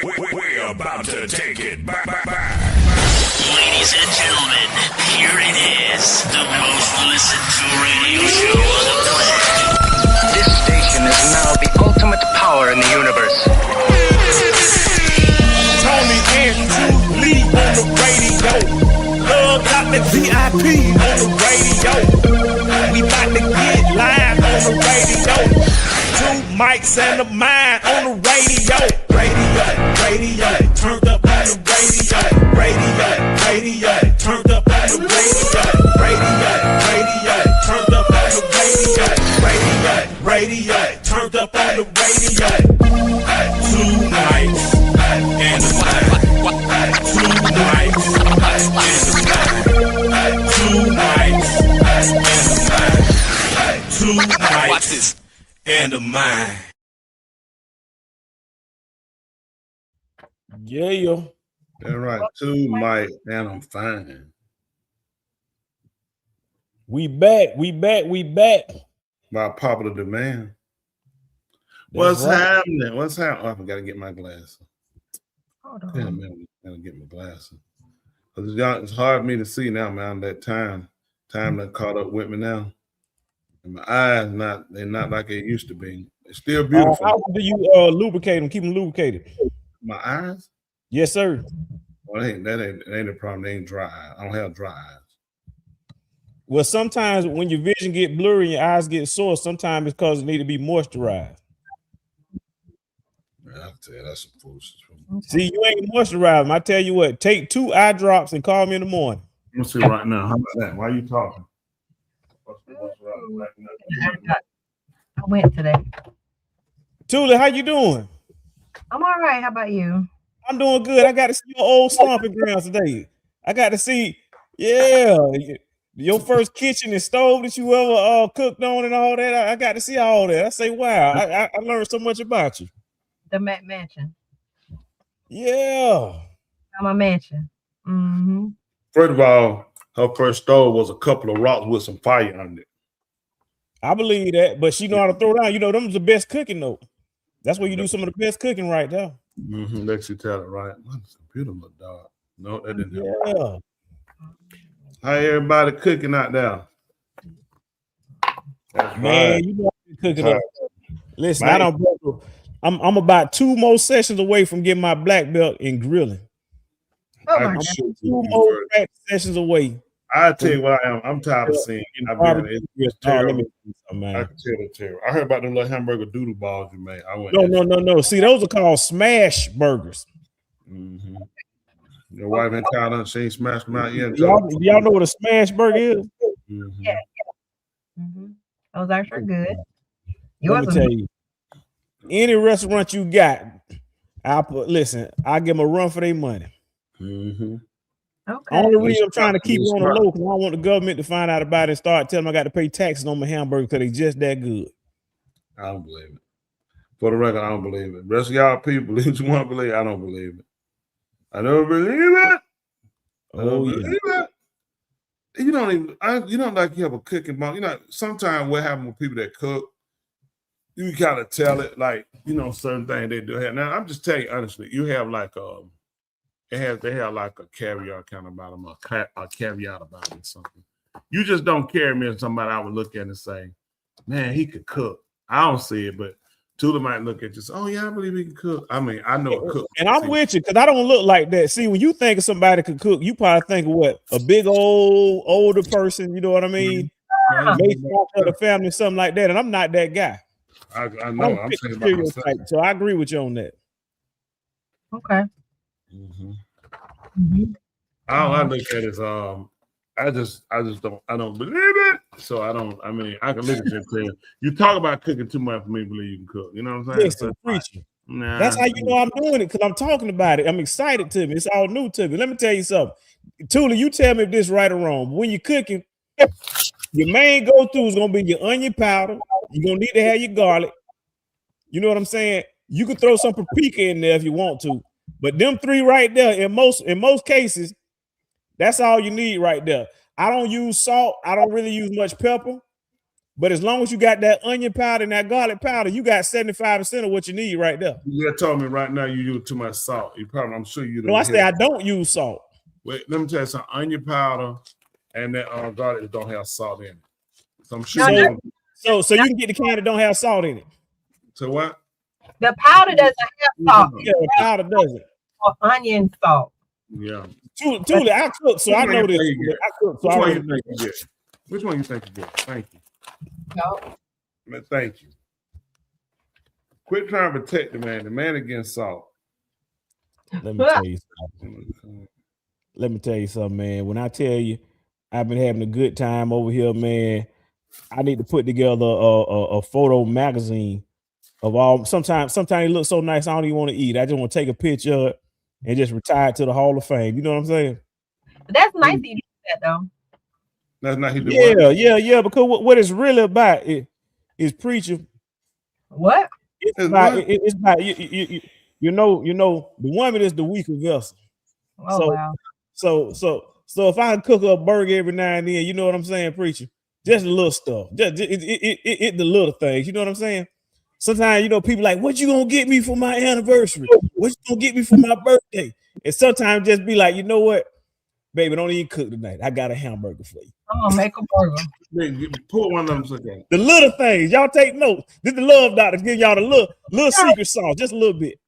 We're about to take it back. Ladies and gentlemen, here it is, the most listened to radio show on the planet. This station is now the ultimate power in the universe. Tony and Lee on the radio. Love got the VIP on the radio. We about to get live on the radio. Two mics and a mind on the radio. Radio, turned up on the radio. Radio, turned up on the radio. Turned up on the radio. Turned up on the radio. Two mics and a mind. Two mics and a mind. Two mics and a mind. Two mics. Watch this. And a mind. Yeah. That's right. Two mic, and I'm fine. We back. By popular demand. That's What's right. happening? What's happening? Oh, I gotta get my glasses. Hold Wait a on. minute, I gotta get my glasses. It's hard for me to see now, man. That time that caught up with me now. And my eyes they're not like they used to be. It's still beautiful. How do you lubricate them? Keep them lubricated. My eyes? Yes, sir. Well, that ain't a problem. They ain't dry eyes. I don't have dry eyes. Well, sometimes when your vision get blurry and your eyes get sore, sometimes it's because it need to be moisturized. Man, I tell you, that's some foolishness. See, you ain't moisturized. I tell you what, take 2 eye drops and call me in the morning. Let's see right now. How about that? Why are you talking? What's right now? I went today. Tula, how you doing? I'm all right. How about you? I'm doing good. I got to see your old stomping grounds today. I got to see, your first kitchen and stove that you ever cooked on and all that. I got to see all that. I say, wow, I learned so much about you. The mansion. Yeah. My mansion. Mm-hmm. First of all, her first stove was a couple of rocks with some fire under it. I believe that, but she know how to throw down. You know, them's the best cooking though. That's where you do some of the best cooking right there. Mm-hmm. Let you tell it right. That's a beautiful dog. No, that didn't help. Yeah. How everybody cooking out there? That's Man, right. you know how to cook it Right. up. Listen, Man. I'm about 2 more sessions away from getting my black belt in grilling. Oh I my can God. shoot 2 you more first. practice sessions away. I tell you what I am. I'm tired of seeing. It's Let me terrible. tell you something, I man. can tell it's terrible. I heard about them little hamburger doodle balls you made. I went. No. See, those are called smash burgers. Mm-hmm. Your wife in town, she ain't smashed them out yet. Y'all know what a smash burger is? Mhm. Yeah. Mm-hmm. Those are sure good. Let Yours me is tell you, any restaurant you got, I give them a run for their money. Mhm. okay. Only reason I'm trying to keep Yes, it on the right. low because I don't want the government to find out about it and start telling them I got to pay taxes on my hamburger because they just that good. I don't believe it. For the record, I don't believe it. Rest of y'all people believe what you want to believe. I don't believe it. I don't believe it. I don't Oh, yeah. believe it. You don't like you have a cooking bomb. You know, sometimes what happens with people that cook, you kind of tell it like, certain things they do have. Now, I'm just telling you honestly, you have like they have like a caviar kind of about them, a caveat about it or something. You just don't carry me as somebody I would look at and say, man, he could cook. I don't see it, but Tula might look at you and say, oh yeah, I believe he can cook. I mean, I know a cook. And I'm with you because I don't look like that. See, when you think of somebody could cook, you probably think of what? A big old older person, you know what I mean? Maybe for the family, something like that. And I'm not that guy. I I know. don't I'm fit saying the about myself. stereotype, so I agree with you on that. Okay. Mhm. Mm-hmm. All I look at is I don't believe it. So I can look at you and say, you talk about cooking too much for me to believe you can cook. You know what I'm saying? Listen, preacher. Nah, That's how you know I'm doing it because I'm talking about it. I'm excited to me. It's all new to me. Let me tell you something. Tula, you tell me if this right or wrong. But when you're cooking, your main go-to is gonna be your onion powder. You're gonna need to have your garlic. You know what I'm saying? You can throw some paprika in there if you want to, but them 3 right there, in most cases, that's all you need right there. I don't use salt. I don't really use much pepper. But as long as you got that onion powder and that garlic powder, you got 75% of what you need right there. You just told me right now you use too much salt. You probably, I'm sure you No, I say I don't use salt. Wait, let me tell you something. Onion powder and that garlic don't have salt in it. So I'm sure. So you can get the can that don't have salt in it. So what? The powder doesn't have salt. Yeah, the powder doesn't. Or onion salt. Yeah. Truly, I cook, so I know this. I cook, so Which I one already you know. think you get? Which one you think you get? Thank you. No. Man, thank you. Quit trying to protect the man. The man against salt. Let me tell you something. Let me tell you something, man. When I tell you I've been having a good time over here, man, I need to put together a photo magazine of all. Sometimes it looks so nice, I don't even want to eat. I just want to take a picture and just retire to the Hall of Fame. You know what I'm saying? That's nice that you do that though. That's not his one. Yeah. Because what it's really about is preaching. What? It's about you know the woman is the weaker vessel. Oh So- wow. So if I can cook up a burger every now and then, you know what I'm saying, preacher? Just a little stuff. Just it the little things. You know what I'm saying? Sometimes, you know, people like, what you gonna get me for my anniversary? What you gonna get me for my birthday? And sometimes just be like, you know what, baby, don't even cook tonight. I got a hamburger for you. I'm gonna make a burger. Pull one of them again. The little things, y'all take notes. This the love doctor give y'all the little secret sauce, just a little bit.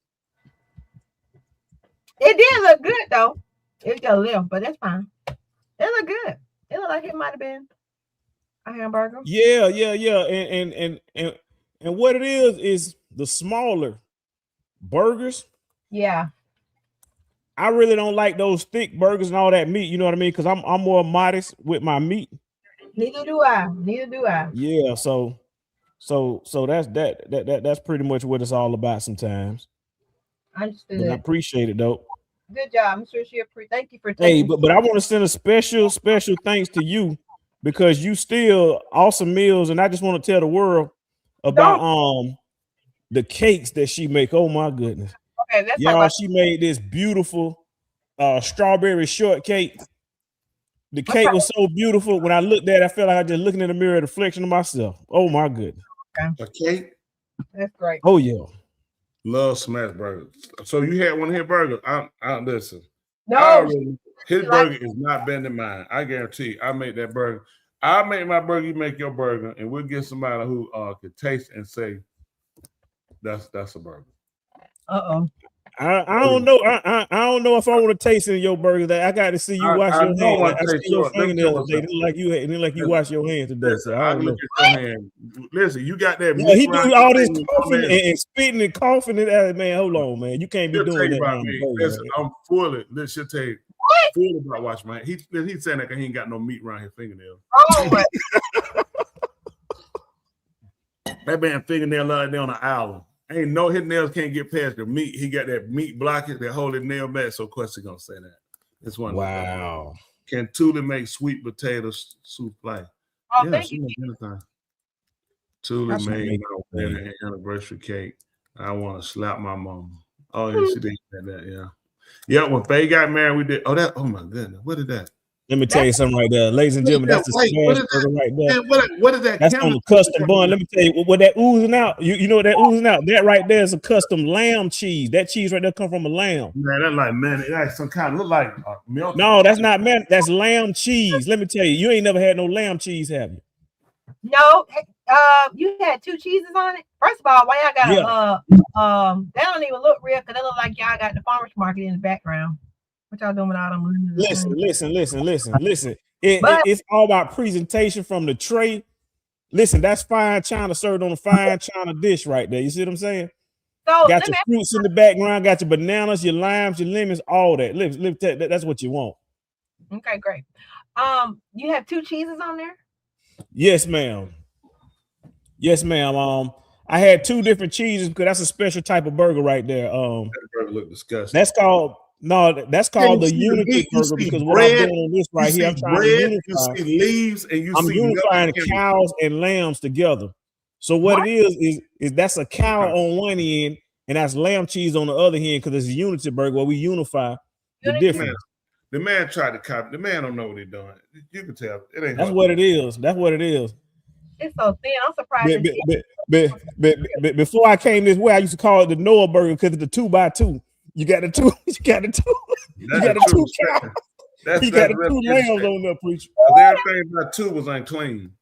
It did look good though. It got a little, but that's fine. It looked good. It looked like it might have been a hamburger. Yeah. And what it is the smaller burgers. Yeah. I really don't like those thick burgers and all that meat. You know what I mean? Because I'm more modest with my meat. Neither do I. Yeah. So that's pretty much what it's all about sometimes. Understood. But I appreciate it though. Good job. I'm sure thank you for Hey, taking. but I want to send a special thanks to you because you still awesome meals, and I just want to tell the world about the cakes that she make. Oh my goodness. Okay, let's talk Y'all, about she made this beautiful strawberry shortcake. The cake was so beautiful. When I looked at it, I felt like I was just looking in the mirror, a reflection of myself. Oh my goodness. A cake? that's great. Oh yeah. Love smash burgers. So you had one of his burgers. I listen. No, His burger is not better than mine. I guarantee you. I make that burger. I make my burger, you make your burger, and we'll get somebody who could taste and say that's a burger. I don't know. I don't know if I want to taste in your burger. That I got to see you wash your hands. I see your fingernails today. Didn't like you wash your hands today. So I don't know. Look at your hand. Listen, you got that. Yeah, he do all this coughing man. and spitting and coughing and man. Hold on, man. You can't be She'll tell doing you that. about me. Listen, I'm fully. She'll tell you. Full about washing my hands. He's saying that he ain't got no meat around his fingernails. Oh my. That man fingernail out there on an island. Ain't no his nails can't get past the meat. He got that meat blockage that hold his nail back. So of course he's gonna say that. It's one. Wow. Can Tula make sweet potato souffle? Oh, thank you. Tula That's made amazing. an anniversary cake. I want to slap my mom. Oh yeah, she did that. Yeah. Yeah, when Faye got married, we did. Oh my goodness, what is that? Let me tell you something right there, ladies and gentlemen. That's the smash burger right there. Man, what is that? That's on the custom bun. Let me tell you what that oozing out. You know what that oozing out? That right there is a custom lamb cheese. That cheese right there come from a lamb. Man, that's like it like some kind of look like milk. No, that's not man. That's lamb cheese. Let me tell you, you ain't never had no lamb cheese, have you? No, you had two cheeses on it. First of all, why y'all got that don't even look real because it look like y'all got the farmer's market in the background. What y'all doing with all them? Listen. It's all about presentation from the tray. Listen, that's fine china served on a fine china dish right there. You see what I'm saying? So Got your fruits in the background, got your bananas, your limes, your lemons, all that. That's what you want. Okay, great. You have two cheeses on there? Yes, ma'am. I had two different cheeses because that's a special type of burger right there. That burger look disgusting. That's called the unity burger because what I'm doing on this right here, I'm trying to unify. You see leaves and I'm unifying cows and lambs together. So what it is that's a cow on one end and that's lamb cheese on the other end because it's a unity burger where we unify the difference. The man tried to copy. The man don't know what he's doing. You can tell. It ain't. That's what it is. It's so thin. I'm surprised. Before I came this way, I used to call it the Noah burger because it's the 2x2. You got the two. You got the two. You got the two cows. You got the two lambs on there, preacher. Everything about two was unclean.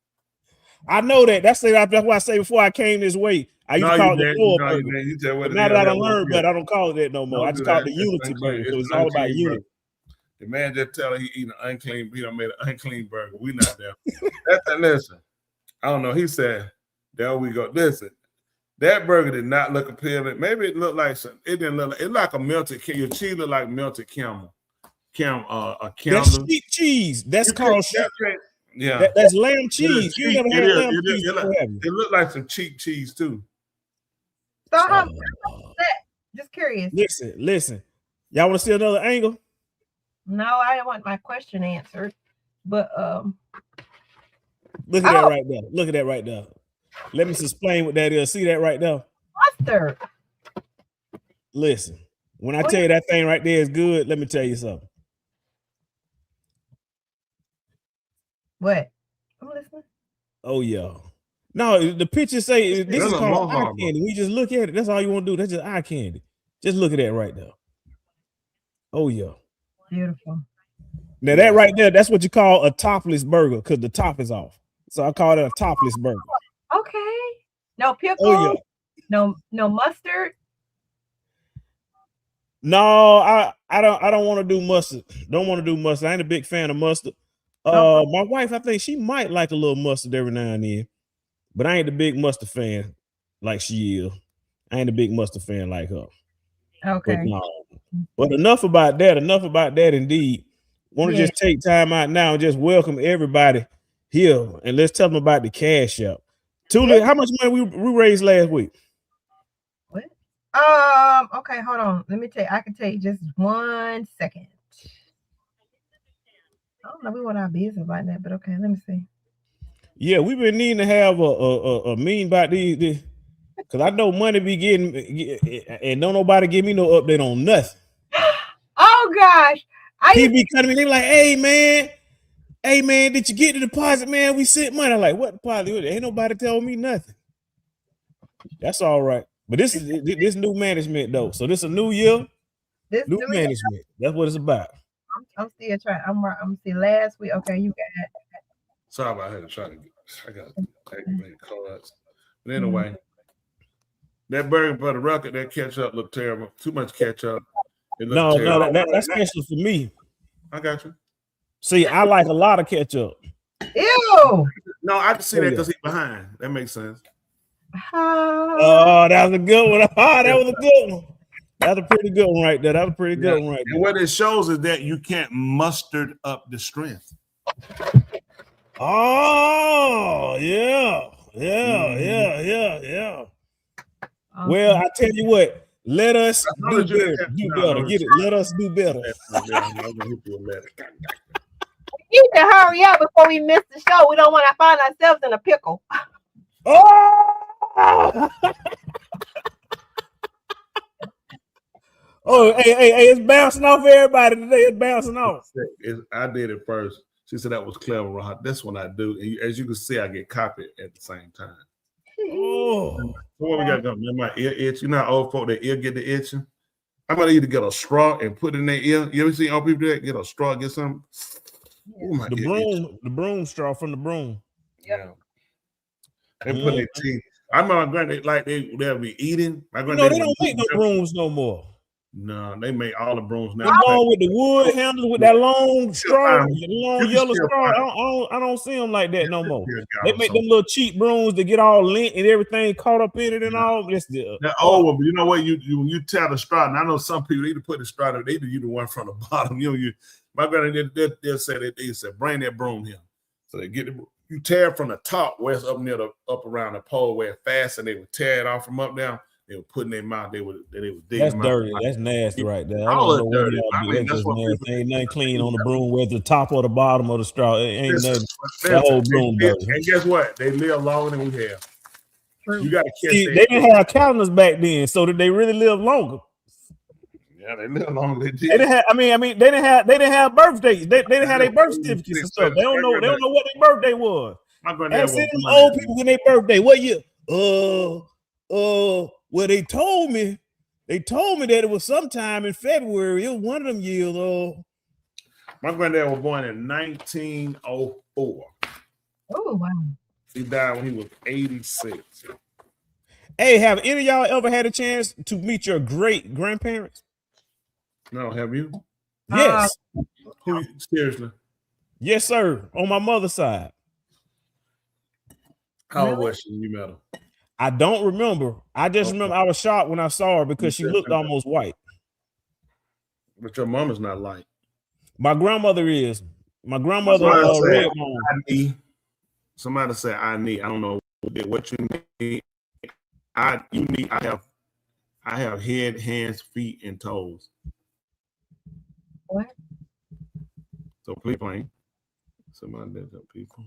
I know that. That's why I say before I came this way, I used to call it the Noah burger. Now that I don't learn, but I don't call it that no more. I just call it the Unity burger. So it's all about unity. The man just tell her he eating an unclean. He done made an unclean burger. We not there. Listen. I don't know. He said, "There we go." Listen, that burger did not look appealing. Maybe it looked like some. It didn't look like. It like a melted. Your cheese looked like melted camel. A camel. That's sheep cheese. That's called sheep. Yeah, that's lamb cheese. You never had lamb cheese. It looked like some cheap cheese too. So how that? Just curious. Listen. Y'all want to see another angle? No, I want my question answered. But look at that right there. Look at that right there. Let me explain what that is. See that right there? Mustard. Listen, when I tell you that thing right there is good, let me tell you something. What? I'm listening. Oh yeah. No, the picture say this is called eye candy. We just look at it. That's all you want to do. That's just eye candy. Just look at that right there. Oh yeah. Beautiful. Now that right there, that's what you call a topless burger because the top is off. So I call it a topless burger. Okay. No pickle. Oh yeah. No mustard. No, I don't want to do mustard. Don't want to do mustard. I ain't a big fan of mustard. My wife, I think she might like a little mustard every now and then, but I ain't a big mustard fan like she is. I ain't a big mustard fan like her. Okay. But enough about that. Enough about that. Indeed, want to just take time out now and just welcome everybody here and let's tell them about the Cash App. Tula, how much money we raised last week? What? Okay, hold on. Let me tell you. I can tell you just 1 second. I don't know. We want our business like that, but okay. Let me see. Yeah, we've been needing to have a meeting about these because I know money be getting and don't nobody give me no update on nothing. Oh gosh, People be coming to me, they like, hey man, did you get the deposit, man? We sent money. I'm like, what deposit? Ain't nobody tell me nothing. That's all right. But this is new management though. So this is a new year, new management. That's what it's about. I'm still trying. I'm still last week. Okay, you got it. Sorry about that. I got cards. But anyway, that burger for the record, that ketchup looked terrible. Too much ketchup. No, that's special for me. I got you. See, I like a lot of ketchup. Ew. No, I can see that because he's behind. That makes sense. Oh, that was a good one. Oh, that was a good one. That's a pretty good one right there. That was a pretty good one right there. And what it shows is that you can't muster up the strength. Oh, yeah. Well, I tell you what, let us do better. Get it. Let us do better. We need to hurry up before we miss the show. We don't want to find ourselves in a pickle. Oh, hey, it's bouncing off everybody today. It's bouncing off. I did it first. She said that was clever, Ron. That's what I do. And as you can see, I get copied at the same time. Oh. So what we got going? My ear itch. You know how old folk, their ear get the itching? I'm going to either get a straw and put it in their ear. You ever see old people do that? Get a straw, get something? Oh, the broom straw from the broom. Yeah. They put their teeth. I remember my granddad, like they'll be eating. My they don't make no brooms no more. No, they make all the brooms now. The one with the wood handles with that long straw, long yellow straw. I don't see them like that no more. They make them little cheap brooms that get all lint and everything caught up in it and all. They're old one, but you know what? When you tear the straw, and I know some people either put the straw there, they do you the one from the bottom. My granddad they'll say that they said bring that broom here, so they get you tear from the top where it's up around the pole where it's fast, and they would tear it off from up down. They would put in their mouth. They would dig. That's dirty. That's nasty right there. All dirty. That's ain't nothing clean on the broom, whether the top or the bottom of the straw. It ain't nothing. That whole broom dirty. And guess what? They live longer than we have. You got to catch. They didn't have calendars back then, so that they really live longer. Yeah, they live longer. They didn't have. I mean, they didn't have birthdays. They didn't have their birth certificates and stuff. They don't know what their birthday was. My granddad Ask them was old people when their birthday. What year? Well, they told me that it was sometime in February. It was one of them years. My granddad was born in 1904. Oh wow. He died when he was 86. Hey, have any of y'all ever had a chance to meet your great grandparents? No, have you? Yes. Seriously? Yes, sir. On my mother's side. How old was she when you met her? I don't remember. I just remember I was shocked when I saw her because she looked almost white. But your mom is not light. My grandmother is. My grandmother red mom. Somebody said I need. I don't know what you need. I have head, hands, feet, and toes. What? So please explain. Somebody did that, people.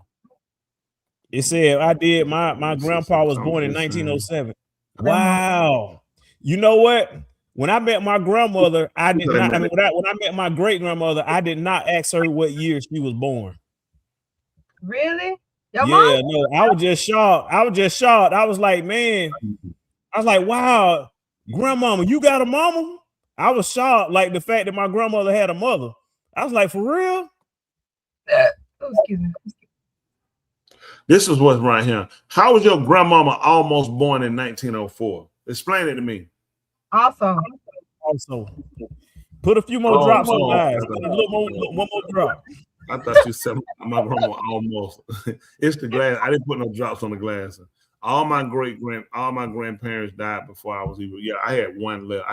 It said I did. My grandpa was born in 1907. Wow. You know what? When I met my grandmother, I did not. I mean, when I met my great grandmother, I did not ask her what year she was born. Really? Your Yeah, mom? no, I was just shocked. I was like, man, wow, grandmama, you got a mama? I was shocked, like the fact that my grandmother had a mother. I was like, for real? Oh, excuse me. This is what's right here. How was your grandmama almost born in 1904? Explain it to me. Also, put a few more drops on eyes. Put a little more, one more drop. I thought you said my grandma almost. It's the glass. I didn't put no drops on the glass. All my grandparents died before I was even. Yeah, I had one left.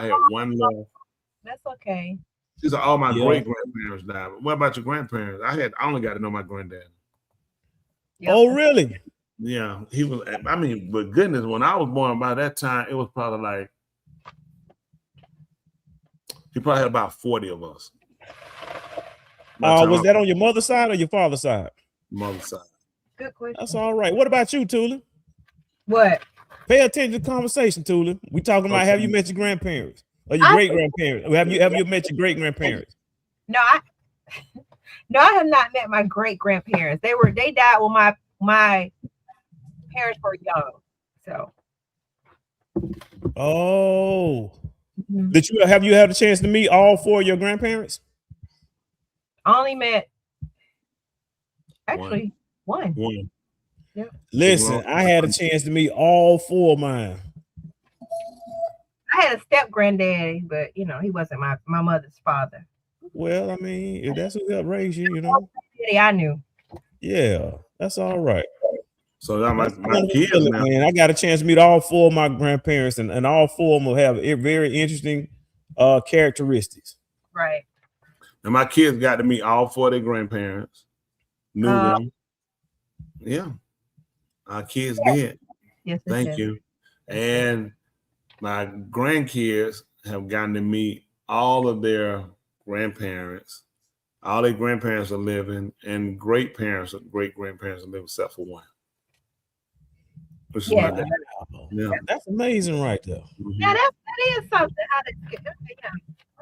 that's okay. These are all my great grandparents died. But what about your grandparents? I only got to know my granddad. Yep. Oh, really? Yeah, he was. I mean, but goodness, when I was born, by that time, it was probably like he probably had about 40 of us. Was that on your mother's side or your father's side? Mother's side. Good question. That's all right. What about you, Tula? What? Pay attention to the conversation, Tula. We talking about have you met your grandparents or your great grandparents? Have you met your great grandparents? No, I have not met my great grandparents. They died when my parents were young. So. Oh. Mm-hmm. Have you had a chance to meet all four of your grandparents? I only met one. Yeah. Listen, I had a chance to meet all four of mine. I had a step granddaddy, but he wasn't my mother's father. Well, I mean, if that's who helped raise you, I knew. Yeah, that's all right. So that my kids now. Man, I got a chance to meet all four of my grandparents, and all four of them will have very interesting characteristics. Right. And my kids got to meet all four of their grandparents. Knew them. Yeah. Our kids did. Yes. Thank you. And my grandkids have gotten to meet all of their grandparents. All their grandparents are living, and great grandparents are living, except for one. Which is my dad. Yeah. That's amazing right there. Mm-hmm. Yeah, that is something.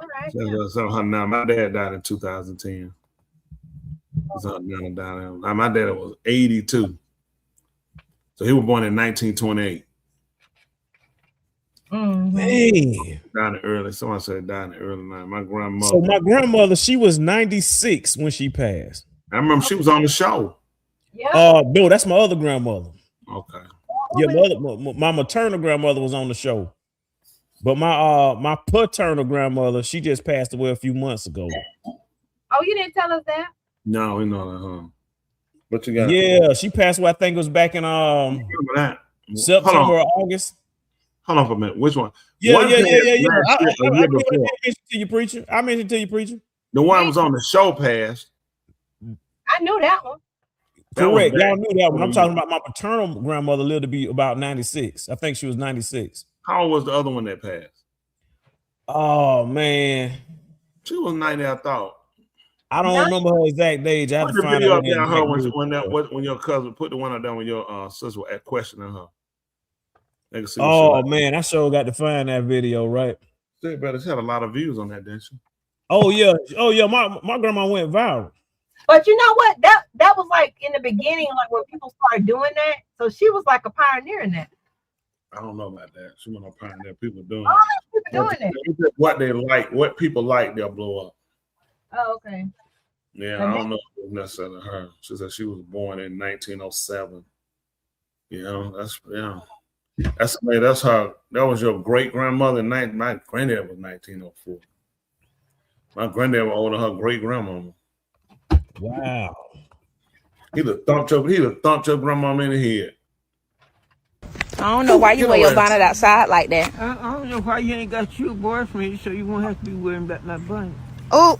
All right. So now my dad died in 2010. Now my dad was 82. So he was born in 1928. Mm-hmm. Man. Died early. Someone said died in the early night. My grandmother. So my grandmother, she was 96 when she passed. I remember she was on the show. Yeah. No, that's my other grandmother. Okay. Yeah, my maternal grandmother was on the show. But my paternal grandmother, she just passed away a few months ago. Oh, you didn't tell us that? No, we know that, huh? What you got? Yeah, she passed away. I think it was back in September or August. Hold on for a minute. Which one? Yeah. I mentioned to you, preacher. The one was on the show passed. I knew that one. Correct. Y'all knew that one. I'm talking about my paternal grandmother lived to be about 96. I think she was 96. How old was the other one that passed? Oh man, she was 90. I thought. I don't remember her exact age. I have to find out when your cousin put the one up there when your sister was questioning her. Oh man, I sure got to find that video, right? She had a lot of views on that, didn't she? Oh yeah. My grandma went viral. But you know what? That was like in the beginning, like when people started doing that. So she was like a pioneer in that. I don't know about that. She went on pioneer. People doing All it. those people doing that. What they like, what people like, they'll blow up. Oh, okay. Yeah, I don't know if it was necessarily her. She said she was born in 1907. You know, that's her. That was your great grandmother. My granddad was 1904. My granddad was older than her great grandmama. Wow. He'd have thumped your grandmama in the head. I don't know why you wear your bonnet outside like that. I don't know why you ain't got you a boyfriend, so you won't have to be worrying about my bonnet. Oh.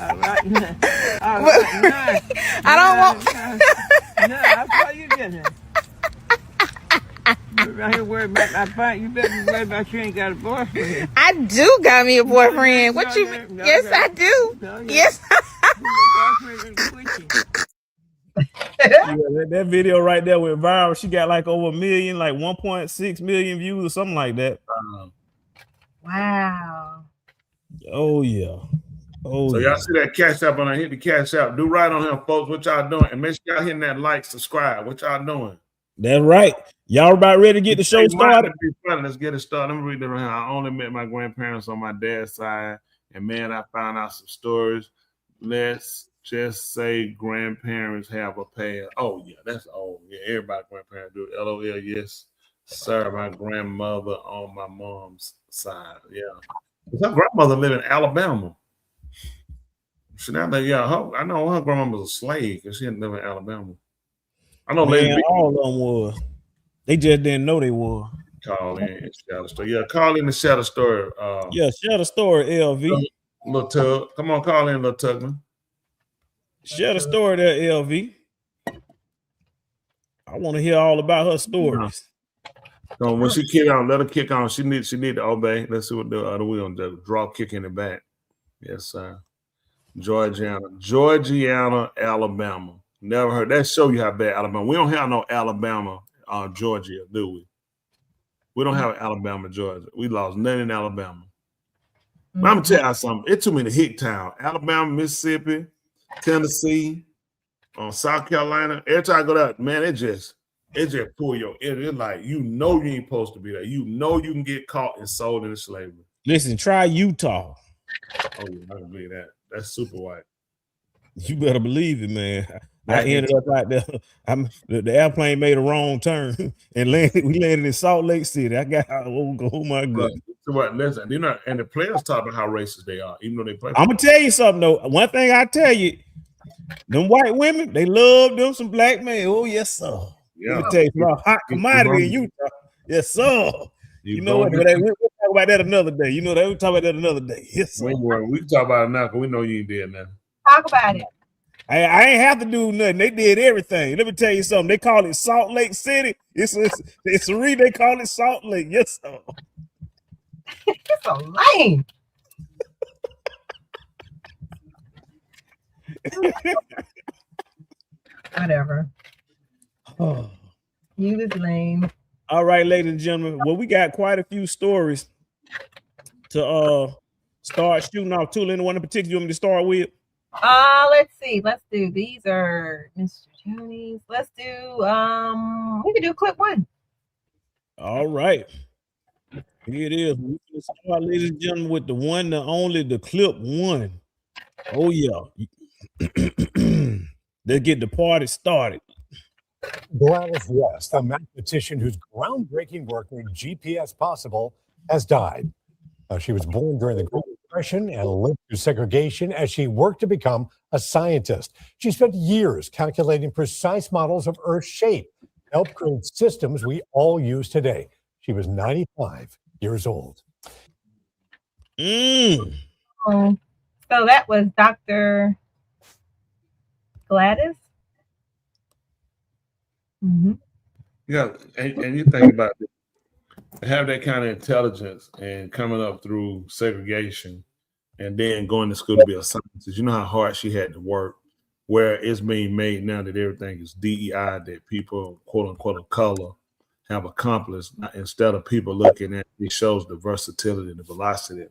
All right, now. All right, now. I don't want. No, that's why you getting it. You're right here worried about my bonnet. You better be worried about you ain't got a boyfriend. I do got me a boyfriend. What you mean? Yes, I do. Yes. Yeah, that video right there went viral. She got like over 1 million, like 1.6 million views or something like that. Wow. Oh yeah. Oh, so y'all see that cash app on there? Hit the cash app. Do right on him, folks. What y'all doing? And make sure y'all hitting that like, subscribe. What y'all doing? That's right. Y'all about ready to get the show started? Let's get it started. Let me read it around. I only met my grandparents on my dad's side, and man, I found out some stories. Let's just say grandparents have a pair. Oh yeah, that's old. Yeah, everybody grandparents do it. LOL, yes, sir. My grandmother on my mom's side. Yeah, her grandmother lived in Alabama. She now that I know her grandma was a slave because she didn't live in Alabama. I know all of them was. They just didn't know they were. Call in and share the story. Yeah, call in and share the story. Share the story, LV. Little Tug. Come on, call in, little Tugman. Share the story there, LV. I want to hear all about her stories. So when she kick on, let her kick on. She need to obey. Let's see what the other wheel do. Draw kick in the back. Yes, sir. Georgiana, Alabama. Never heard that. Show you how bad Alabama. We don't have no Alabama, Georgia, do we? We don't have Alabama, Georgia. We lost none in Alabama. Mm-hmm. I'm gonna tell you something. It's too many hick towns. Alabama, Mississippi, Tennessee, South Carolina. Every time I go there, man, it just pull your ear. It's like you ain't supposed to be there. You know you can get caught and sold into slavery. Listen, try Utah. Oh yeah, I can believe that. That's super white. You better believe it, man. I ended up out there. The airplane made a wrong turn and we landed in Salt Lake City. I got oh my goodness. Listen, and the players talk about how racist they are, even though they play. I'm gonna tell you something though. One thing I tell you, them white women, they love them some black men. Oh yes, sir. Yeah. Let me tell you, some hot commodity in Utah. Yes, sir. You know what? We'll talk about that another day. You know that we'll talk about that another day. Yes, sir. We can talk about it now because we know you ain't dead now. Talk about it. I ain't have to do nothing. They did everything. Let me tell you something. They call it Salt Lake City. It's a read. They call it Salt Lake. Yes, sir. It's so lame. Whatever. Oh. You was lame. All right, ladies and gentlemen. Well, we got quite a few stories to start shooting off. Tula, anyone in particular you want me to start with? Let's see. Let's do. These are Mr. Johnny's. Let's do. We can do clip one. All right. Here it is. We can start, ladies and gentlemen, with the one, the only, the clip one. Oh yeah. Let's get the party started. Gladys West, a mathematician whose groundbreaking work made GPS possible, has died. She was born during the Great Depression and lived through segregation as she worked to become a scientist. She spent years calculating precise models of Earth's shape to help create systems we all use today. She was 95 years old. So that was Dr. Gladys. Mm-hmm. Yeah, and you think about it. Have that kind of intelligence and coming up through segregation and then going to school to be a scientist. You know how hard she had to work, where it's being made now that everything is DEI, that people, quote unquote, of color have accomplished, instead of people looking at it shows the versatility and the velocity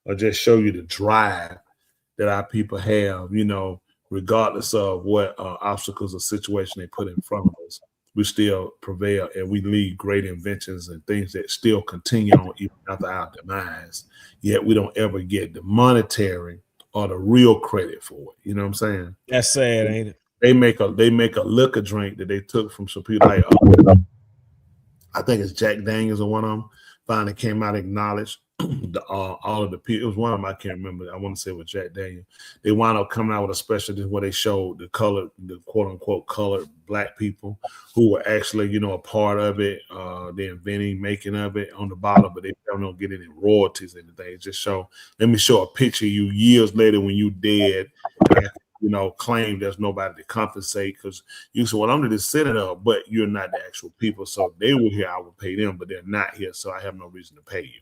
or just show you the drive that our people have. You know, regardless of what obstacles or situation they put in front of us, we still prevail and we lead great inventions and things that still continue on even after our demise. Yet we don't ever get the monetary or the real credit for it. You know what I'm saying? That's sad, ain't it? They make a liquor drink that they took from some people like I think it's Jack Daniels or one of them. Finally came out, acknowledged all of the people. It was one of them, I can't remember. I want to say it was Jack Daniels. They wound up coming out with a special where they showed the quote unquote colored black people who were actually, you know, a part of it, the inventing, making of it on the bottle, but they don't get any royalties or anything. It just let me show a picture of you years later when you dead. And, you know, claim there's nobody to compensate because you said, well, I'm just setting up, but you're not the actual people. So they were here, I would pay them, but they're not here. So I have no reason to pay you,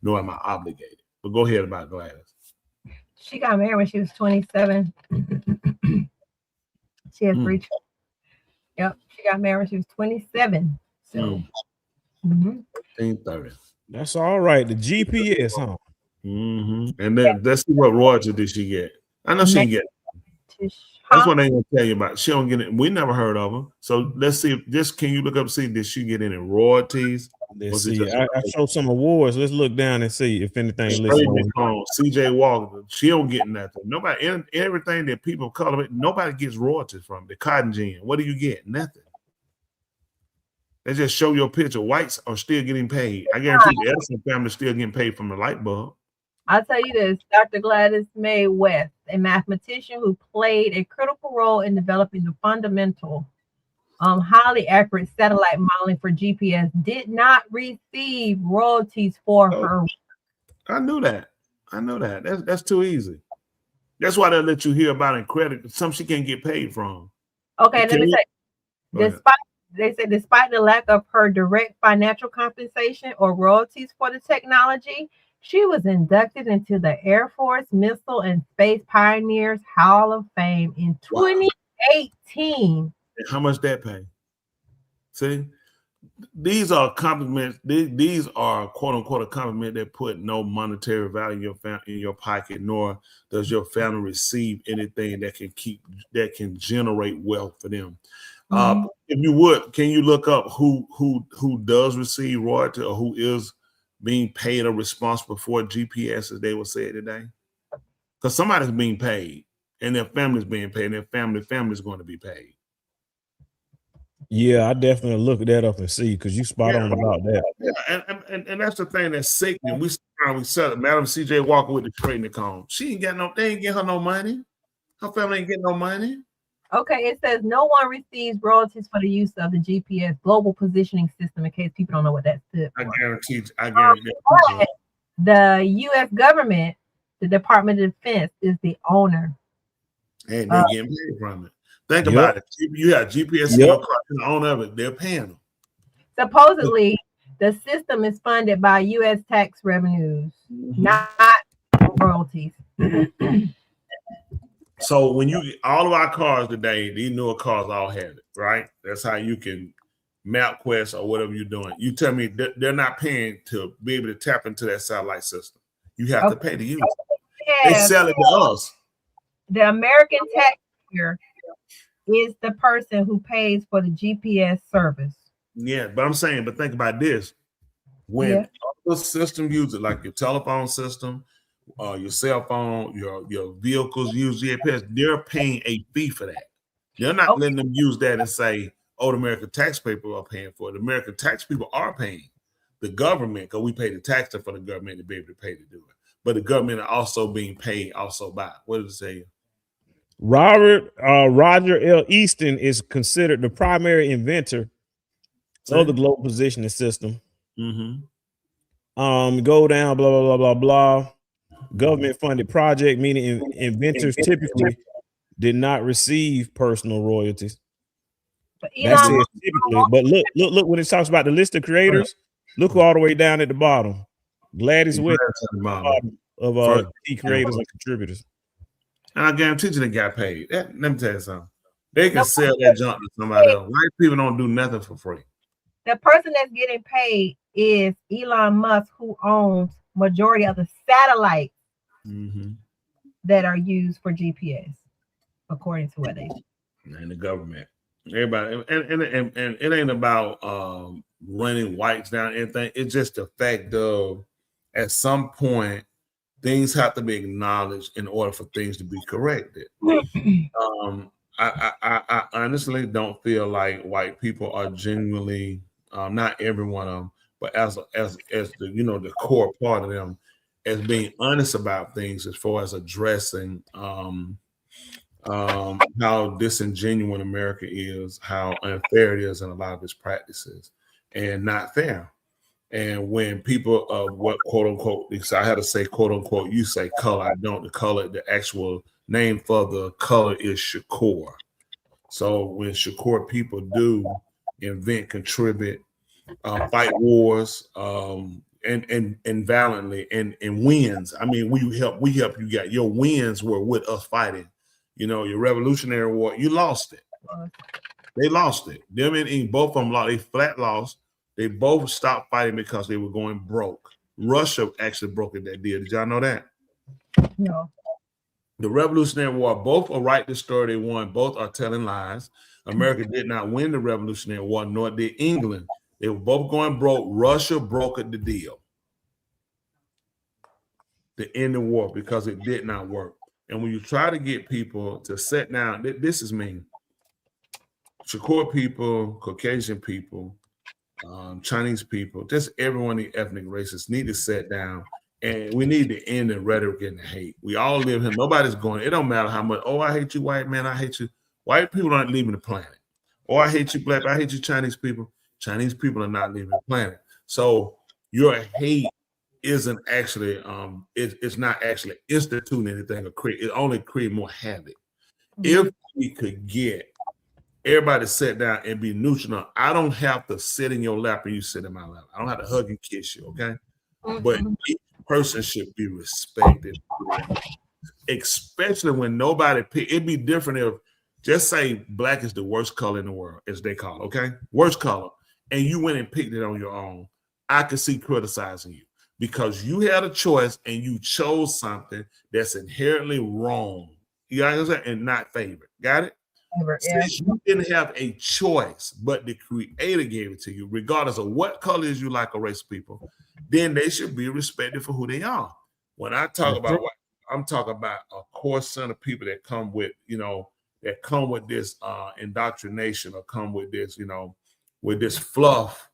nor am I obligated. But go ahead about Gladys. She got married when she was 27. She had 3 children. Yep, she got married when she was 27. So 30. That's all right. The GPS, huh? And then let's see what royalty did she get. I know she didn't get. That's what they gonna tell you about. She don't get it. We never heard of her. So let's see. Can you look up see did she get any royalties? Let's see. I showed some awards. Let's look down and see if anything listed. CJ Walker. She don't get nothing. Nobody. Everything that people call it. Nobody gets royalties from the cotton gin. What do you get? Nothing. They just show your picture. Whites are still getting paid. I guarantee the Edison family is still getting paid from the light bulb. I'll tell you this, Dr. Gladys May West, a mathematician who played a critical role in developing the fundamental, highly accurate satellite modeling for GPS, did not receive royalties for her. I knew that. That's too easy. That's why they let you hear about it credit. Some she can't get paid from. Okay, let me say, despite the lack of her direct financial compensation or royalties for the technology, she was inducted into the Air Force Missile and Space Pioneers Hall of Fame in 2018. And how much that pay? See, these are compliments. These are quote unquote a compliment that put no monetary value in your pocket, nor does your family receive anything that can generate wealth for them. If you would, can you look up who does receive royalty or who is being paid or responsible for GPS, as they would say today? Because somebody's being paid and their family's being paid and their family is going to be paid. Yeah, I definitely look that up and see because you spot on about that. Yeah, and that's the thing that's sickening. We said it. Madam CJ Walker with the trading comb. They ain't getting her no money. Her family ain't getting no money. Okay, it says no one receives royalties for the use of the GPS global positioning system. In case people don't know what that stood for. I guarantee. The U.S. government, the Department of Defense, is the owner. And they're getting paid from it. Think about it. You have GPS in your car, the owner of it. They're paying them. Supposedly, the system is funded by U.S. tax revenues, not royalties. So when all of our cars today, these newer cars all have it, right? That's how you can MapQuest or whatever you're doing. You tell me they're not paying to be able to tap into that satellite system. You have to pay to use it. They sell it to us. The American taxpayer is the person who pays for the GPS service. Yeah, but think about this. When the system use it, like your telephone system, your cell phone, your vehicles use GPS, they're paying a fee for that. They're not letting them use that and say, oh, the American tax people are paying for it. The American tax people are paying the government because we pay the tax for the government to be able to pay to do it. But the government are also being paid also by, what does it say? Roger L. Easton is considered the primary inventor of the global positioning system. Go down, blah, blah, blah, blah, blah. Government funded project, meaning inventors typically did not receive personal royalties. That's it typically. But look when it talks about the list of creators, look all the way down at the bottom. Gladys West of key creators and contributors. And I guarantee you they got paid. Let me tell you something. They can sell that junk to somebody else. White people don't do nothing for free. The person that's getting paid is Elon Musk, who owns majority of the satellites that are used for GPS. according to what they and the government. Everybody, and it ain't about running whites down anything. It's just the fact of at some point things have to be acknowledged in order for things to be corrected. I honestly don't feel like white people are genuinely, not every one of them, but as the the core part of them, as being honest about things as far as addressing how disingenuous America is, how unfair it is in a lot of its practices, and not fair. And when people of what quote unquote, I had to say quote unquote, you say color, I don't. The color, the actual name for the color is Shakur. So when Shakur people do invent, contribute, fight wars, and valiantly and wins. I mean, we help you get your wins were with us fighting. Your Revolutionary War, you lost it. They lost it. Them and both of them lost. They flat lost. They both stopped fighting because they were going broke. Russia actually brokered that deal. Did y'all know that? No. The Revolutionary War, both are right the story they won. Both are telling lies. America did not win the Revolutionary War, nor did England. They were both going broke. Russia brokered the deal to end the war because it did not work. And when you try to get people to sit down, this is me. Shakur people, Caucasian people, Chinese people, just everyone in the ethnic races need to sit down, and we need to end the rhetoric and the hate. We all live here. Nobody's going. It don't matter how much. Oh, I hate you, white man. I hate you. White people aren't leaving the planet. Oh, I hate you, black. I hate you, Chinese people. Chinese people are not leaving the planet. So your hate isn't actually it's not actually instituting anything or create. It only create more havoc. If we could get everybody to sit down and be neutral, I don't have to sit in your lap and you sit in my lap. I don't have to hug and kiss you, okay? But each person should be respected, especially when nobody pick. It'd be different if just say black is the worst color in the world, as they call it, okay? Worst color, and you went and picked it on your own. I could see criticizing you because you had a choice and you chose something that's inherently wrong. You understand? And not favored. Got it? Since you didn't have a choice, but the creator gave it to you, regardless of what colors you like or race of people, then they should be respected for who they are. When I talk about what I'm talking about, a core set of people that come with, that come with this indoctrination or come with this, with this fluff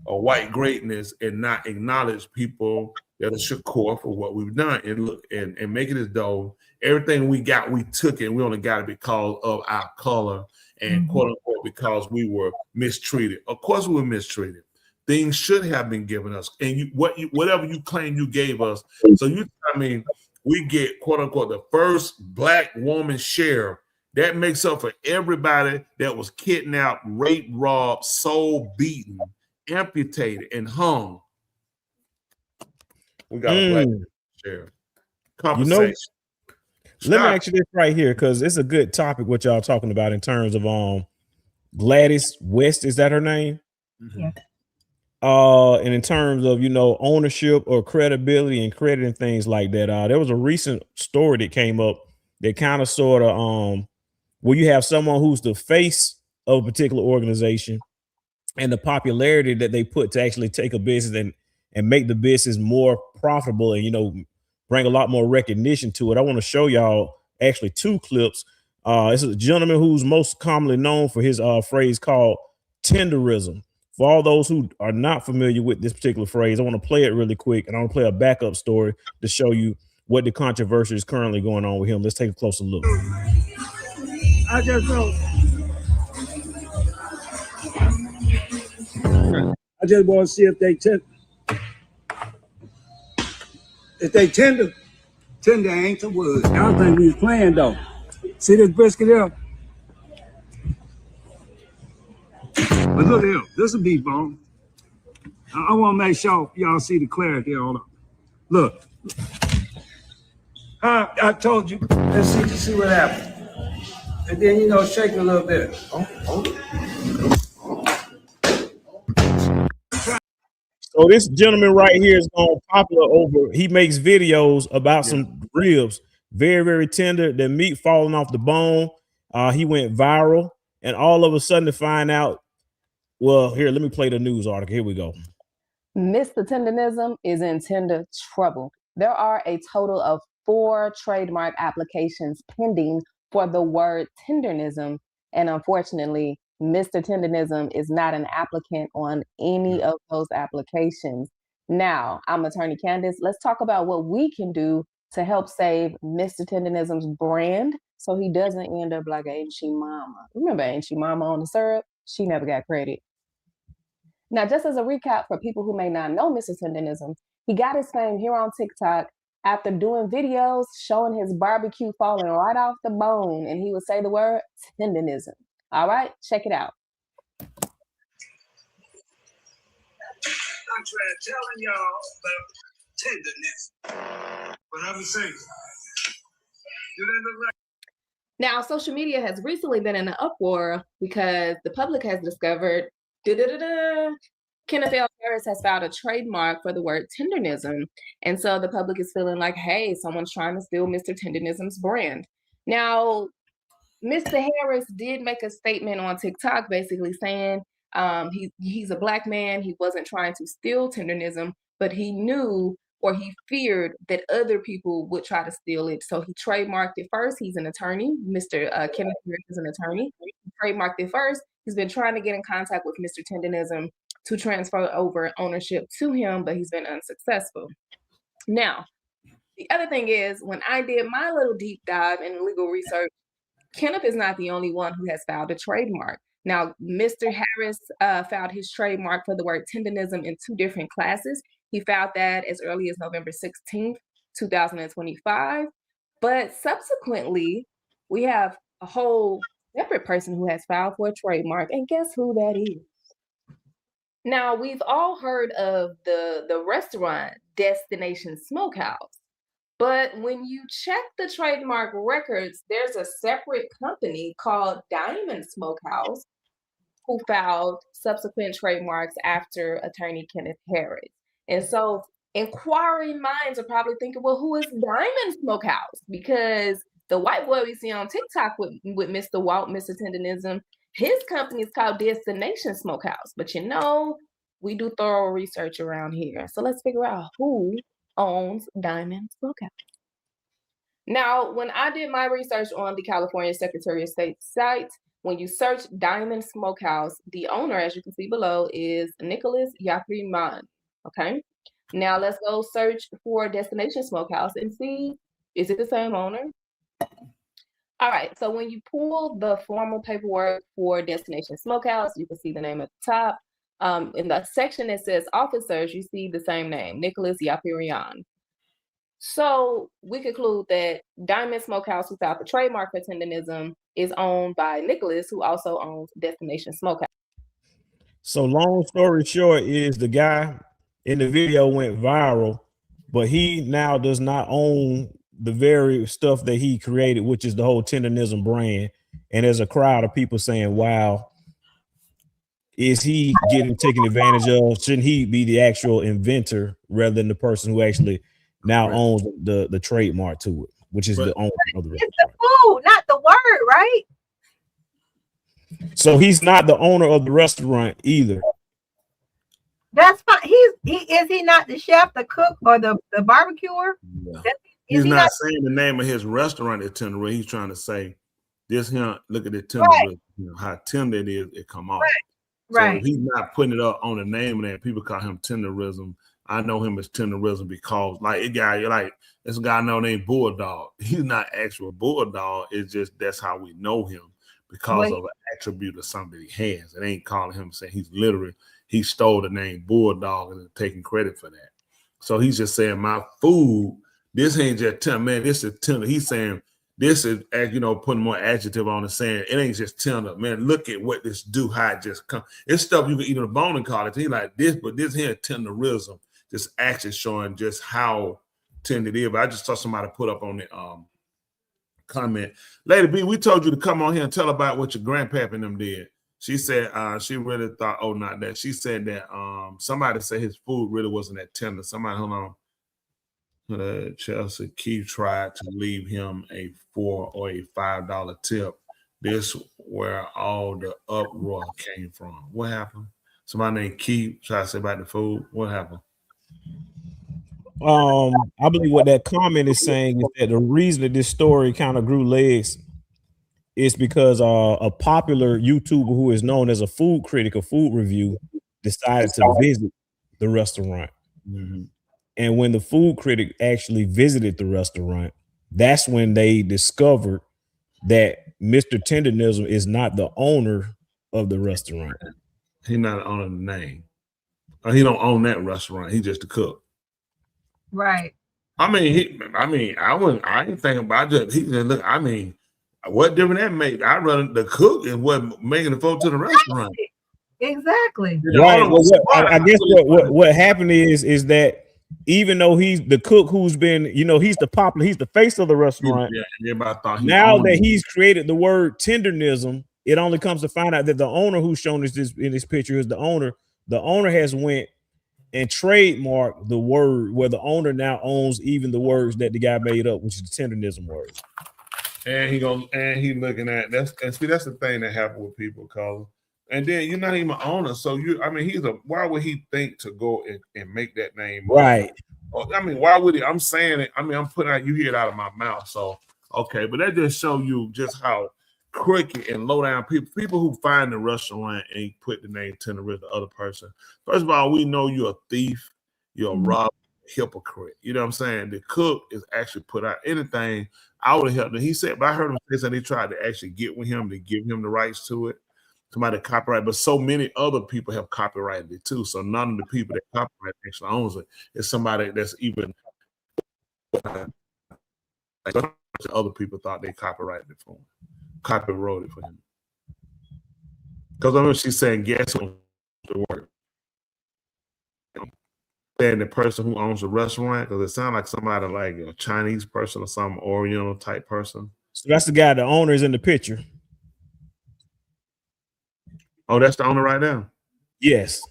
or white greatness and not acknowledge people that are Shakur for what we've done and look and make it as though everything we got, we took it, and we only got it because of our color and quote unquote because we were mistreated. Of course, we were mistreated. Things should have been given us, and whatever you claim you gave us. So we get quote unquote the first black woman sheriff. That makes up for everybody that was kidnapped, raped, robbed, sold, beaten, amputated, and hung. We got a black sheriff. Compensation. Let me ask you this right here, because it's a good topic what y'all talking about in terms of Gladys West, is that her name? Yeah. And in terms of ownership or credibility and credit and things like that, there was a recent story that came up that kind of sort of where you have someone who's the face of a particular organization and the popularity that they put to actually take a business and make the business more profitable and bring a lot more recognition to it. I want to show y'all actually two clips. This is a gentleman who's most commonly known for his phrase called tenderism. For all those who are not familiar with this particular phrase, I want to play it really quick, and I want to play a backup story to show you what the controversy is currently going on with him. Let's take a closer look. I just know. I just want to see if they tender ain't the word. I don't think we was playing though. See this brisket here? But look here, this is beef bone. I want to make sure y'all see the clarity on it. Look. I told you. Let's see what happens. And then shake a little bit. So this gentleman right here is going popular over. He makes videos about some ribs, very, very tender. The meat falling off the bone. He went viral, and all of a sudden to find out. Well, here, let me play the news article. Here we go. Mr. Tenderism is in tender trouble. There are a total of 4 trademark applications pending for the word tenderism, and unfortunately, Mr. Tenderism is not an applicant on any of those applications. Now, I'm Attorney Candace. Let's talk about what we can do to help save Mr. Tenderism's brand so he doesn't end up like Ain't She Mama. Remember Ain't She Mama on the syrup? She never got credit. Now, just as a recap for people who may not know Mr. Tenderism, he got his fame here on TikTok after doing videos showing his barbecue falling right off the bone, and he would say the word tenderism. All right, check it out. I'm telling y'all about tenderness. But I'm saying, do that look like? Now, social media has recently been in an uproar because the public has discovered Kenneth L. Harris has filed a trademark for the word tenderism. And so the public is feeling like, hey, someone's trying to steal Mr. Tenderism's brand. Now, Mr. Harris did make a statement on TikTok basically saying he's a Black man. He wasn't trying to steal tenderism, but he knew or he feared that other people would try to steal it. So he trademarked it first. He's an attorney. Mr. Kenneth Harris is an attorney. He trademarked it first. He's been trying to get in contact with Mr. Tenderism to transfer over ownership to him, but he's been unsuccessful. Now, the other thing is, when I did my little deep dive in legal research, Kenneth is not the only one who has filed a trademark. Now, Mr. Harris filed his trademark for the word tenderism in 2 different classes. He filed that as early as November 16th, 2025. But subsequently, we have a whole separate person who has filed for a trademark. And guess who that is? Now, we've all heard of the restaurant Destination Smokehouse. But when you check the trademark records, there's a separate company called Diamond Smokehouse who filed subsequent trademarks after attorney Kenneth Harris. And so inquiring minds are probably thinking, well, who is Diamond Smokehouse? Because the white boy we see on TikTok with Mr. Walt, Mr. Tenderism, his company is called Destination Smokehouse. But you know, we do thorough research around here. So let's figure out who owns Diamond Smokehouse. Now, when I did my research on the California Secretary of State site, when you search Diamond Smokehouse, the owner, as you can see below, is Nicholas Yapriman. Okay. Now let's go search for Destination Smokehouse and see, is it the same owner? All right. So when you pull the formal paperwork for Destination Smokehouse, you can see the name at the top. In the section that says officers, you see the same name, Nicholas Yapirian. So we conclude that Diamond Smokehouse, who filed the trademark for tenderism, is owned by Nicholas, who also owns Destination Smokehouse. So long story short is the guy in the video went viral, but he now does not own the very stuff that he created, which is the whole tenderism brand. And there's a crowd of people saying, wow, is he getting taken advantage of? Shouldn't he be the actual inventor rather than the person who actually now owns the trademark to it, which is the owner of the restaurant? It's the food, not the word, right? So he's not the owner of the restaurant either. That's fine. Is he not the chef, the cook, or the barbecuer? Yeah. He's not saying the name of his restaurant at Tenderism. He's trying to say this here. Look at the tenderism, how tender it is. It come off. Right. So he's not putting it up on the name of that. People call him tenderism. I know him as tenderism because like a guy, like this guy named Bulldog. He's not actual Bulldog. It's just that's how we know him because of an attribute of something he has. It ain't calling him saying he stole the name Bulldog and taking credit for that. So he's just saying my food. This ain't just tender, man. This is tender. He's saying this is, putting more adjective on it, saying it ain't just tender, man. Look at what this do, how it just come. It's stuff you can eat in a bone and call it. He like this, but this here tenderism, just actually showing just how tender it is. But I just saw somebody put up on the comment, Lady B, we told you to come on here and tell about what your grandpap and them did. She said she really thought, not that. She said that somebody said his food really wasn't that tender. Somebody, hold on. Chelsea Keith tried to leave him a $4 or a $5 tip. this where all the uproar came from. What happened? Somebody named Keith tried to say about the food. What happened? I believe what that comment is saying is that the reason that this story kind of grew legs is because a popular YouTuber who is known as a food critic, a food review, decided to visit the restaurant. Mm-hmm. And when the food critic actually visited the restaurant, that's when they discovered that Mr. Tenderism is not the owner of the restaurant. He's not owning the name. He don't own that restaurant. He's just the cook. Right. I ain't thinking about it. He just look. I mean, what difference that make? I run the cook and what making the folk to the restaurant. Exactly. Right. Well, I guess what happened is that even though he's the cook who's been, he's the face of the restaurant. Yeah, everybody thought now that he's created the word tenderism, it only comes to find out that the owner who's shown us this in this picture is the owner. The owner has went and trademarked the word where the owner now owns even the words that the guy made up, which is the tenderism words. And he looking at that's the thing that happened with people, Colin. And then you're not even an owner, so why would he think to go and make that name? Right. I mean, why would he? I'm saying it. I mean, I'm putting out, you hear it out of my mouth. So okay, but that just show you just how crooked and low down people who find the restaurant and put the name Tenderism the other person. First of all, we know you're a thief, you're a robber, hypocrite. You know what I'm saying? The cook is actually put out anything. I would have helped him. He said, but I heard him say that they tried to actually get with him to give him the rights to it. Somebody copyright, but so many other people have copyrighted it too. So none of the people that copyright actually owns it. It's somebody that's even other people thought they copyrighted it for him, copyrighted it for him. Because I know she's saying guess on the word. And the person who owns the restaurant, because it sounds like somebody like a Chinese person or some Oriental type person. So that's the guy, the owner is in the picture. Oh, that's the owner right now? Yes.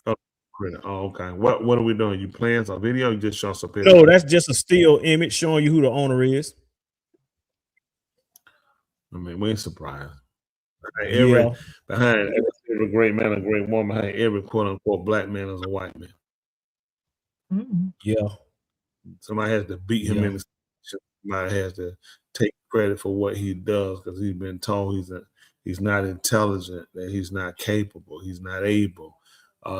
Oh, okay. What are we doing? You playing some video? Or you just showing some pictures? No, that's just a still image showing you who the owner is. I mean, we ain't surprised. Behind every great man and great woman, behind every quote unquote black man is a white man. Mm-hmm. Yeah. Somebody has to beat him in the somebody has to take credit for what he does because he's been told he's not intelligent, that he's not capable, he's not able,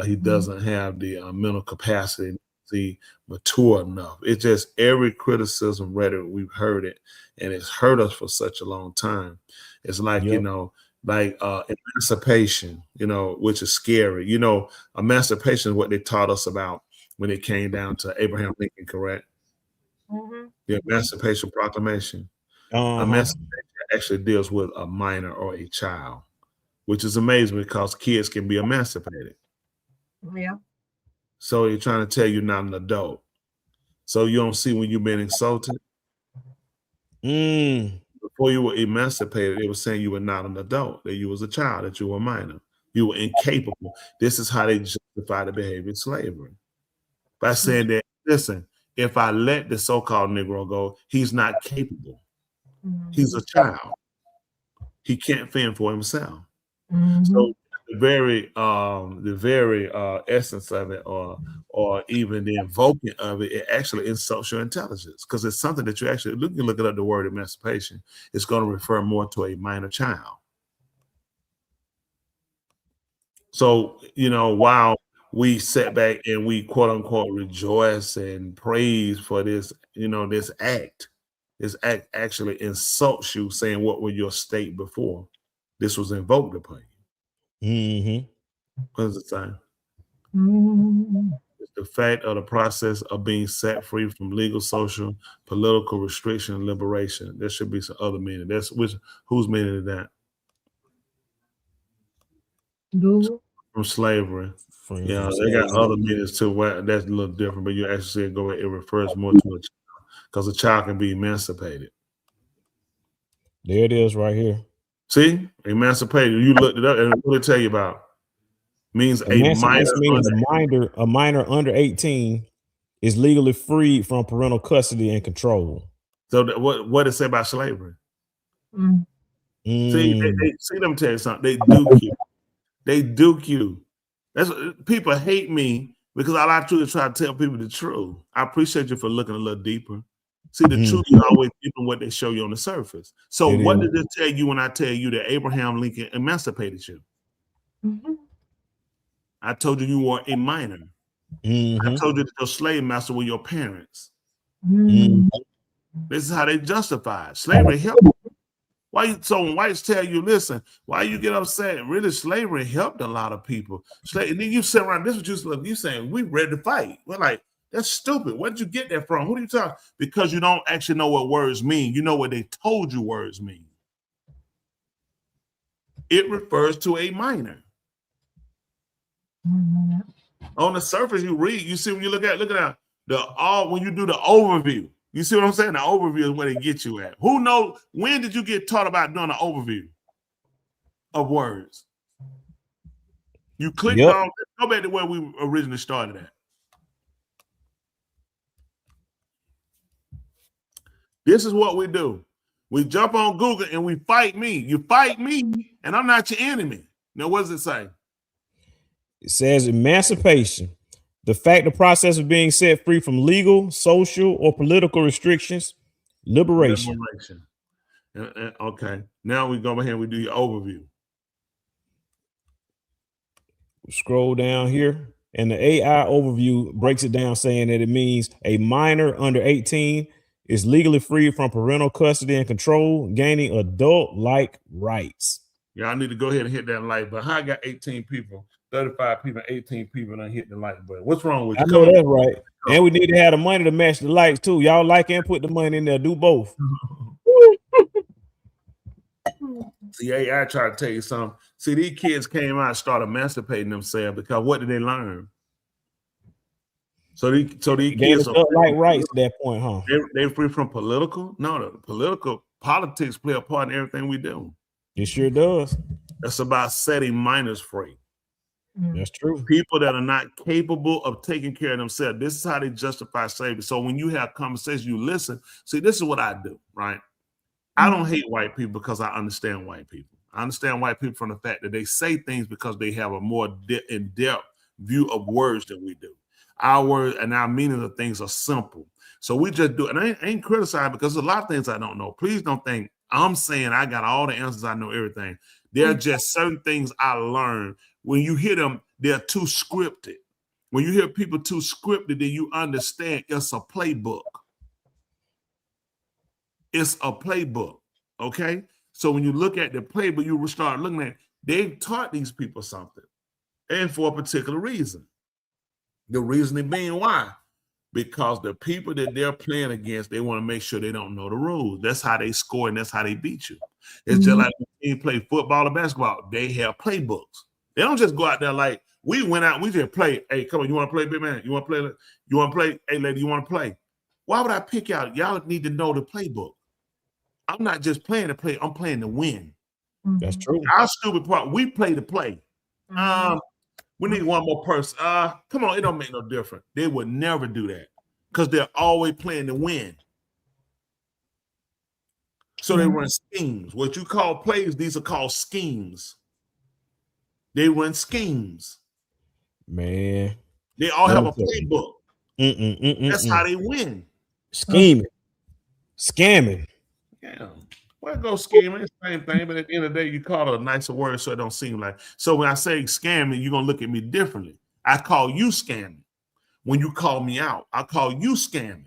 he doesn't have the mental capacity to be mature enough. It's just every criticism rhetoric, we've heard it, and it's hurt us for such a long time. It's like, emancipation, which is scary. Emancipation is what they taught us about when it came down to Abraham Lincoln, correct? Mm-hmm. The Emancipation Proclamation. Emancipation actually deals with a minor or a child, which is amazing because kids can be emancipated. Yeah. So you're trying to tell you're not an adult. So you don't see when you've been insulted. Before you were emancipated, it was saying you were not an adult, that you was a child, that you were a minor. You were incapable. This is how they justify the behavior of slavery. By saying that, listen, if I let the so-called Negro go, he's not capable. He's a child. He can't fend for himself. Mm-hmm. So the very essence of it, or even the invoking of it, it actually insults your intelligence because it's something that you actually look at the word emancipation. It's going to refer more to a minor child. So while we sit back and we quote unquote rejoice and praise for this, this act. This act actually insults you, saying what were your state before this was invoked upon you. Mm-hmm. What does it say? Mm-hmm. It's the fact of the process of being set free from legal, social, political restriction and liberation. There should be some other meaning. Whose meaning is that? Google. From slavery. Yeah, they got other meanings too. That's a little different, but you actually say it refers more to a child. Because a child can be emancipated. There it is right here. See? Emancipated. You looked it up and what did it tell you about? Means a minor under 18 is legally freed from parental custody and control. So what did it say about slavery? See, see them tell you something. They duke you. They duke you. That's people hate me because all I do is try to tell people the truth. I appreciate you for looking a little deeper. See, the truth is always deeper than what they show you on the surface. So what did it tell you when I tell you that Abraham Lincoln emancipated you? I told you you were a minor. I told you that your slave master were your parents. This is how they justify it. Slavery helped. Why you so when whites tell you, listen, why you get upset? Really, slavery helped a lot of people. And then you sit around, this is what you saying, we ready to fight. We're like, that's stupid. Where did you get that from? Who are you talking? Because you don't actually know what words mean. You know what they told you words mean. It refers to a minor. On the surface, you read, you see when you look at when you do the overview. You see what I'm saying? The overview is where they get you at. Who knows? When did you get taught about doing an overview of words? You click on, go back to where we originally started at. This is what we do. We jump on Google and we fight me. You fight me, and I'm not your enemy. Now, what does it say? It says emancipation. The fact the process of being set free from legal, social, or political restrictions. Liberation. Okay. Now we go ahead and we do your overview. Scroll down here, and the AI overview breaks it down, saying that it means a minor under 18 is legally free from parental custody and control, gaining adult-like rights. Yeah, I need to go ahead and hit that like, but how I got 18 people, 35 people, 18 people, and I hit the like button. What's wrong with you? I know that's right. And we need to have the money to match the likes too. Y'all like and put the money in there. Do both. See, I try to tell you something. See, these kids came out and started emancipating themselves because what did they learn? So these kids are like rights at that point, huh? They're free from political. No, the political politics play a part in everything we do. It sure does. That's about setting minors free. That's true. People that are not capable of taking care of themselves. This is how they justify slavery. So when you have conversations, you listen. See, this is what I do, right? I don't hate white people because I understand white people. I understand white people from the fact that they say things because they have a more in-depth view of words than we do. Our words and our meaning of things are simple. So we just do it. And I ain't criticizing because there's a lot of things I don't know. Please don't think I'm saying I got all the answers. I know everything. There are just certain things I learned. When you hear them, they're too scripted. When you hear people too scripted, then you understand it's a playbook. It's a playbook, okay? So when you look at the playbook, you will start looking at, they've taught these people something, and for a particular reason. The reasoning being why? Because the people that they're playing against, they want to make sure they don't know the rules. That's how they score, and that's how they beat you. It's just like when you play football or basketball, they have playbooks. They don't just go out there like, we went out, we just play. Hey, come on, you want to play, big man? You want to play? You want to play? Hey, lady, you want to play? Why would I pick out? Y'all need to know the playbook. I'm not just playing to play. I'm playing to win. That's true. Our stupid part, we play to play. We need one more person. Come on, it don't make no difference. They would never do that because they're always playing to win. So they run schemes. What you call plays, these are called schemes. They run schemes. Man. They all have a playbook. That's how they win. Scheming. Scamming. Yeah. Well, go scamming, it's the same thing, but at the end of the day, you call it a nicer word so it don't seem like. So when I say scamming, you're going to look at me differently. I call you scamming. When you call me out, I call you scamming.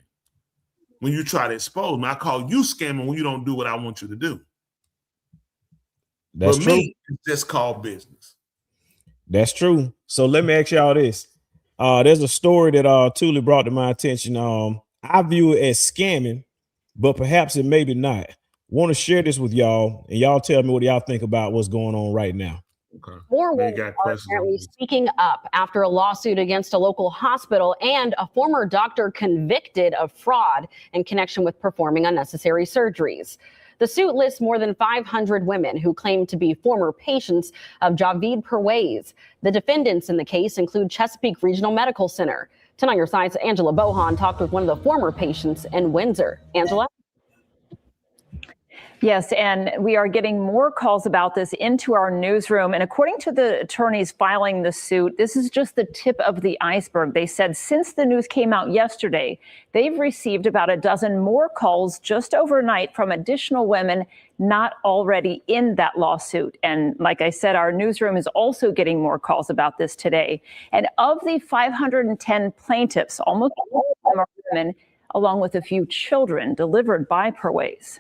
When you try to expose me, I call you scamming when you don't do what I want you to do. That's true. Me, it's just called business. That's true. So let me ask y'all this. There's a story that Thule brought to my attention. I view it as scamming, but perhaps it maybe not. Want to share this with y'all, and y'all tell me what y'all think about what's going on right now. Okay. More women are apparently speaking up after a lawsuit against a local hospital and a former doctor convicted of fraud in connection with performing unnecessary surgeries. The suit lists more than 500 women who claim to be former patients of Javid Perwaiz. The defendants in the case include Chesapeake Regional Medical Center. Tonight, your side's Angela Bohan talked with one of the former patients in Windsor. Angela? Yes, and we are getting more calls about this into our newsroom. And according to the attorneys filing the suit, this is just the tip of the iceberg. They said since the news came out yesterday, they've received about a dozen more calls just overnight from additional women not already in that lawsuit. And like I said, our newsroom is also getting more calls about this today. And of the 510 plaintiffs, almost all of them are women, along with a few children delivered by Perwaze.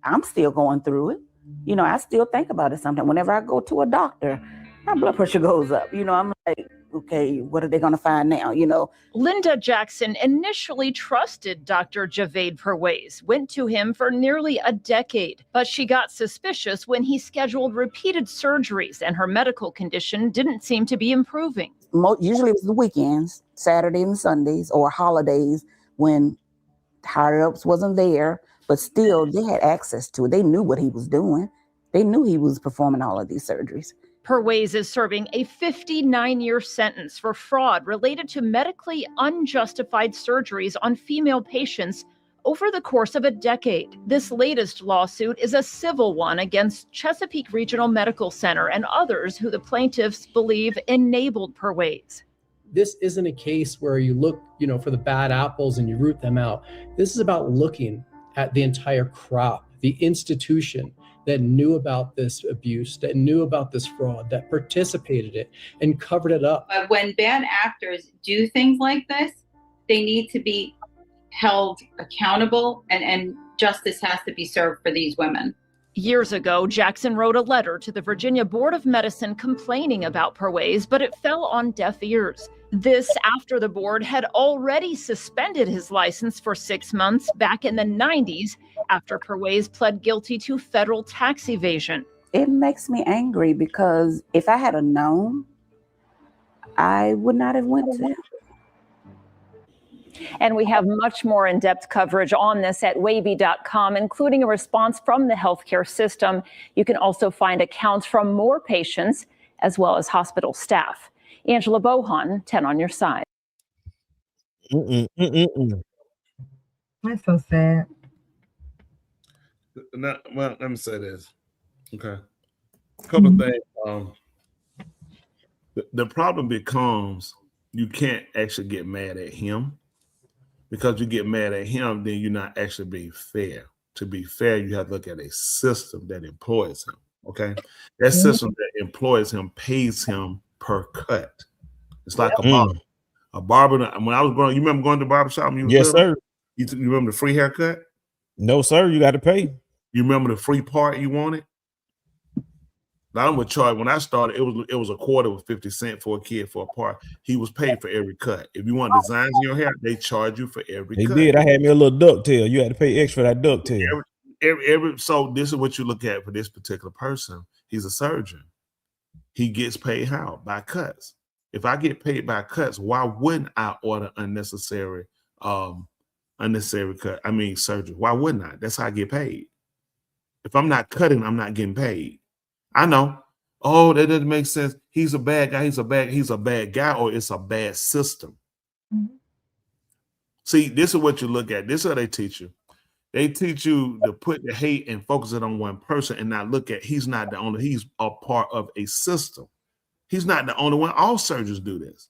I'm still going through it. You know, I still think about it sometimes. Whenever I go to a doctor, my blood pressure goes up. You know, I'm like, okay, what are they going to find now? You know, Linda Jackson initially trusted Dr. Javed Perwaze, went to him for nearly a decade, but she got suspicious when he scheduled repeated surgeries and her medical condition didn't seem to be improving. Usually it was the weekends, Saturday and Sundays, or holidays when higher ups wasn't there. But still, they had access to it. They knew what he was doing. They knew he was performing all of these surgeries. Perwaze is serving a 59-year sentence for fraud related to medically unjustified surgeries on female patients over the course of a decade. This latest lawsuit is a civil one against Chesapeake Regional Medical Center and others who the plaintiffs believe enabled Perwaze. This isn't a case where you look, for the bad apples and you root them out. This is about looking at the entire crop, the institution that knew about this abuse, that knew about this fraud, that participated in it and covered it up. But when bad actors do things like this, they need to be held accountable and justice has to be served for these women. Years ago, Jackson wrote a letter to the Virginia Board of Medicine complaining about Perwaze, but it fell on deaf ears. This after the board had already suspended his license for 6 months back in the 90s after Perwaze pled guilty to federal tax evasion. It makes me angry because if I had known, I would not have went to him. And we have much more in-depth coverage on this at wavy.com, including a response from the healthcare system. You can also find accounts from more patients as well as hospital staff. Angela Bohan, 10 on your side. That's so sad. Well, let me say this. Okay. A couple of things. The problem becomes you can't actually get mad at him. Because you get mad at him, then you're not actually being fair. To be fair, you have to look at a system that employs him. Okay, that system that employs him pays him per cut. It's like a barber. A barber. When I was growing, you remember going to the barber shop? Yes, sir. You remember the free haircut? No, sir. You got to pay. You remember the free part you wanted? Now I'm with Charlie. When I started, it was a quarter with 50 cents for a kid for a part. He was paid for every cut. If you want designs in your hair, they charge you for every cut. They did. I had me a little ducktail. You had to pay extra for that ducktail. So this is what you look at for this particular person. He's a surgeon. He gets paid how? By cuts. If I get paid by cuts, why wouldn't I order unnecessary cut? I mean surgery. Why wouldn't I? That's how I get paid. If I'm not cutting, I'm not getting paid. I know. Oh, that doesn't make sense. He's a bad guy. He's a bad guy, or it's a bad system. Mm-hmm. See, this is what you look at. This is how they teach you. They teach you to put the hate and focus it on one person and not look at he's not the only, he's a part of a system. He's not the only one. All surgeons do this.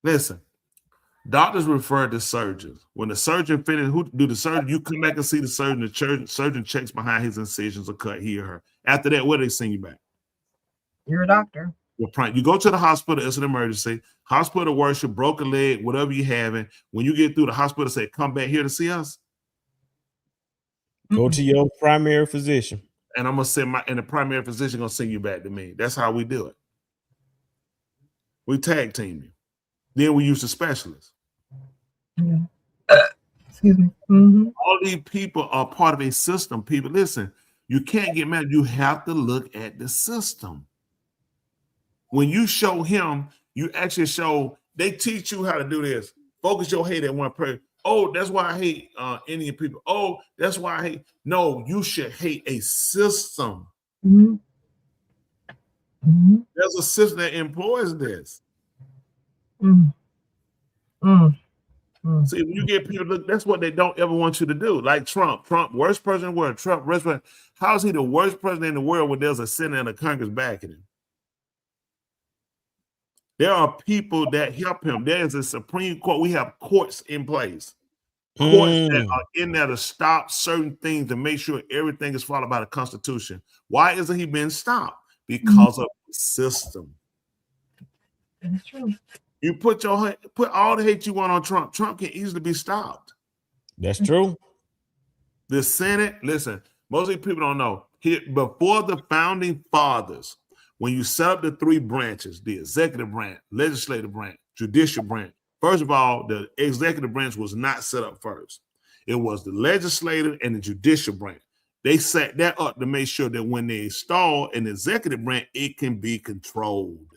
Listen, doctors refer to surgeons. When the surgeon finishes, who do the surgeon? You come back and see the surgeon. The surgeon checks behind his incisions or cut he or her. After that, what do they send you back? You're a doctor. You go to the hospital, it's an emergency. Hospital worship, broken leg, whatever you having. When you get through, the hospital say, come back here to see us. Go to your primary physician. And I'm gonna send the primary physician gonna send you back to me. That's how we do it. We tag team you. Then we use the specialist. Excuse me. Mm-hmm. All these people are part of a system. People, listen, you can't get mad. You have to look at the system. When you show him, you actually show, they teach you how to do this. Focus your hate at one person. Oh, that's why I hate Indian people. Oh, that's why I hate. No, you should hate a system. Mm-hmm. Mm-hmm. There's a system that employs this. Mm. Mm. See, when you get people, that's what they don't ever want you to do. Like Trump, worst president in the world. Trump, worst president. How is he the worst president in the world when there's a Senate and a Congress backing him? There are people that help him. There is a Supreme Court. We have courts in place. Courts that are in there to stop certain things to make sure everything is followed by the Constitution. Why isn't he being stopped? Because of the system. That's true. You put all the hate you want on Trump. Trump can easily be stopped. That's true. The Senate, listen, most of these people don't know. Before the founding fathers, when you set up the three branches, the executive branch, legislative branch, judicial branch, first of all, the executive branch was not set up first. It was the legislative and the judicial branch. They set that up to make sure that when they install an executive branch, it can be controlled.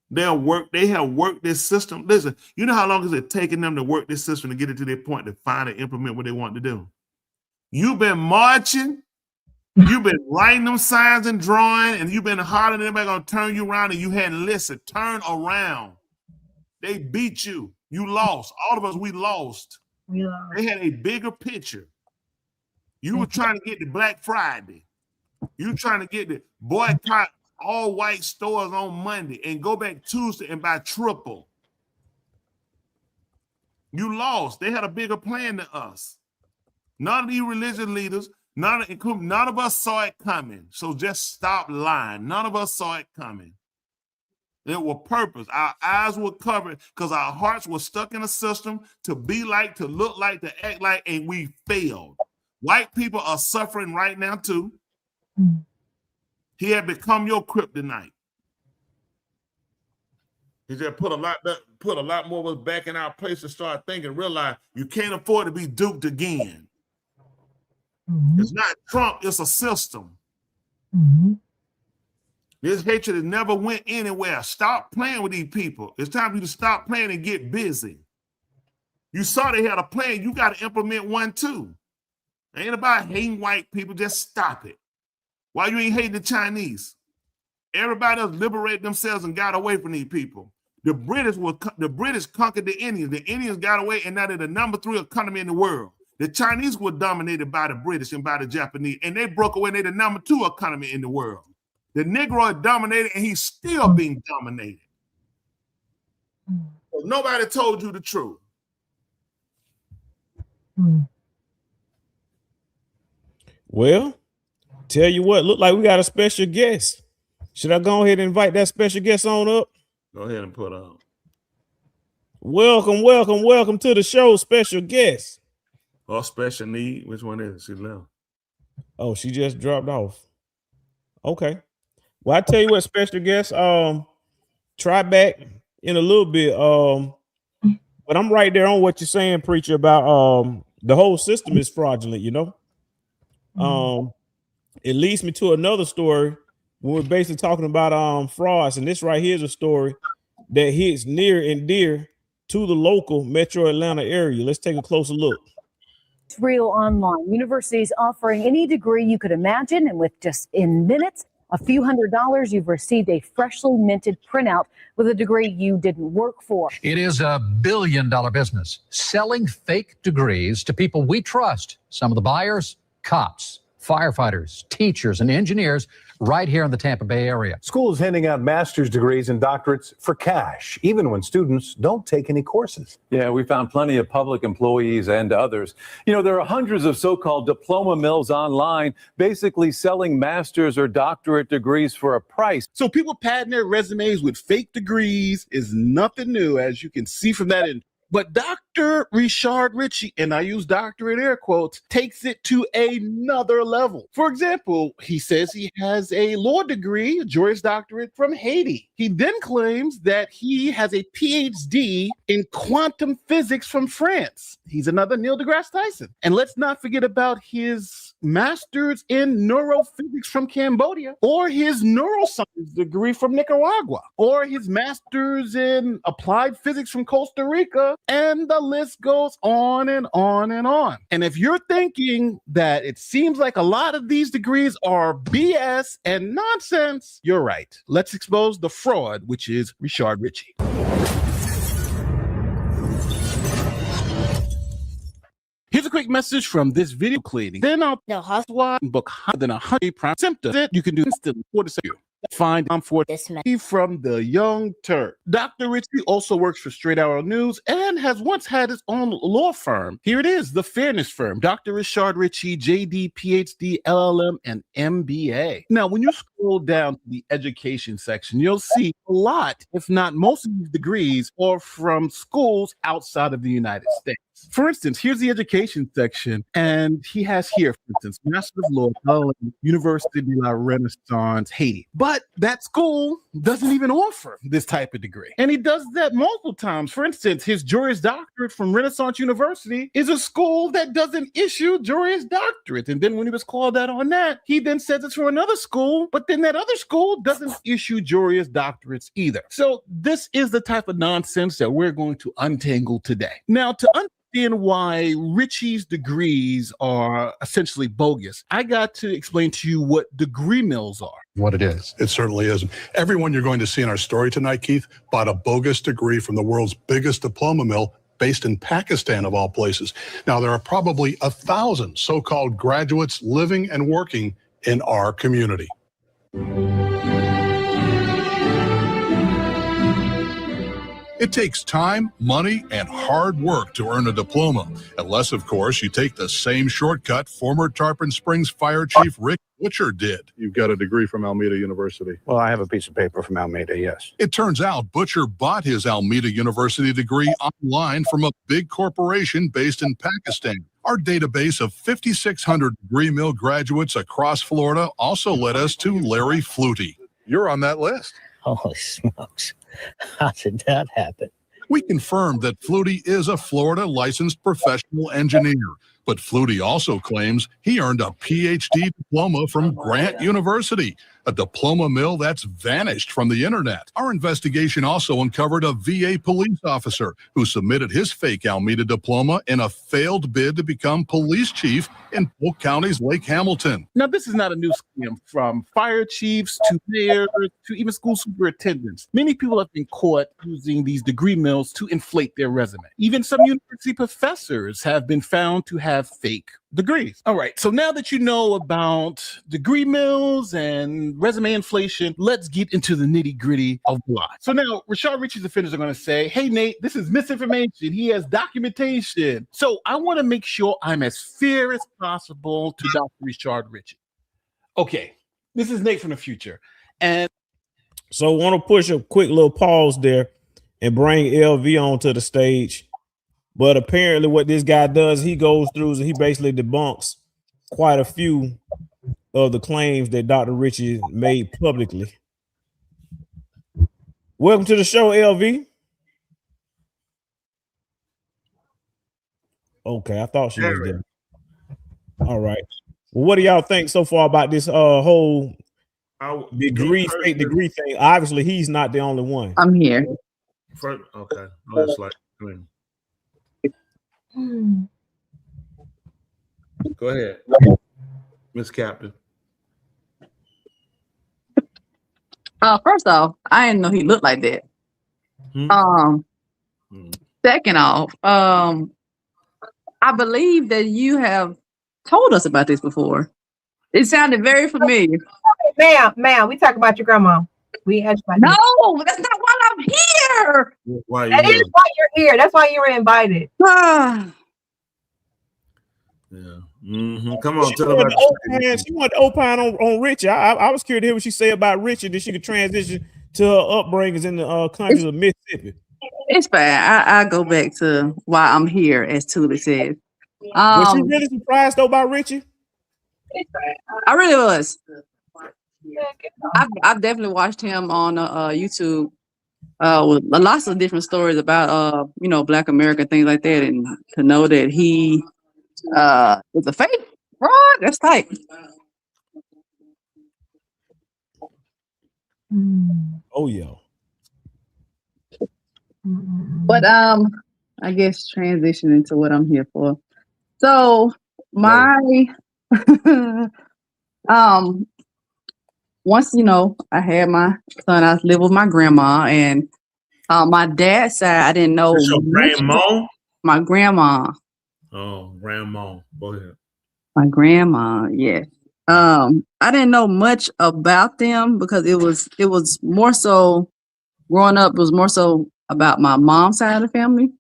They have worked this system. Listen, you know how long is it taking them to work this system to get it to their point to find and implement what they want to do? You've been marching, you've been writing them signs and drawing, and you've been hollering everybody gonna turn you around, and you hadn't listened. Turn around. They beat you. You lost. All of us, we lost. They had a bigger picture. You were trying to get the Black Friday. You were trying to get the boycott all white stores on Monday and go back Tuesday and buy triple. You lost. They had a bigger plan than us. None of these religious leaders, none of us saw it coming. So just stop lying. None of us saw it coming. It was purpose. Our eyes were covered because our hearts were stuck in a system to be like, to look like, to act like, and we failed. White people are suffering right now too. He had become your kryptonite. He just put a lot more of us back in our place to start thinking, realize you can't afford to be duped again. It's not Trump, it's a system. This hatred has never went anywhere. Stop playing with these people. It's time for you to stop playing and get busy. You saw they had a plan. You got to implement one too. It ain't about hating white people. Just stop it. Why you ain't hating the Chinese? Everybody else liberated themselves and got away from these people. The British conquered the Indians. The Indians got away, and now they're the number 3 economy in the world. The Chinese were dominated by the British and by the Japanese, and they broke away. They're the number 2 economy in the world. The Negro is dominated, and he's still being dominated. So nobody told you the truth. Well, tell you what, look like we got a special guest. Should I go ahead and invite that special guest on up? Go ahead and put on. Welcome to the show, special guest. Or special need. Which one is it? She left. Oh, she just dropped off. Okay. Well, I tell you what, special guest, try back in a little bit. But I'm right there on what you're saying, preacher, about the whole system is fraudulent, you know. It leads me to another story when we're basically talking about frauds, and this right here is a story that hits near and dear to the local Metro Atlanta area. Let's take a closer look. It's real online. Universities offering any degree you could imagine, and with just in minutes, a few $100s, you've received a freshly minted printout with a degree you didn't work for. It is a billion-dollar business, selling fake degrees to people we trust. Some of the buyers, cops, firefighters, teachers, and engineers right here in the Tampa Bay area. Schools handing out master's degrees and doctorates for cash, even when students don't take any courses. Yeah, we found plenty of public employees and others. You know, there are hundreds of so-called diploma mills online, basically selling master's or doctorate degrees for a price. So people padding their resumes with fake degrees is nothing new, as you can see from that. But Dr. Richard Ritchie, and I use doctor in air quotes, takes it to another level. For example, he says he has a law degree, a Juris Doctorate from Haiti. He then claims that he has a PhD in quantum physics from France. He's another Neil deGrasse Tyson. And let's not forget about his master's in neurophysics from Cambodia, or his neuroscience degree from Nicaragua, or his master's in applied physics from Costa Rica, and the list goes on and on and on. And if you're thinking that it seems like a lot of these degrees are BS and nonsense, you're right. Let's expose the fraud, which is Richard Ritchie. Here's a quick message from this video clinic. Then I'll book 100 prime symptoms that you can do instantly for the secure. Find for this from the Young Turk. Dr. Ritchie also works for Straight Arrow News and has once had his own law firm. Here it is, the Fairness Firm. Dr. Richard Ritchie, JD, PhD, LLM, and MBA. Now, when you scroll down to the education section, you'll see a lot, if not most of these degrees, are from schools outside of the United States. For instance, here's the education section, and he has here, for instance, Master of Law, LLM, Université de la Renaissance, Haiti. But that school doesn't even offer this type of degree. And he does that multiple times. For instance, his Juris Doctorate from Renaissance University is a school that doesn't issue Juris Doctorate. And then when he was called out on that, he then says it's from another school, but then that other school doesn't issue Juris Doctorates either. So this is the type of nonsense that we're going to untangle today. Now, to understand why Ritchie's degrees are essentially bogus, I got to explain to you what degree mills are. What it is. It certainly is. Everyone you're going to see in our story tonight, Keith, bought a bogus degree from the world's biggest diploma mill based in Pakistan, of all places. Now, there are probably 1,000 so-called graduates living and working in our community. It takes time, money, and hard work to earn a diploma, unless, of course, you take the same shortcut former Tarpon Springs Fire Chief Rick Butcher did. You've got a degree from Alameda University. Well, I have a piece of paper from Alameda, yes. It turns out Butcher bought his Alameda University degree online from a big corporation based in Pakistan. Our database of 5,600 degree mill graduates across Florida also led us to Larry Flutie. You're on that list. Holy smokes. How did that happen? We confirmed that Flutie is a Florida licensed professional engineer, but Flutie also claims he earned a PhD diploma from Grant University, a diploma mill that's vanished from the internet. Our investigation also uncovered a VA police officer who submitted his fake Alameda diploma in a failed bid to become police chief in Polk County's Lake Hamilton. Now, this is not a new scam. From fire chiefs to mayors to even school superintendents, many people have been caught using these degree mills to inflate their resume. Even some university professors have been found to have fake degrees. All right, so now that you know about degree mills and resume inflation, let's get into the nitty gritty of the lie. So now Richard Ritchie's defenders are going to say, hey, Nate, this is misinformation. He has documentation. So I want to make sure I'm as fair as possible to Dr. Richard Ritchie. Okay, this is Nate from the future. And so I want to push a quick little pause there and bring LV onto the stage. But apparently what this guy does, he goes through and he basically debunks quite a few of the claims that Dr. Ritchie made publicly. Welcome to the show, LV. Okay, I thought she was there. All right. Well, what do y'all think so far about this whole fake degree thing? Obviously, he's not the only one. I'm here. Okay. Let's go ahead, Miss Captain. First off, I didn't know he looked like that. Second off, I believe that you have told us about this before. It sounded very familiar. Ma'am, we talk about your grandma. We asked about No, that's not why I'm here. That is why you're here. That's why you were invited. Come on, tell about she wanted to opine on Richie. I was curious to hear what she said about Richie, that she could transition to her upbringings in the countries of Mississippi. It's fine. I go back to why I'm here, as Tuli said. Was she really surprised though by Richie? I really was. I've definitely watched him on YouTube with lots of different stories about Black America, things like that, and to know that he is a fake fraud, that's tight. Oh yeah. But I guess transitioning to what I'm here for. So my once I had my son, I lived with my grandma, and my dad's side I didn't know. Your grandma? My grandma. grandma. Go ahead. My grandma, yes. I didn't know much about them because it was more so growing up. It was more so about my mom's side of the family.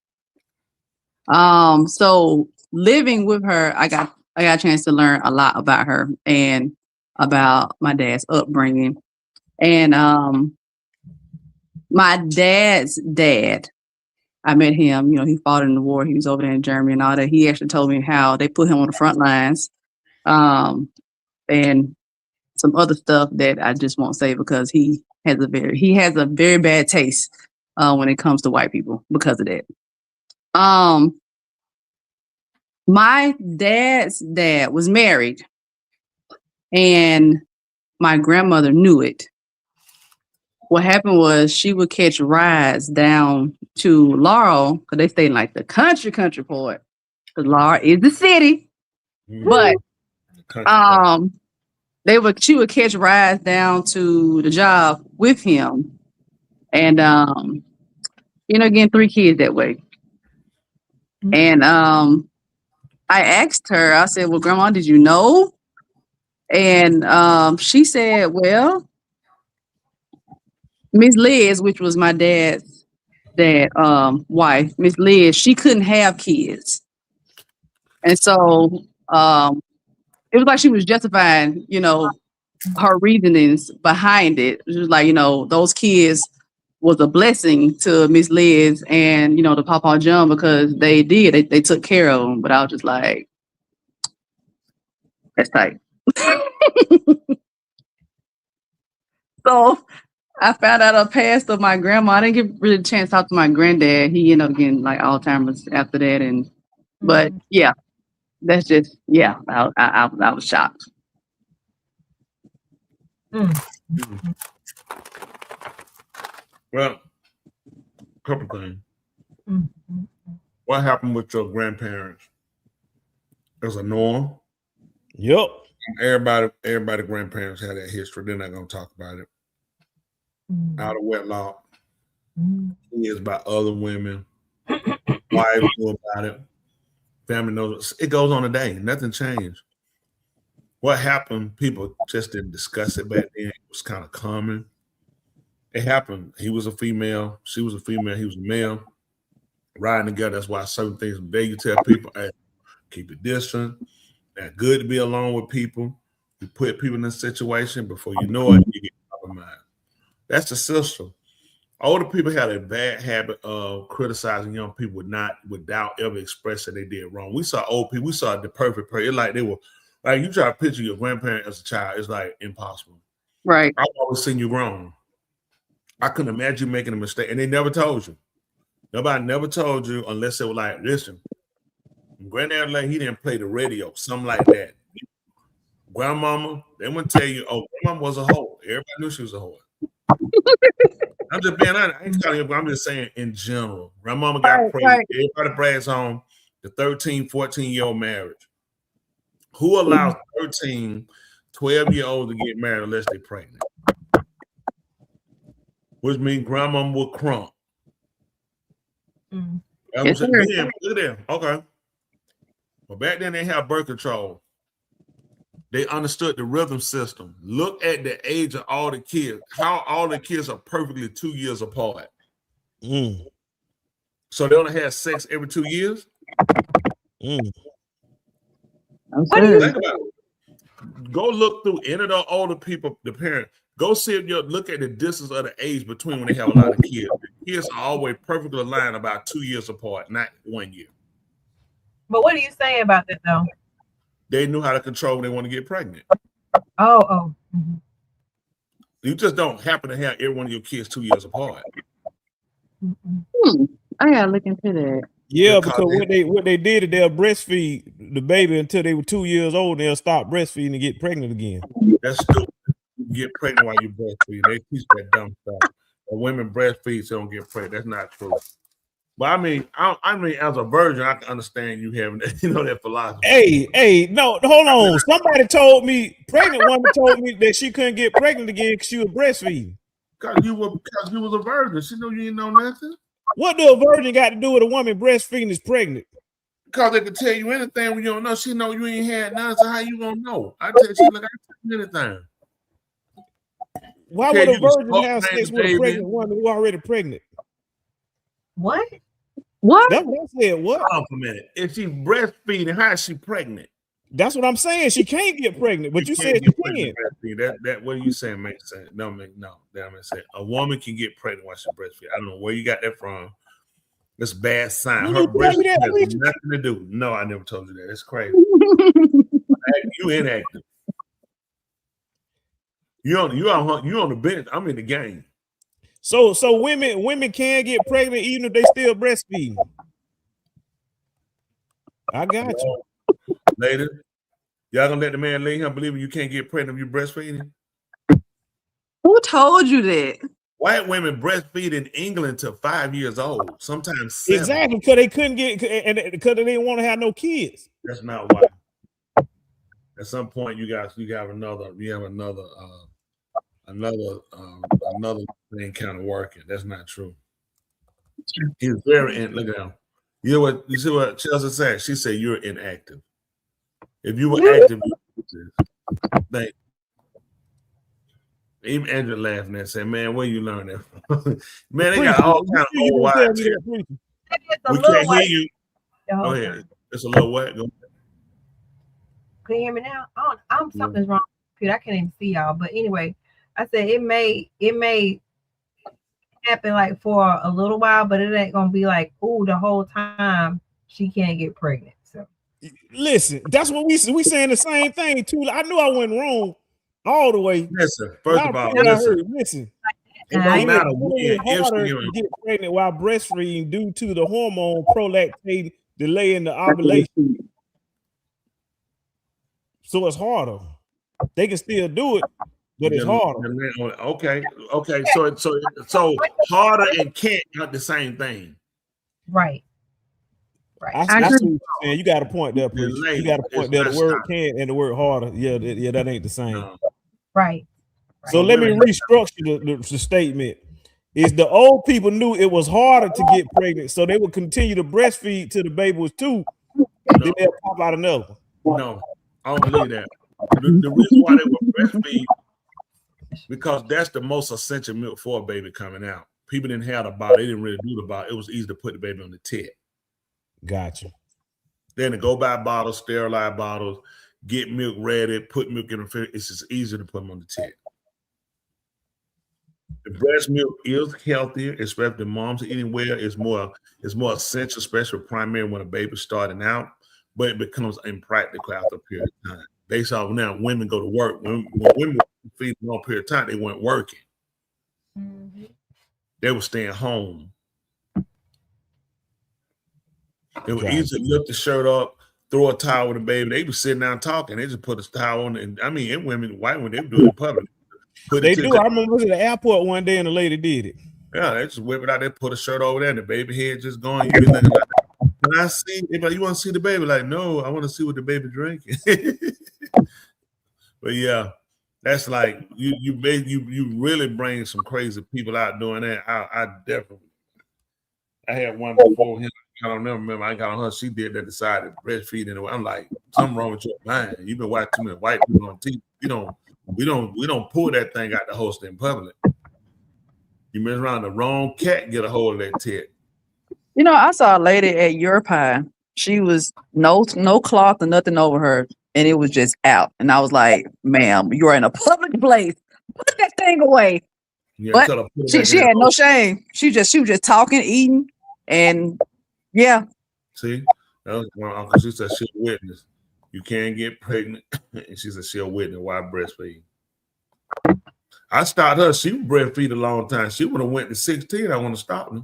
So living with her, I got a chance to learn a lot about her and about my dad's upbringing. And my dad's dad, I met him, he fought in the war. He was over there in Germany and all that. He actually told me how they put him on the front lines. And some other stuff that I just won't say because he has a very bad taste when it comes to white people because of that. My dad's dad was married and my grandmother knew it. What happened was she would catch rides down to Laurel because they stayed in like the country part because Laurel is the city. But she would catch rides down to the job with him and getting 3 kids that way. And I asked her, I said, well, Grandma, did you know? And she said, well, Miss Liz, which was my dad's wife, Miss Liz, she couldn't have kids. And so it was like she was justifying, her reasonings behind it. It was like, those kids was a blessing to Miss Liz and, to Papa John because they took care of them. But I was just like, that's tight. So I found out a past of my grandma. I didn't get really a chance to talk to my granddad. He ended up getting like Alzheimer's after that. But yeah, that's just, I was shocked. Well, a couple things. What happened with your grandparents? There's a norm. Yep. Everybody grandparents had that history. They're not gonna talk about it. Out of wedlock. Kids by other women. Wives knew about it. Family knows it goes on today. Nothing changed. What happened? People just didn't discuss it back then. It was kind of common. It happened. He was a female. She was a female. He was a male. Riding together. That's why certain things today you tell people, hey, keep it distant. Not good to be alone with people. You put people in a situation before you know it, you get compromised. That's the system. Older people had a bad habit of criticizing young people without ever expressing they did wrong. We saw old people. We saw the perfect person. It's like they were like you try to picture your grandparent as a child. It's like impossible. Right. I've always seen you grown. I couldn't imagine you making a mistake, and they never told you. Nobody never told you unless they were like, listen, Granddad, like he didn't play the radio, something like that. Grandmama, they wouldn't tell you, oh, grandmama was a hoe. Everybody knew she was a hoe. I'm just being honest. I ain't telling you, I'm just saying in general. Grandmama got pregnant. Right. Everybody brags on the 13, 14-year-old marriage. Who allows 13, 12-year-olds to get married unless they're pregnant? Which means grandmama will crump. Look at them. Okay. Well, back then they had birth control. They understood the rhythm system. Look at the age of all the kids. How all the kids are perfectly 2 years apart. So they only had sex every 2 years? Think about it. Go look through any of the older people, the parents. Go see if you look at the distance of the age between when they have a lot of kids. The kids are always perfectly aligned about 2 years apart, not 1 year. But what are you saying about that though? They knew how to control when they want to get pregnant. Oh. You just don't happen to have every one of your kids 2 years apart. I gotta look into that. Yeah, because what they did is they'll breastfeed the baby until they were 2 years old. They'll stop breastfeeding and get pregnant again. That's stupid. You get pregnant while you breastfeed. They teach that dumb stuff. When women breastfeed, so don't get pregnant. That's not true. But I mean, as a virgin, I can understand you having that, that philosophy. Hey, no, hold on. Somebody told me, pregnant woman told me that she couldn't get pregnant again because she was breastfeeding. Because you was a virgin. She knew you didn't know nothing. What do a virgin got to do with a woman breastfeeding is pregnant? because they can tell you anything when you don't know. She know you ain't had none, so how you gonna know? I tell you, look, I tell you anything. Why Okay, would a you can virgin smoke have things, sex with a baby. pregnant woman who already pregnant? What? What? That's what I said. What? Hold on for a minute. If she breastfeeding, how is she pregnant? That's what I'm saying. She can't get pregnant, but you said can't she get pregnant can. breastfeeding. That what are you saying makes sense. No, that makes sense. A woman can get pregnant while she breastfeed. I don't know where you got that from. That's a bad sign. You Her didn't tell me breastfeeding that, has Preacher. nothing to do. No, I never told you that. It's crazy. You inactive. You on the bench. I'm in the game. So women can get pregnant even if they still breastfeeding. I got you. Later, y'all gonna let the man lay here believing you can't get pregnant if you breastfeeding? Who told you that? White women breastfeed in England till 5 years old, sometimes 7. Exactly, because they couldn't get and because they didn't want to have no kids. That's not why. At some point, you have another thing kind of working. That's not true. He's very look at him. You see what Chelsea said? She said you're inactive. If you were active, thank you. Even Andrew laughing and said, "Man, where you learn that from?" Man, they got all kind of old wives here. We can't hear you. Go ahead. It's a little wet. Go ahead. Can you hear me now? Something's wrong with the computer. I can't even see y'all. But anyway, I said it may happen like for a little while, but it ain't gonna be like, oh, the whole time she can't get pregnant. So listen, that's what we saying the same thing too. I knew I went wrong all the way. Listen, first of all, listen. It don't matter It's harder to get pregnant while breastfeeding due to the hormone prolactin delay in the ovulation. So it's harder. They can still do it, but it's harder. Okay. So harder and can't not the same thing. Right. I see what you're saying. You got a point there, Preacher. You got a point there. The word can and the word harder. Yeah, that ain't the same. Right. So let me restructure the statement. Is the old people knew it was harder to get pregnant, so they would continue to breastfeed till the baby was 2, then they'll pop out another. No, I don't believe that. The reason why they would breastfeed, because that's the most essential milk for a baby coming out. People didn't have the bottle. They didn't really do the bottle. It was easy to put the baby on the tit. Gotcha. Then to go buy bottles, sterilize bottles, get milk ready, put milk in the fridge. It's just easier to put them on the tit. The breast milk is healthier, especially if the moms are eating well. It's more essential, especially primary when a baby's starting out. But it becomes impractical after a period of time. Based off now, women go to work. When women feed a long period of time, they weren't working. Mm-hmm. They were staying home. It was easy to lift the shirt up, throw a towel with the baby. They were sitting down talking. They just put a towel on. And I mean, white women, they would do it in public. They do. I remember was at the airport one day and the lady did it. Yeah, they just whip it out there, put a shirt over there, and the baby head just going. You be looking like, can I see? Like, you want to see the baby? Like, no, I want to see what the baby drinking. But yeah, that's like you really bring some crazy people out doing that. I definitely. I had one before him. I don't remember. I got on her. She did that. Decided breastfeeding. I'm like, something wrong with your mind. You've been watching too many white people on TV. We don't pull that thing out the host in public. You mess around, the wrong cat get a hold of that tit. You know, I saw a lady at Your Pie. She was no cloth or nothing over her, and it was just out. And I was like, "Ma'am, you're in a public place. Put that thing away." Yeah, but she had no shame. She was just talking, eating, and yeah. See, that was one uncle. She said she'll witness. You can't get pregnant, and she said she'll witness while breastfeeding. I stopped her. She breastfeed a long time. She would have went to 16. I want to stop her.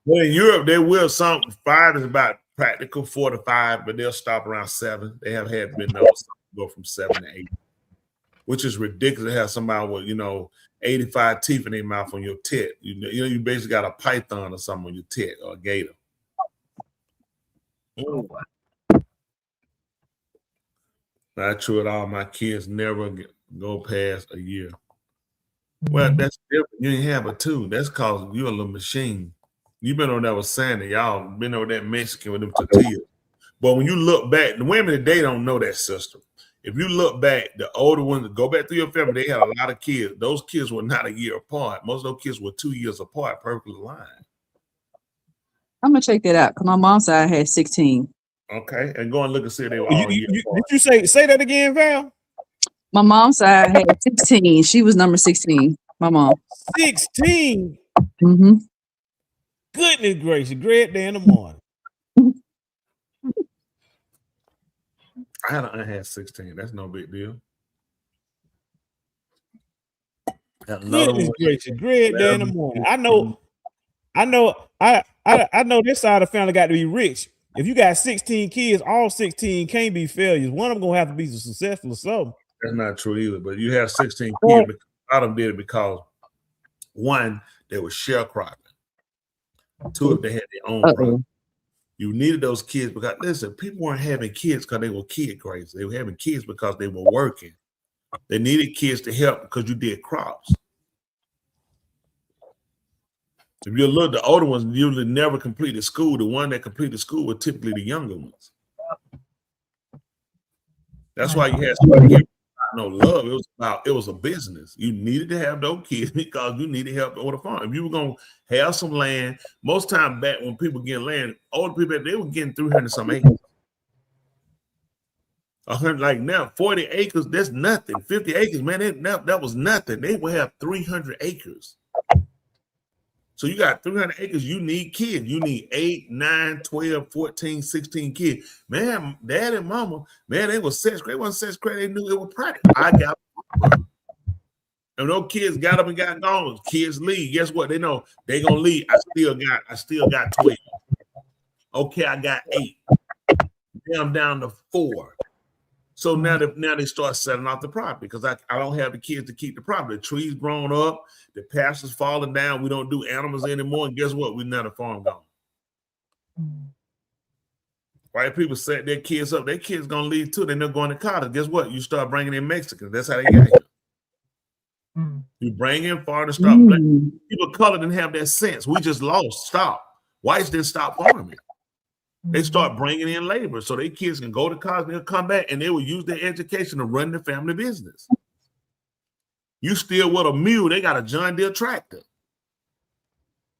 Well, in Europe, they will. 5 is about practical, 4 to 5, but they'll stop around 7. They have had been those go from 7 to 8, which is ridiculous to have somebody with 85 teeth in their mouth on your tit. You basically got a python or something on your tit or a gator. Not true at all. My kids never go past a year. Well, that's different. You ain't have a 2. That's cause you're a little machine. You been on that with Sandy. Y'all been over that Mexican with them tortillas. But when you look back, the women today don't know that system. If you look back, the older ones, go back through your family, they had a lot of kids. Those kids were not a year apart. Most of those kids were 2 years apart, perfectly aligned. I'm gonna check that out because my mom's side had 16. Okay, and go and look and see if they were all a year apart. Did you say that again, Val? My mom's side had 16. She was number 16. My mom. 16. Mm-hmm. Goodness gracious, great day in the morning. I had 16. That's no big deal. Goodness gracious, great day in the morning. I know this side of the family got to be rich. If you got 16 kids, all 16 can't be failures. One of them gonna have to be successful or something. That's not true either. But you have 16 kids. I done did it because one, they were sharecropping. Two, they had their own problem. You needed those kids because listen, people weren't having kids because they were kid crazy. They were having kids because they were working. They needed kids to help because you did crops. If you look, the older ones usually never completed school. The one that completed school were typically the younger ones. That's why you had no love. It was a business. You needed to have those kids because you needed help on the farm. If you were gonna have some land, most time back when people get land, older people they were getting 300 some acres. 100 like now, 40 acres, that's nothing. 50 acres, man, that was nothing. They would have 300 acres. So you got 300 acres, you need kids. You need 8, 9, 12, 14, 16 kids. Man, dad and mama, man, they was sixth grade. They wasn't sixth grade. They knew it was practice. I got and those kids got up and got gone. Kids leave. Guess what? They know they gonna leave. I still got 12. Okay, I got 8. Now I'm down to 4. So now they start selling off the property because I don't have the kids to keep the property. The trees grown up, the pastures falling down. We don't do animals anymore. And guess what? We now the farm gone. White people set their kids up. Their kids gonna leave too. They're not going to college. Guess what? You start bringing in Mexicans. That's how they got you. You bring in foreign stuff. People of color didn't have that sense. We just lost. Stop. Whites didn't stop farming. They start bringing in labor so their kids can go to college, they'll come back, and they will use their education to run the family business. You still with a mule, they got a John Deere tractor.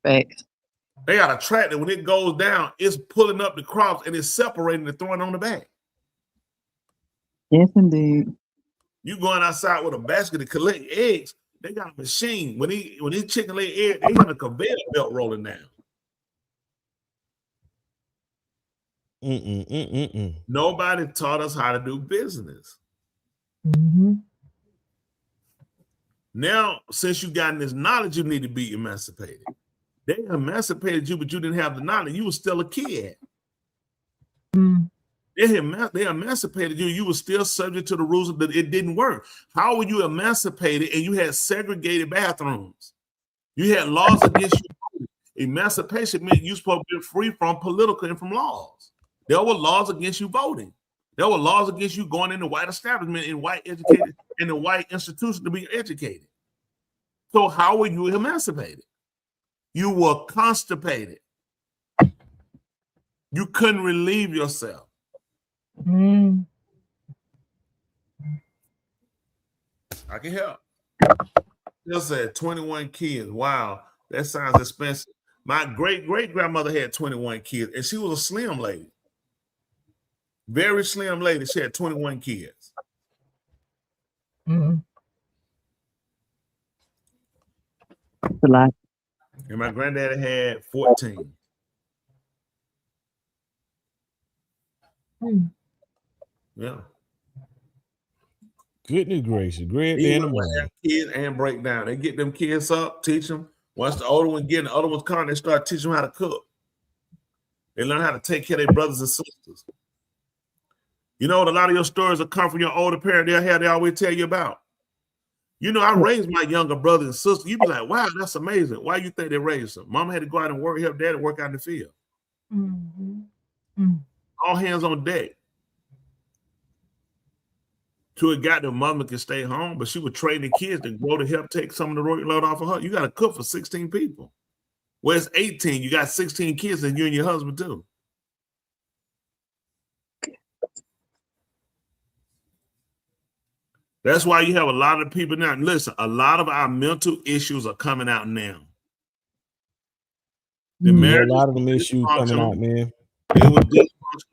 Thanks. They got a tractor. When it goes down, it's pulling up the crops and it's separating and throwing on the back. Yes, indeed. You going outside with a basket to collect eggs, they got a machine. When these chicken lay eggs, they got a conveyor belt rolling down. Nobody taught us how to do business. Now, since you got this knowledge, you need to be emancipated. They emancipated you, but you didn't have the knowledge. You were still a kid. They emancipated you. You were still subject to the rules that it didn't work. How were you emancipated and you had segregated bathrooms? You had laws against you. Emancipation meant you supposed to be free from political and from laws. There were laws against you voting. There were laws against you going into white establishment and white educated in the white institution to be educated. So how were you emancipated? You were constipated. You couldn't relieve yourself. I can help. Still said 21 kids. Wow, that sounds expensive. My great-great-grandmother had 21 kids, and she was a slim lady. Very slim lady. She had 21 kids. A lot. And my granddaddy had 14. Yeah. Goodness gracious, great day in the morning. Have kids and break down. They get them kids up, teach them. Once the older one get, the other ones come, they start teaching them how to cook. They learn how to take care of their brothers and sisters. You know what? A lot of your stories will come from your older parent. They always tell you about. You know, I raised my younger brother and sister. You be like, wow, that's amazing. Why you think they raised them? Mama had to go out and work, help daddy work out in the field. All hands on deck. Till it got the mama could stay home, but she would train the kids to go to help take some of the load off of her. You got to cook for 16 people. Well, it's 18. You got 16 kids, and you and your husband too. That's why you have a lot of people now. Listen, a lot of our mental issues are coming out now. The a lot of them issues coming out, man.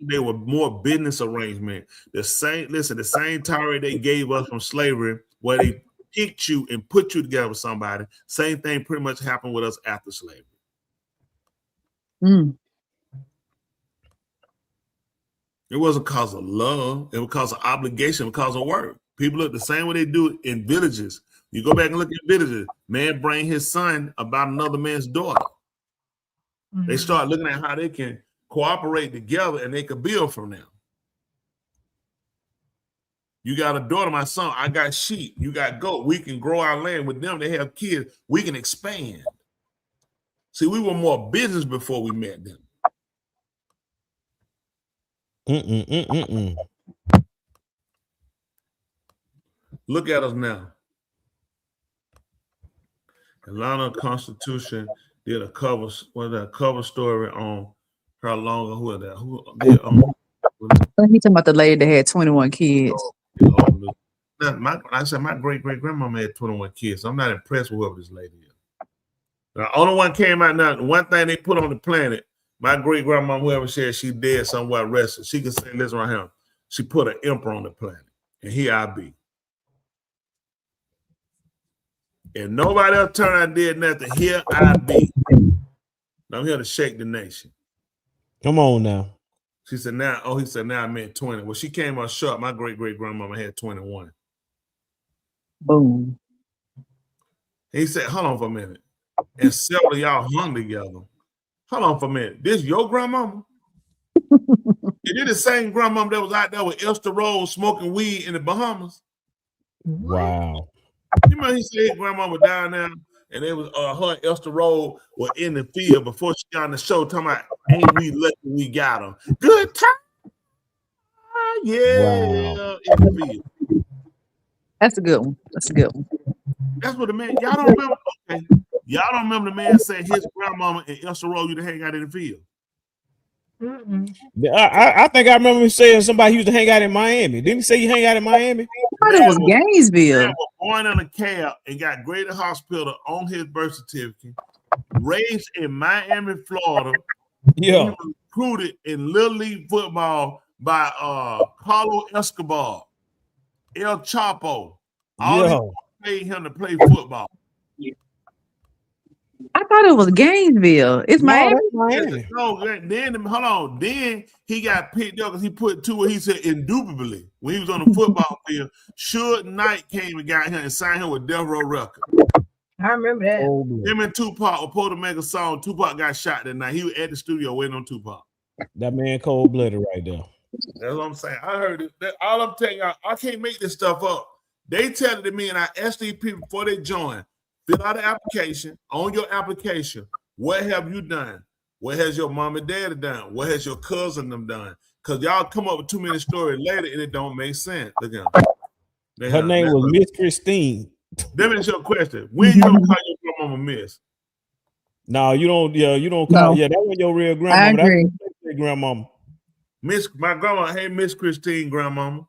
They were more business arrangement. The same tirade they gave us from slavery, where they picked you and put you together with somebody. Same thing pretty much happened with us after slavery. It wasn't because of love. It was because of obligation, because of work. People look the same way they do in villages. You go back and look at villages. Man bring his son about another man's daughter. They start looking at how they can cooperate together and they can build from them. You got a daughter, my son. I got sheep. You got goat. We can grow our land with them. They have kids. We can expand. See, we were more business before we met them. Look at us now. Atlanta Constitution did a cover story on how long who is that? He talking about the lady that had 21 kids. I said my great grandmama had 21 kids. So I'm not impressed with whoever this lady is. The only one came out now. One thing they put on the planet, my great grandma, whoever said she dead somewhere rested, she can say this right here. She put an emperor on the planet, and here I be. And nobody else turned out and did nothing. Here I be. I'm here to shake the nation. Come on now. She said now. Oh, he said now I'm at 20. Well, she came up short. My great grandmama had 21. Boom. He said, hold on for a minute. And several of y'all hung together. Hold on for a minute. This your grandmama? Is it the same grandmama that was out there with Esther Rose smoking weed in the Bahamas? Wow. You remember he said his grandma was down there and it was her and Esther Rose were in the field before she got on the show talking about, ain't we lucky we got them. Good time. Yeah. Wow. In the field. That's a good one. That's a good one. That's what the man, y'all don't remember. Okay. Y'all don't remember the man said his grandmama and Esther Rose used to hang out in the field. I think I remember him saying somebody used to hang out in Miami. Didn't he say you hang out in Miami? I thought it was Gainesville. Man was born in a cab and got graded hospital on his birth certificate. Raised in Miami, Florida. Yeah. He was recruited in Little League football by Paulo Escobar, El Chapo. All paid him to play football. I thought it was Gainesville. It's Miami. No, then hold on. Then he got picked up because he put two what he said indubitably when he was on the football field. Suge Knight came and got him and signed him with Death Row Records. I remember that. Him and Tupac were supposed to make a song. Tupac got shot that night. He was at the studio waiting on Tupac. That man cold-blooded right there. That's what I'm saying. I heard it. All I'm telling y'all, I can't make this stuff up. They tell it to me, and I ask these people before they join. Fill out an application. On your application, what have you done? What has your mom and dad done? What has your cousin them done? Because y'all come up with too many stories later and it don't make sense. Look at them. Her name was Miss Christine. Let me ask you a question. When you don't call your grandmama Miss? No, you don't. Yeah, you don't call. No. Yeah, that was your real grandmama. I agree. That was your grandmama. My grandma, hey, Miss Christine, grandmama.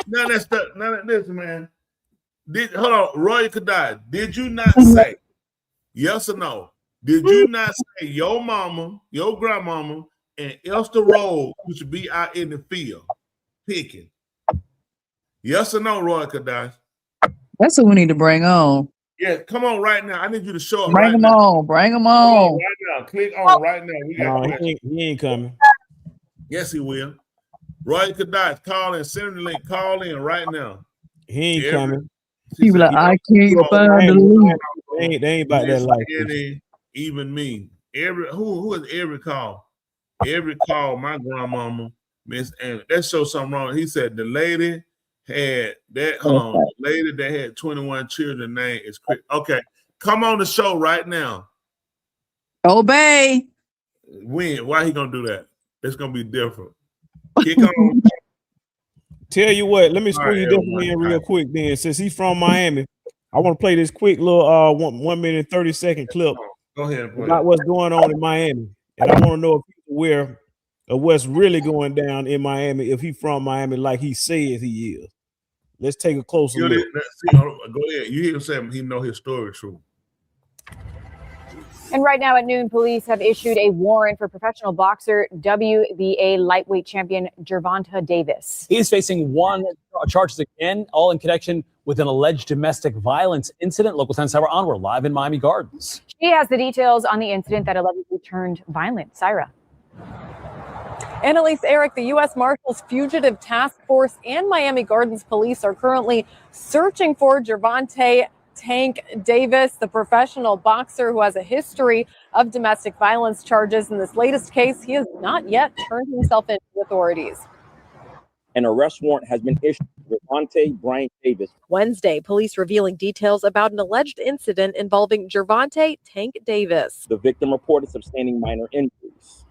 None of this, man. Hold on, Roy Kadai. Did you not say yes or no? Did you not say your mama, your grandmama, and Esther Rose should be out in the field picking? Yes or no, Roy Kadai? That's what we need to bring on. Yeah, come on right now. I need you to show up. Bring them on. Bring them on. Right now. Click on right now. We got he ain't coming. Yes, he will. Roy Kadai, call in. Send him the link. Call in right now. He ain't coming. People like, I can't find the link. They ain't about that life. Even me. Who is every call? Every call, my grandmama, Miss Anna. That shows something wrong. He said the lady had that. The lady that had 21 children name is Chris. Okay, come on the show right now. Obey. When? Why he gonna do that? It's gonna be different. Kick on. Tell you what, let me squeeze this in real quick then. Since he's from Miami, I want to play this quick little 1 minute 30-second clip Go ahead. about what's going on in Miami, and I want to know if he's aware of what's really going down in Miami. If he's from Miami, like he says he is. Let's take a closer look. Go ahead. You hear him say he know his story true. And right now at noon, police have issued a warrant for professional boxer WBA lightweight champion Gervonta Davis. He is facing one charges again, all in connection with an alleged domestic violence incident. Local 10 Syra on. We're live in Miami Gardens. She has the details on the incident that allegedly turned violent. Syra. Annalise, Eric, the U.S. Marshals Fugitive Task Force and Miami Gardens Police are currently searching for Gervonta Tank Davis, the professional boxer who has a history of domestic violence charges. In this latest case, he has not yet turned himself in to authorities. An arrest warrant has been issued for Gervonta Bryant Davis. Wednesday, police revealing details about an alleged incident involving Gervonta Tank Davis. The victim reported sustaining minor injuries,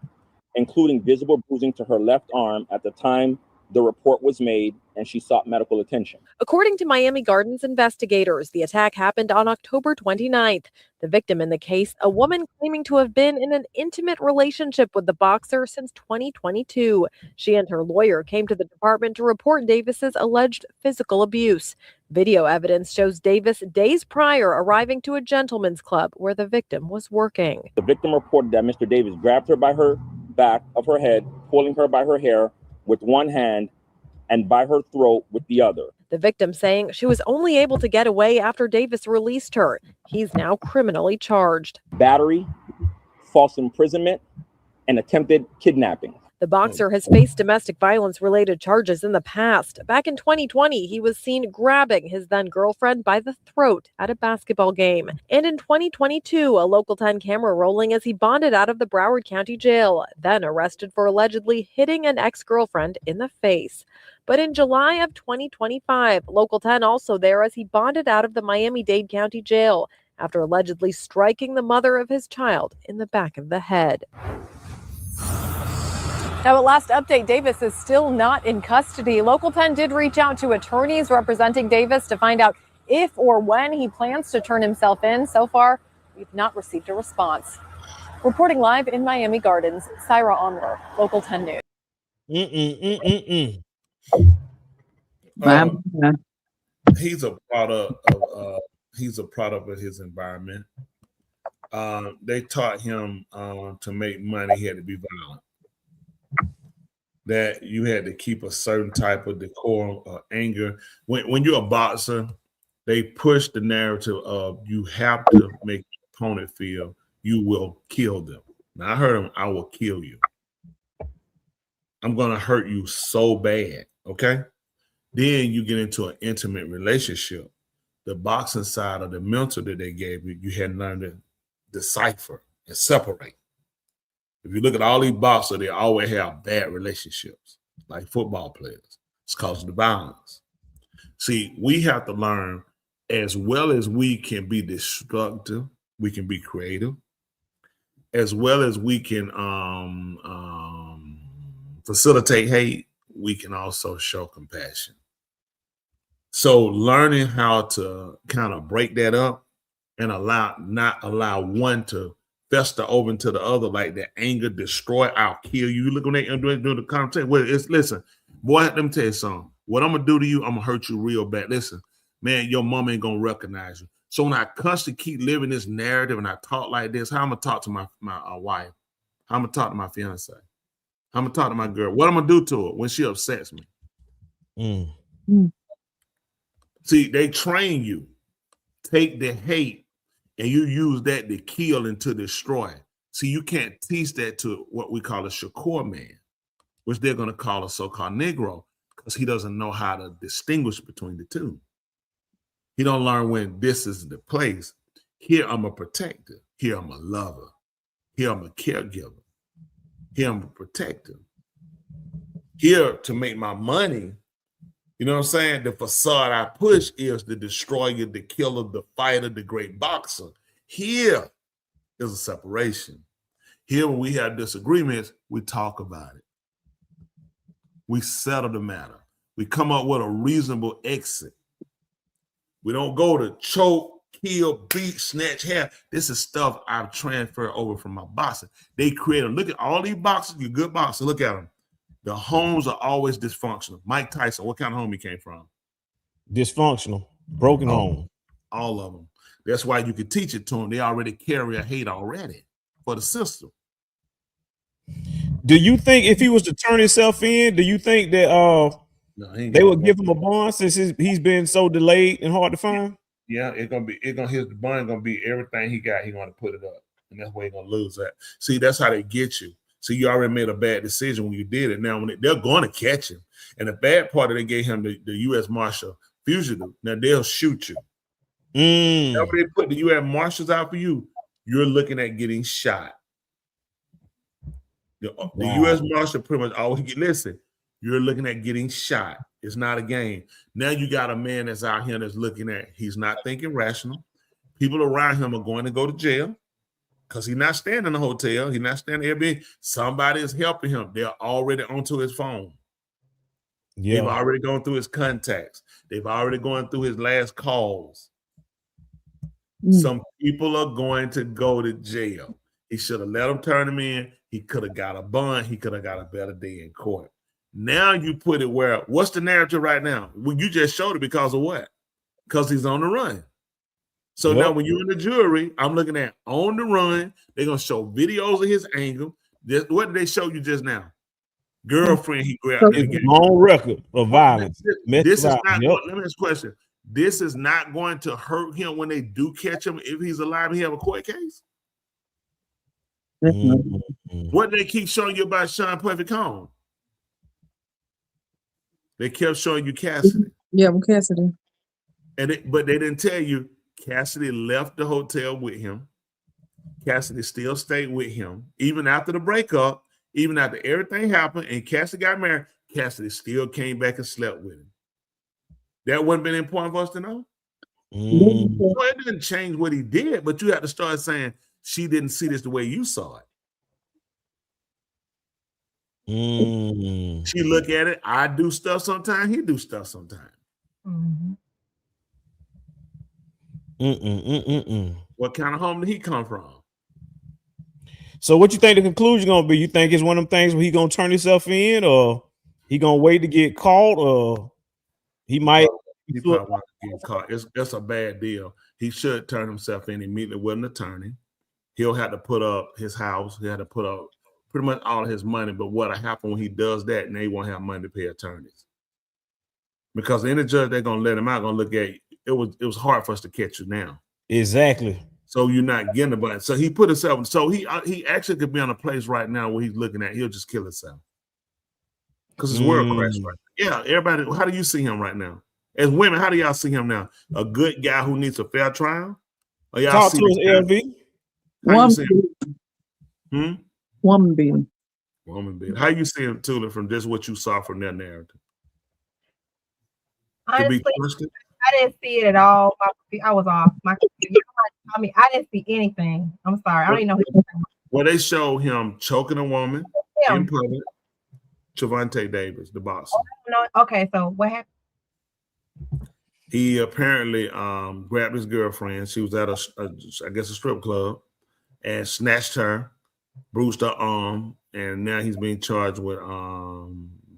including visible bruising to her left arm at the time the report was made, and she sought medical attention. According to Miami Gardens investigators, the attack happened on October 29th. The victim in the case, a woman claiming to have been in an intimate relationship with the boxer since 2022. She and her lawyer came to the department to report Davis's alleged physical abuse. Video evidence shows Davis days prior arriving to a gentleman's club where the victim was working. The victim reported that Mr. Davis grabbed her by her back of her head, pulling her by her hair with one hand and by her throat with the other. The victim saying she was only able to get away after Davis released her. He's now criminally charged. Battery, false imprisonment, and attempted kidnapping. The boxer has faced domestic violence related charges in the past. Back in 2020, he was seen grabbing his then girlfriend by the throat at a basketball game. And in 2022, a Local 10 camera rolling as he bonded out of the Broward County Jail, then arrested for allegedly hitting an ex-girlfriend in the face. But in July of 2025, Local 10 also there as he bonded out of the Miami-Dade County Jail after allegedly striking the mother of his child in the back of the head. Now, at last update, Davis is still not in custody. Local 10 did reach out to attorneys representing Davis to find out if or when he plans to turn himself in. So far, we've not received a response. Reporting live in Miami Gardens, Syra Onler, Local 10 News. He's a product of his environment. They taught him to make money, he had to be violent. That you had to keep a certain type of decorum or anger. When you're a boxer, they push the narrative of you have to make your opponent feel you will kill them. Now I heard him, I will kill you. I'm gonna hurt you so bad, okay? Then you get into an intimate relationship. The boxing side of the mental that they gave you, you had to learn to decipher and separate. If you look at all these boxers, they always have bad relationships, like football players. It's because of the violence. See, we have to learn, as well as we can be destructive, we can be creative, as well as we can facilitate hate, we can also show compassion. So learning how to kind of break that up and not allow one to fester over into the other, like that anger, destroy, I'll kill you. You look when they do the conversation. Well, listen, boy, let me tell you something. What I'm gonna do to you, I'm gonna hurt you real bad. Listen, man, your mama ain't gonna recognize you. So when I constantly keep living this narrative and I talk like this, how I'm gonna talk to my wife? How I'm gonna talk to my fiance? How I'm gonna talk to my girl? What I'm gonna do to her when she upsets me? See, they train you. Take the hate and you use that to kill and to destroy. See, you can't teach that to what we call a Shakur man, which they're going to call a so-called Negro, because he doesn't know how to distinguish between the two. He don't learn when this is the place. Here I'm a protector. Here I'm a lover. Here I'm a caregiver. Here I'm a protector. Here to make my money. You know what I'm saying? The facade I push is the destroyer, the killer, the fighter, the great boxer. Here is a separation. Here, when we have disagreements, we talk about it. We settle the matter. We come up with a reasonable exit. We don't go to choke, kill, beat, snatch hair. This is stuff I've transferred over from my boxing. They created, look at all these boxers, you good boxers, look at them. The homes are always dysfunctional. Mike Tyson, what kind of home he came from? Dysfunctional, broken home. All of them. That's why you can teach it to them. They already carry a hate already for the system. Do you think if he was to turn himself in, do you think that they would give him a bond since he's been so delayed and hard to find? Yeah, his bond gonna be everything he got. He gonna put it up, and that's where he gonna lose that. See, that's how they get you. So you already made a bad decision when you did it. Now when they're going to catch him, and the bad part is they gave him the U.S. Marshal fugitive. Now they'll shoot you. Whenever they put the U.S. Marshals out for you, you're looking at getting shot. The U.S. Marshal pretty much always get. Listen, you're looking at getting shot. It's not a game. Now you got a man that's out here that's looking at. He's not thinking rational. People around him are going to go to jail because he's not staying in a hotel. He's not staying in Airbnb. Somebody is helping him. They're already onto his phone. Yeah. They've already gone through his contacts. They've already gone through his last calls. Some people are going to go to jail. He should have let him turn him in. He could have got a bond. He could have got a better day in court. Now you put it where, what's the narrative right now? Well, you just showed it because of what? Because he's on the run. So now when you're in the jury, I'm looking at on the run. They're going to show videos of his angle. What did they show you just now? Girlfriend he grabbed. Long record of violence. This is not, let me ask you a question. This is not going to hurt him when they do catch him if he's alive and he have a court case? What did they keep showing you about Sean Puffy Combs? They kept showing you Cassidy. Yeah, with Cassidy. But they didn't tell you Cassidy left the hotel with him. Cassidy still stayed with him. Even after the breakup, even after everything happened and Cassidy got married, Cassidy still came back and slept with him. That wouldn't been important for us to know. So it didn't change what he did, but you have to start saying she didn't see this the way you saw it. She look at it. I do stuff sometimes. He do stuff sometimes. What kind of home did he come from? So what you think the conclusion gonna be? You think it's one of them things where he gonna turn himself in, or he gonna wait to get caught, or he might? He probably want to get caught. It's a bad deal. He should turn himself in immediately with an attorney. He'll have to put up his house. He had to put up pretty much all of his money. But what'll happen when he does that, and they won't have money to pay attorneys? Because any judge they're gonna let him out, gonna look at it. It was hard for us to catch you now. Exactly. So you're not getting the button. So he put himself. So he actually could be on a place right now where he's looking at. He'll just kill himself because it's world crash right now. Yeah, everybody. How do you see him right now? As women, how do y'all see him now? A good guy who needs a fair trial? Or y'all Talk see to us, LV. Woman beating. Woman beating. How you see him, Tula, from just what you saw from that narrative? Honestly, I didn't see it at all. I was off. I mean, I didn't see anything. I'm sorry. I don't even know. Well, they showed him choking a woman in public. Gervonta Davis, the boxer. No, okay, so what happened? He apparently grabbed his girlfriend. She was at a strip club, and snatched her, bruised her arm, and now he's being charged with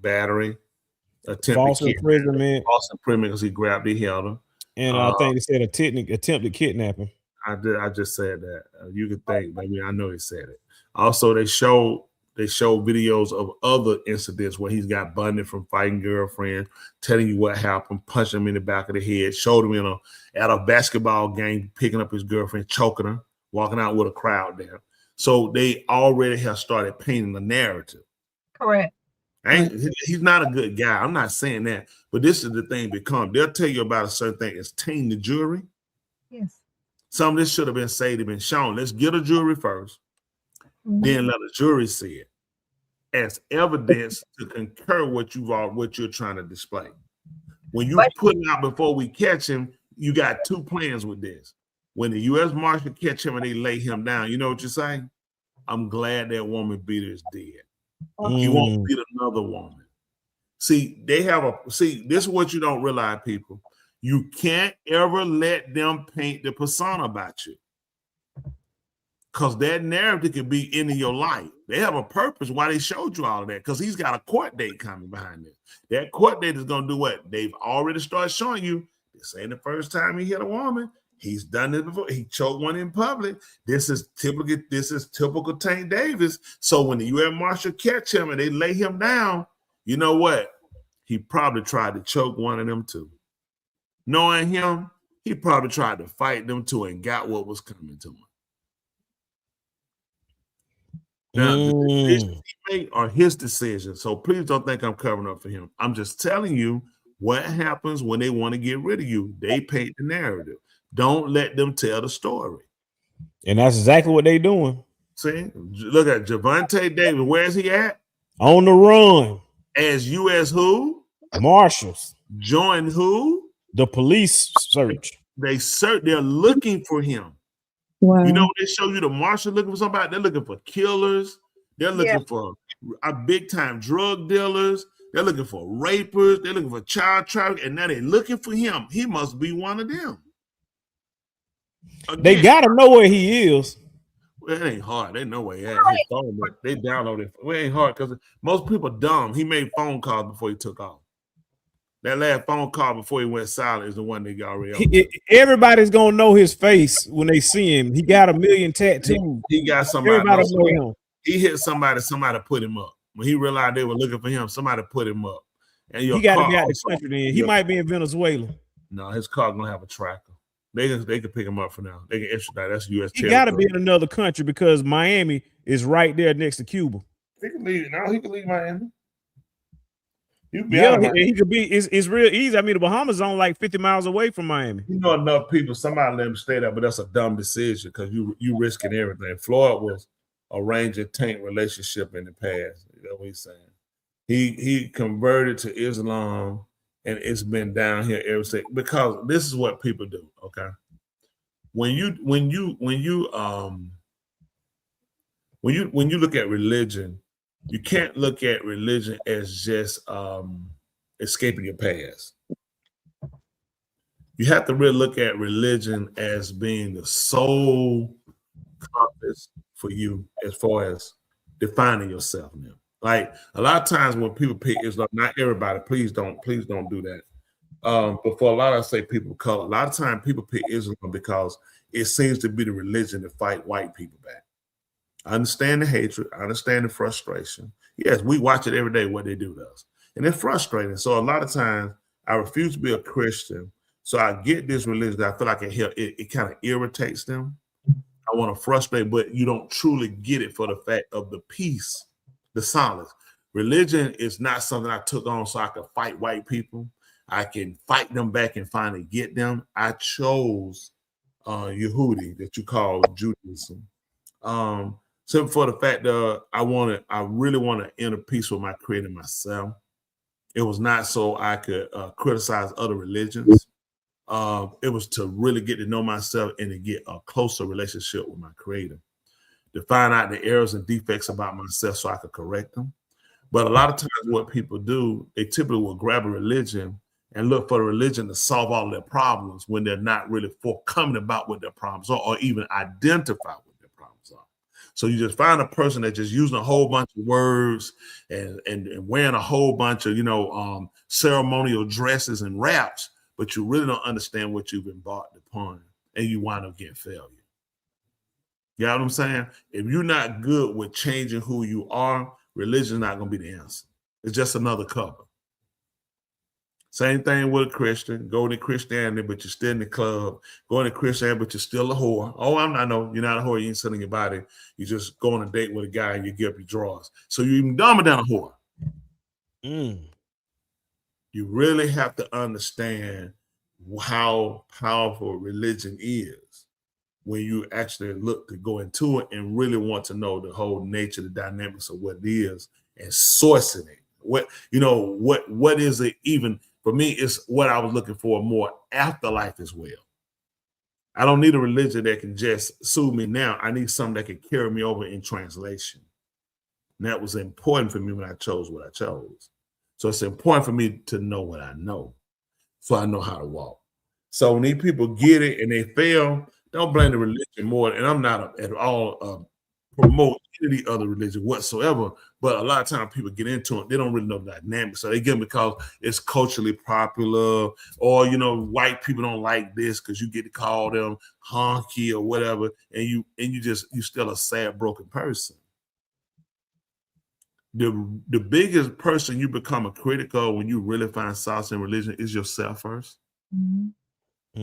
battery, false imprisonment, because he grabbed her, held her, and I think they said attempted kidnapping. I just said that. You could think, maybe I know he said it. Also, they showed videos of other incidents where he's got bundled from fighting girlfriend, telling you what happened, punching him in the back of the head, showed him at a basketball game, picking up his girlfriend, choking her, walking out with a crowd there. So they already have started painting the narrative. Correct. He's not a good guy. I'm not saying that, but this is the thing they'll tell you about a certain thing. It's tainting the jury. Yes. Some of this should have been said and been shown. Let's get a jury first, then let the jury see it as evidence to concur what you're trying to display. When you put it out before we catch him, you got two plans with this. When the U.S. Marshal catch him and they lay him down, you know what you're saying? I'm glad that woman beater is dead. You won't beat another woman. See, this is what you don't realize, people. You can't ever let them paint the persona about you. Because that narrative could be into your life. They have a purpose why they showed you all of that, because he's got a court date coming behind this. That court date is going to do what? They've already started showing you this ain't the first time he hit a woman. He's done it before. He choked one in public. This is typical Tank Davis. So when the U.S. Marshal catch him and they lay him down, you know what? He probably tried to choke one of them too. Knowing him, he probably tried to fight them too and got what was coming to him. Now, the decisions he made are his decisions. So please don't think I'm covering up for him. I'm just telling you what happens when they want to get rid of you. They paint the narrative. Don't let them tell the story. And that's exactly what they doing. See, look at Javante Davis. Where's he at? On the run. As U.S. who? Marshals. Join who? The police search. They're looking for him. Wow. You know, they show you the marshal looking for somebody. They're looking for killers. They're looking for big time drug dealers. They're looking for rapers. They're looking for child trafficking. And now they're looking for him. He must be one of them. Again, they got to know where he is. Well, it ain't hard. They know where he at. His phone, they download it. Well, it ain't hard because most people dumb. He made phone calls before he took off. That last phone call before he went silent is the one they got already. Everybody's gonna know his face when they see him. He got a million tattoos. He got somebody. Everybody know him. He hit somebody. Somebody put him up. When he realized they were looking for him, somebody put him up. And he got to be out the country. Then he might be in Venezuela. No, his car gonna have a tracker. They can pick him up for now. They can extradite. That's U.S. He got to be in another country because Miami is right there next to Cuba. He can leave. Now he can leave Miami. He could be. It's real easy. I mean, the Bahamas are like 50 miles away from Miami. You know enough people. Somebody let him stay there, but that's a dumb decision because you risking everything. Floyd was arranging Tank relationship in the past. You know what he's saying? He converted to Islam, and it's been down here ever since. Because this is what people do. Okay, when you look at religion. You can't look at religion as just escaping your past. You have to really look at religion as being the sole compass for you as far as defining yourself now. Like a lot of times when people pick Islam, not everybody, please don't do that. But for a lot of people of color, a lot of times people pick Islam because it seems to be the religion to fight white people back. I understand the hatred. I understand the frustration. Yes, we watch it every day what they do to us. And it's frustrating. So a lot of times I refuse to be a Christian. So I get this religion. I feel like it kind of irritates them. I want to frustrate, but you don't truly get it for the fact of the peace, the solace. Religion is not something I took on so I could fight white people. I can fight them back and finally get them. I chose Yehudi, that you call Judaism. So for the fact that I really want to inner peace with my creator myself. It was not so I could criticize other religions. It was to really get to know myself and to get a closer relationship with my creator, to find out the errors and defects about myself so I could correct them. But a lot of times what people do, they typically will grab a religion and look for the religion to solve all their problems when they're not really forthcoming about what their problems are or even identify what their problems are. So you just find a person that's just using a whole bunch of words and wearing a whole bunch of, ceremonial dresses and wraps, but you really don't understand what you've embarked upon and you wind up getting failure. You know what I'm saying? If you're not good with changing who you are, religion is not going to be the answer. It's just another cover. Same thing with a Christian. Go to Christianity, but you're still in the club. Go into Christianity, but you're still a whore. Oh, I know. You're not a whore. You ain't selling your body. You just go on a date with a guy and you give up your drawers. So you're even dumber than a whore. You really have to understand how powerful religion is when you actually look to go into it and really want to know the whole nature, the dynamics of what it is and sourcing it. What is it even? For me, it's what I was looking for more afterlife as well. I don't need a religion that can just soothe me now. I need something that can carry me over in translation. And that was important for me when I chose what I chose. So it's important for me to know what I know so I know how to walk. So when these people get it and they fail, don't blame the religion more. And I'm not at all promote any other religion whatsoever. But a lot of times people get into it, they don't really know the dynamics. So they get them because it's culturally popular, or white people don't like this because you get to call them honky or whatever, and you still a sad, broken person. The biggest person you become a critic of when you really find solace in religion is yourself first. Mm-hmm.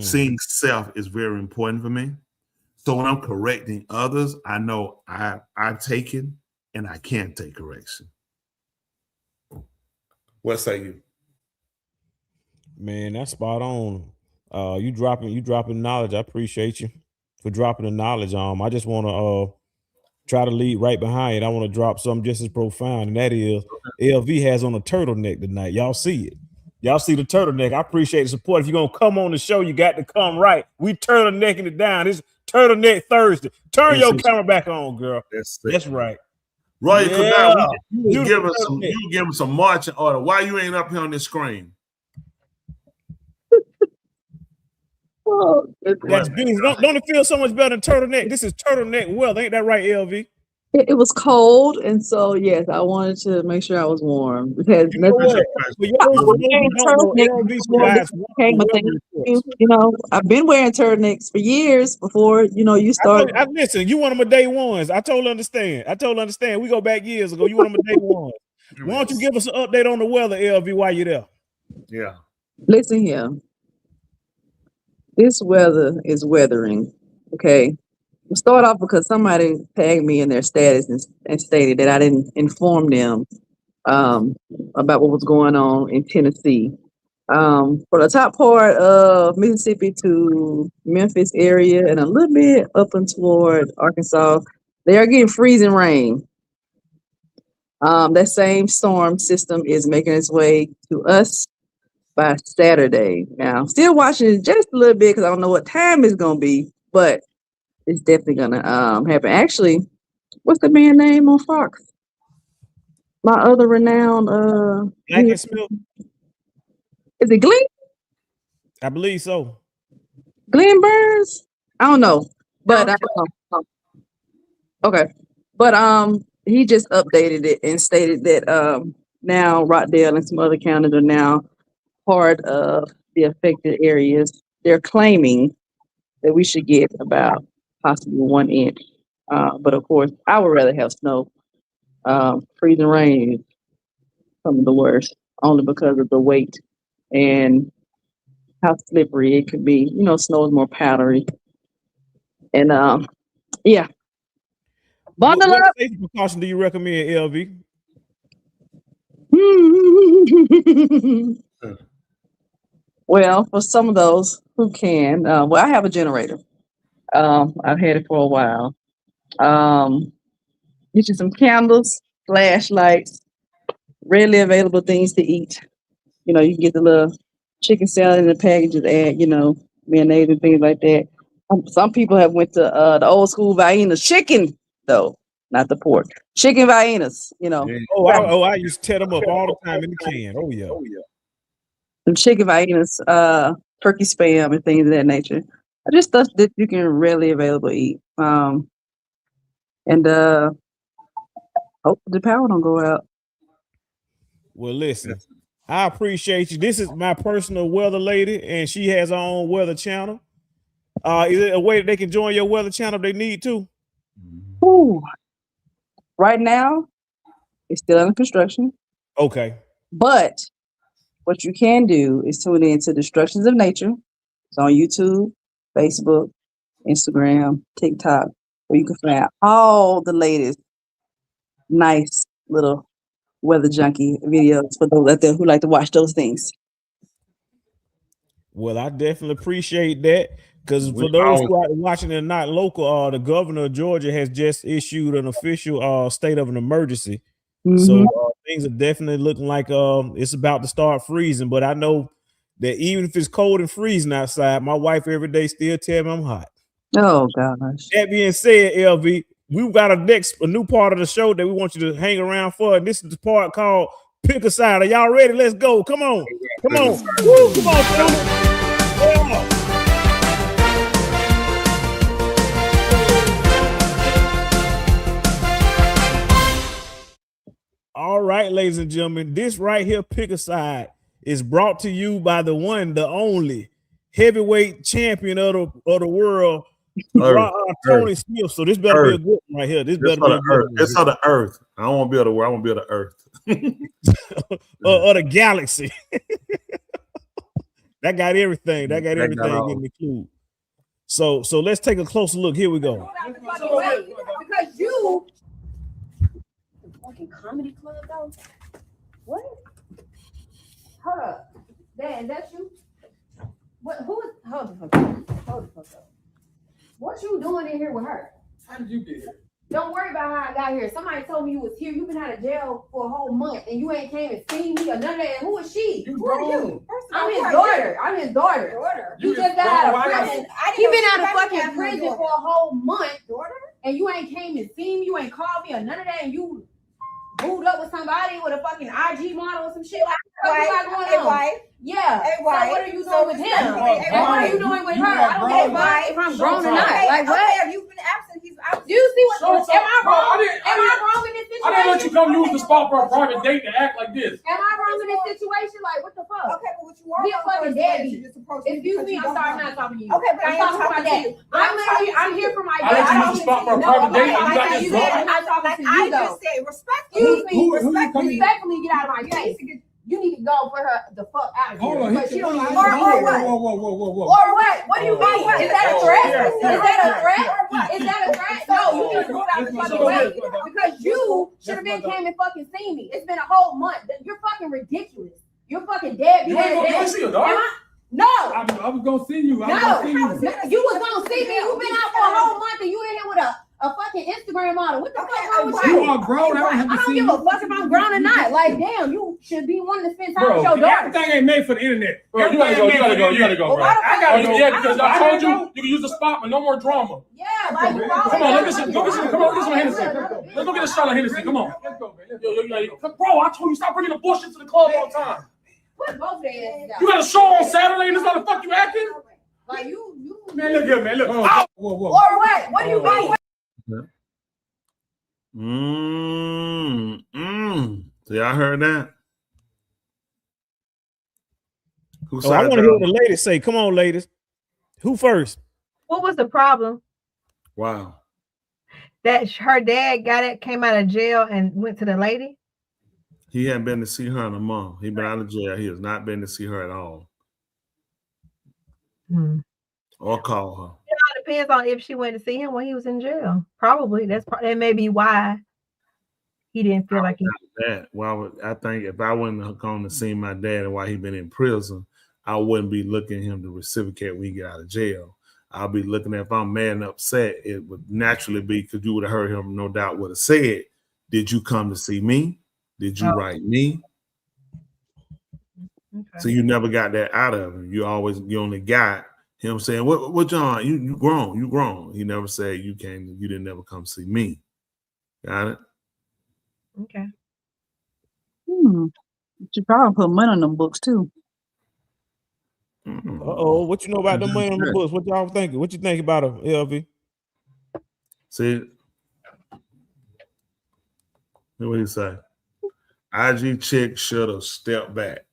Seeing self is very important for me. So when I'm correcting others, I know I've taken and I can't take correction. What say you? Man, that's spot on. You dropping knowledge. I appreciate you for dropping the knowledge. I just want to try to lead right behind it. I want to drop something just as profound, and that is LV has on a turtleneck tonight. Y'all see it. Y'all see the turtleneck. I appreciate the support. If you're going to come on the show, you got to come right. We turtlenecking it down. It's Turtleneck Thursday. Turn your camera back on, girl. That's right. Roy, you give us some marching order. Why you ain't up here on this screen? That's beautiful. Don't it feel so much better than turtleneck? This is turtleneck weather. Ain't that right, LV? It was cold, and so yes, I wanted to make sure I was warm because I've been wearing turtlenecks for years before you started. Listen, you one of my day ones. I totally understand. We go back years ago. You one of my day ones. Why don't you give us an update on the weather, LV, while you're there? Yeah. Listen here. This weather is weathering. Okay. We'll start off because somebody tagged me in their status and stated that I didn't inform them about what was going on in Tennessee. For the top part of Mississippi to Memphis area and a little bit up and toward Arkansas, they are getting freezing rain. That same storm system is making its way to us by Saturday. Now, still watching it just a little bit because I don't know what time it's going to be, but it's definitely gonna happen. Actually, what's the man name on Fox? My other renowned Is it Glenn? I believe so. Glenn Burns? I don't know. But okay. But he just updated it and stated that now Rockdale and some other counties are now part of the affected areas. They're claiming that we should get about possibly 1 inch. But of course, I would rather have snow. Freezing rain is some of the worst, only because of the weight and how slippery it could be. Snow is more powdery. And yeah. Bundle up. What safety precaution do you recommend, LV? Well, for some of those who can, I have a generator. I've had it for a while. Get you some candles, flashlights, readily available things to eat. You can get the little chicken salad in the packages, add, mayonnaise and things like that. Some people have went to the old school Vienna's chicken, though, not the pork. Chicken Vienna's, I used to tear them up all the time in the can. Oh yeah. Some chicken Vienna's, turkey spam and things of that nature. Just stuff that you can readily available eat. And hope the power don't go out. Well, listen, I appreciate you. This is my personal weather lady, and she has her own weather channel. Is it a way that they can join your weather channel if they need to? Ooh. Right now, it's still under construction. Okay. But what you can do is tune into Destructions of Nature. It's on YouTube, Facebook, Instagram, TikTok, where you can find all the latest nice little weather junkie videos for those out there who like to watch those things. Well, I definitely appreciate that, because for those who are watching and not local, the governor of Georgia has just issued an official state of an emergency. Mm-hmm. So things are definitely looking like it's about to start freezing. But I know that even if it's cold and freezing outside, my wife every day still tell me I'm hot. Oh gosh. That being said, LV, we've got a new part of the show that we want you to hang around for. And this is the part called Pick a Side. Are y'all ready? Let's go. Come on. Come on. Woo, come on, Stu. Yeah. All right, ladies and gentlemen, this right here, Pick a Side, is brought to you by the one, the only heavyweight champion of the world, Tony Smith. So this better be a good one right here. This better be a good one. It's of the earth. I don't want to be of the world. I want to be of the earth. Or the galaxy. That got everything. That got everything in the clue. So let's take a closer look. Here we go. Because you fucking comedy club though. What? Hold up. Dad, that's you? What who is hold the fuck up. What you doing in here with her? How did you get here? Don't worry about how I got here. Somebody told me you was here. You've been out of jail for a whole month and you ain't came and seen me or none of that. And who is she? Who are you? I'm his daughter. I'm his daughter. You just got out of prison. He been out of fucking prison for a whole month. And you ain't came and seen me. You ain't called me or none of that. And you booed up with somebody with a fucking IG model or some shit like that. Yeah. So what are you doing with him? And what are you doing with her? I don't know if I'm grown or not. Like what? Have you been absent? He's out. Do you see what? Am I wrong? Am I wrong in this situation? I didn't let you come use the spot for a private date to act like this. Am I wrong in this situation? Like what the fuck? Okay, but what you are? He a fucking deadbeat. Excuse me. I'm sorry. I'm not talking to you. Okay, but I'm talking to my dad. I'm here for my dad. I let you use the spot for a private date. You got this wrong. I'm not talking to you though. I just said respectfully. Respectfully, get out of my face. You need to go for her the fuck out of here. Hold on. But she don't even Whoa. Or what? What do you mean? Is that a threat? Is that a threat? Is that a threat? No, you need to move out the fucking way because you should have been came and fucking seen me. It's been a whole month. You're fucking ridiculous. You're fucking dead. You ain't gonna go see her, dog. No. I was gonna see you. You was gonna see me. You've been out for a whole month and you in here with a fucking Instagram model. What the fuck wrong with you? You are grown. I don't give a fuck if I'm grown or not. Like, damn, you should be wanting to spend time with your daughter. Everything ain't made for the internet. Bro, you gotta go, bro. I gotta go. Yeah, because I told you you can use the spot, but no more drama. Yeah, like you wrong. Come on, let's get some Hennessy. Let's go get a shot of Hennessy. Come on. Bro, I told you stop bringing the bullshit to the club all the time. Put both their asses down. You got a show on Saturday and this motherfucker you acting? Like you. Man, look here, man. Look. Whoa. Or what? What do you mean? So y'all heard that? I want to hear what the ladies say. Come on, ladies. Who first? What was the problem? Wow. That her dad came out of jail and went to the lady? He hadn't been to see her in a month. He been out of jail. He has not been to see her at all. Or call her. It depends on if she went to see him when he was in jail. Probably. That may be why he didn't feel like that. Well, I think if I wouldn't have gone to see my dad and while he been in prison, I wouldn't be looking at him to reciprocate when he get out of jail. I'll be looking at if I'm mad and upset, it would naturally be because you would have heard him, no doubt would have said, did you come to see me? Did you write me? Okay. So you never got that out of him. You only got him saying, what John, you grown. He never said you didn't never come see me. Got it? Okay. You probably put money on them books too. What you know about the money on the books? What y'all thinking? What you think about them, LV? See, what he say? IG chick should have stepped back.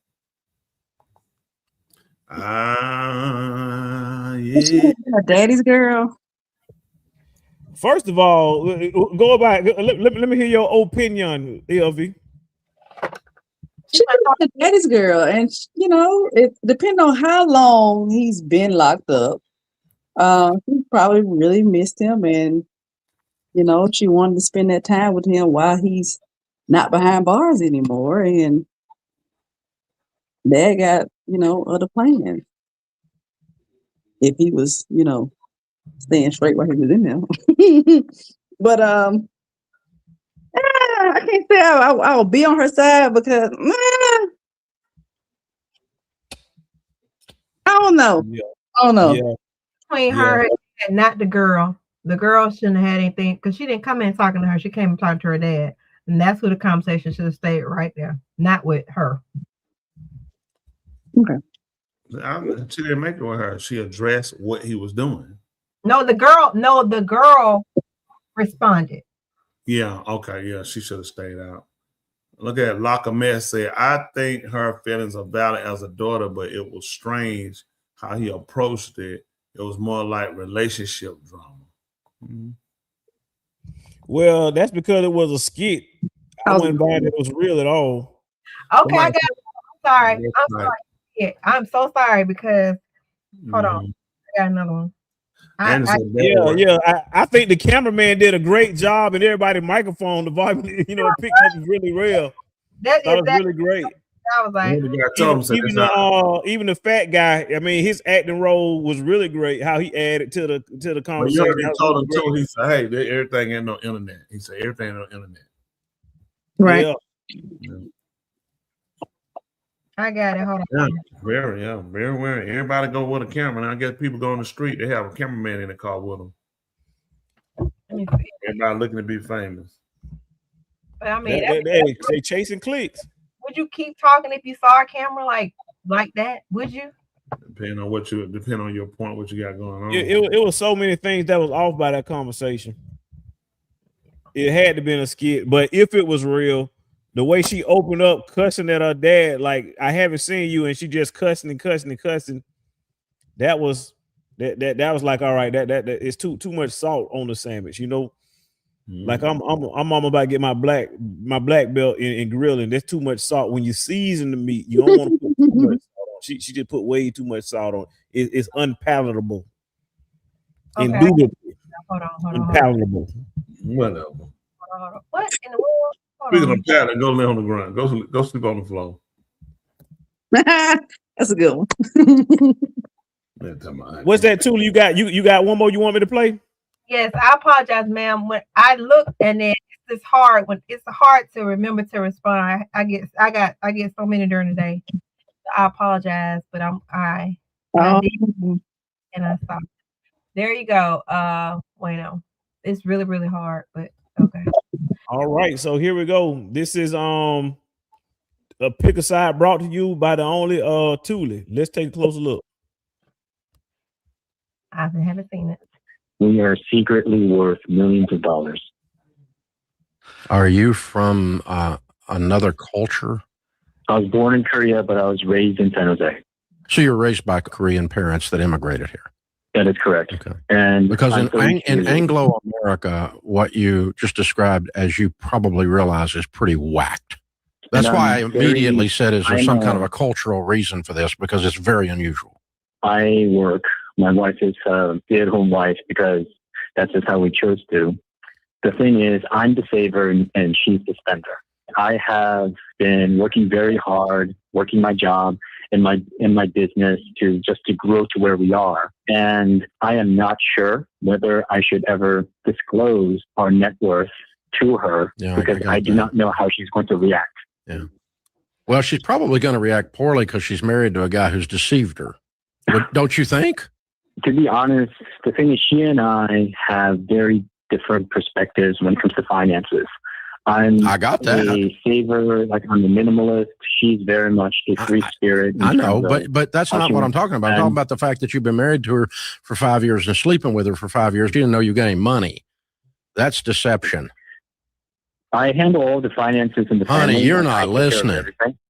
Yeah. Daddy's girl. First of all, go back. Let me hear your opinion, LV. She's a daddy's girl, and it depends on how long he's been locked up. She probably really missed him, and she wanted to spend that time with him while he's not behind bars anymore. And Dad got other plans. If he was staying straight while he was in there, but I can't say I'll be on her side because I don't know. I don't know. Yeah. Between her and not the girl. The girl shouldn't have had anything because she didn't come in talking to her. She came and talked to her dad. And that's where the conversation should have stayed right there, not with her. Okay. She didn't make it with her. She addressed what he was doing. No, the girl responded. Yeah, okay, yeah, she should have stayed out. Look at Lackamet said, I think her feelings are valid as a daughter, but it was strange how he approached it. It was more like relationship drama. Mm-hmm. Well, that's because it was a skit. I wasn't buying it was real at all. Okay, I got it. I'm sorry. I'm sorry. Yeah, I'm so sorry because hold on. I got another one. I think the cameraman did a great job, and everybody's microphone, the volume, picked up really well. That was really great. I was like, even the fat guy. I mean, his acting role was really great. How he added to the conversation. You told him too. He said, "Hey, everything ain't no internet." He said, "Everything ain't no internet." Right. Yeah. I got it. Hold on. Very weird. Everybody go with a camera. And I guess people go on the street, they have a cameraman in the car with them. Everybody looking to be famous. But I mean, they chasing clicks. Would you keep talking if you saw a camera like that? Would you? Depending on your point, what you got going on. It was so many things that was off by that conversation. It had to be a skit, but if it was real, the way she opened up cussing at her dad, like I haven't seen you, and she just cussing and cussing and cussing. That was like, all right, that is too much salt on the sandwich, Like I'm about to get my black belt in grilling. There's too much salt when you season the meat. You don't want to put too much salt on. She just put way too much salt on. It's unpalatable. Okay. Indubitably. Hold on. Unpalatable. Whatever. What in the world? Speaking of palate, go lay on the ground. Go sleep on the floor. That's a good one. What's that tool you got? You got one more you want me to play? Yes, I apologize, ma'am. When I look and then it's hard to remember to respond. I get so many during the day. I apologize, but I did, and I stopped. There you go. Bueno. It's really, really hard, but okay. All right, so here we go. This is a pick a side brought to you by the only Thule. Let's take a closer look. I haven't seen it. We are secretly worth millions of dollars. Are you from another culture? I was born in Korea, but I was raised in San Jose. So you were raised by Korean parents that immigrated here? That is correct. Okay. And because in Anglo-America, what you just described, as you probably realize, is pretty whacked. That's why I immediately said, is there some kind of a cultural reason for this? Because it's very unusual. I work. My wife is a stay-at-home wife because that's just how we chose to. The thing is, I'm the saver and she's the spender. I have been working very hard, working my job in my business to grow to where we are. And I am not sure whether I should ever disclose our net worth to her because I do not know how she's going to react. Yeah. Well, she's probably going to react poorly because she's married to a guy who's deceived her. Don't you think? To be honest, the thing is, she and I have very different perspectives when it comes to finances. I got that. A saver, like I'm a minimalist. She's very much a free spirit. I know, but that's not what I'm talking about. I'm talking about the fact that you've been married to her for 5 years and sleeping with her for 5 years. She didn't know you got any money. That's deception. I handle all the finances in the family. Honey, you're not listening.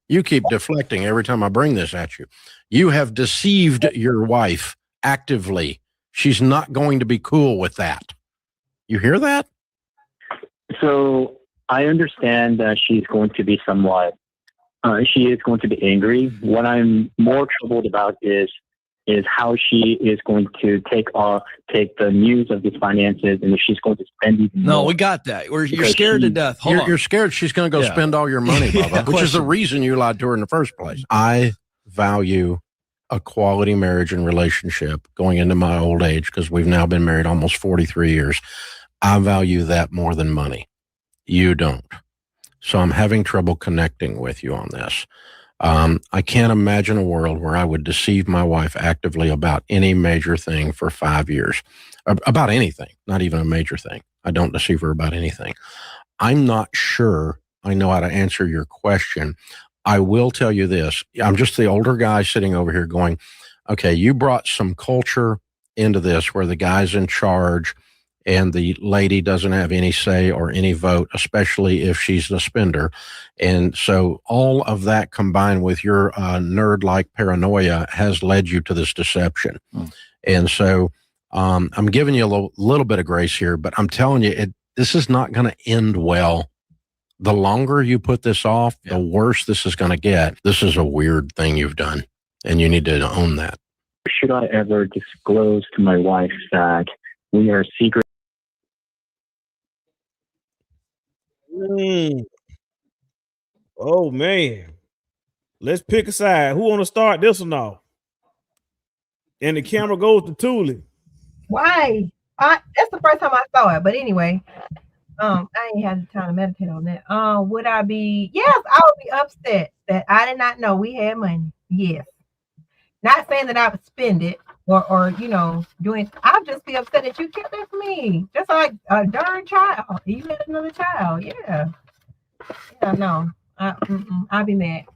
You keep deflecting every time I bring this at you. You have deceived your wife actively. She's not going to be cool with that. You hear that? So I understand that she's going to be somewhat, she is going to be angry. What I'm more troubled about is how she is going to take the news of these finances, and if she's going to spend even more. No, we got that. You're scared to death. You're scared she's going to go spend all your money, Bubba, which is the reason you lied to her in the first place. I value a quality marriage and relationship going into my old age, because we've now been married almost 43 years. I value that more than money. You don't. So I'm having trouble connecting with you on this. I can't imagine a world where I would deceive my wife actively about any major thing for 5 years. About anything, not even a major thing. I don't deceive her about anything. I'm not sure I know how to answer your question. I will tell you this. I'm just the older guy sitting over here going, okay, you brought some culture into this where the guy's in charge and the lady doesn't have any say or any vote, especially if she's the spender. And so all of that combined with your nerd-like paranoia has led you to this deception. And so I'm giving you a little bit of grace here, but I'm telling you, this is not going to end well. The longer you put this off, the worse this is going to get. This is a weird thing you've done, and you need to own that. Should I ever disclose to my wife that we are secret? Oh man, let's pick a side. Who want to start this one off? And the camera goes to Thule. Why? That's the first time I saw it. But anyway, I ain't had the time to meditate on that. Would I be? Yes, I would be upset that I did not know we had money. Yes. Not saying that I would spend it or doing. I'd just be upset that you kept it from me, just like a darn child. You had another child. Yeah. Yeah. No. I'd be mad.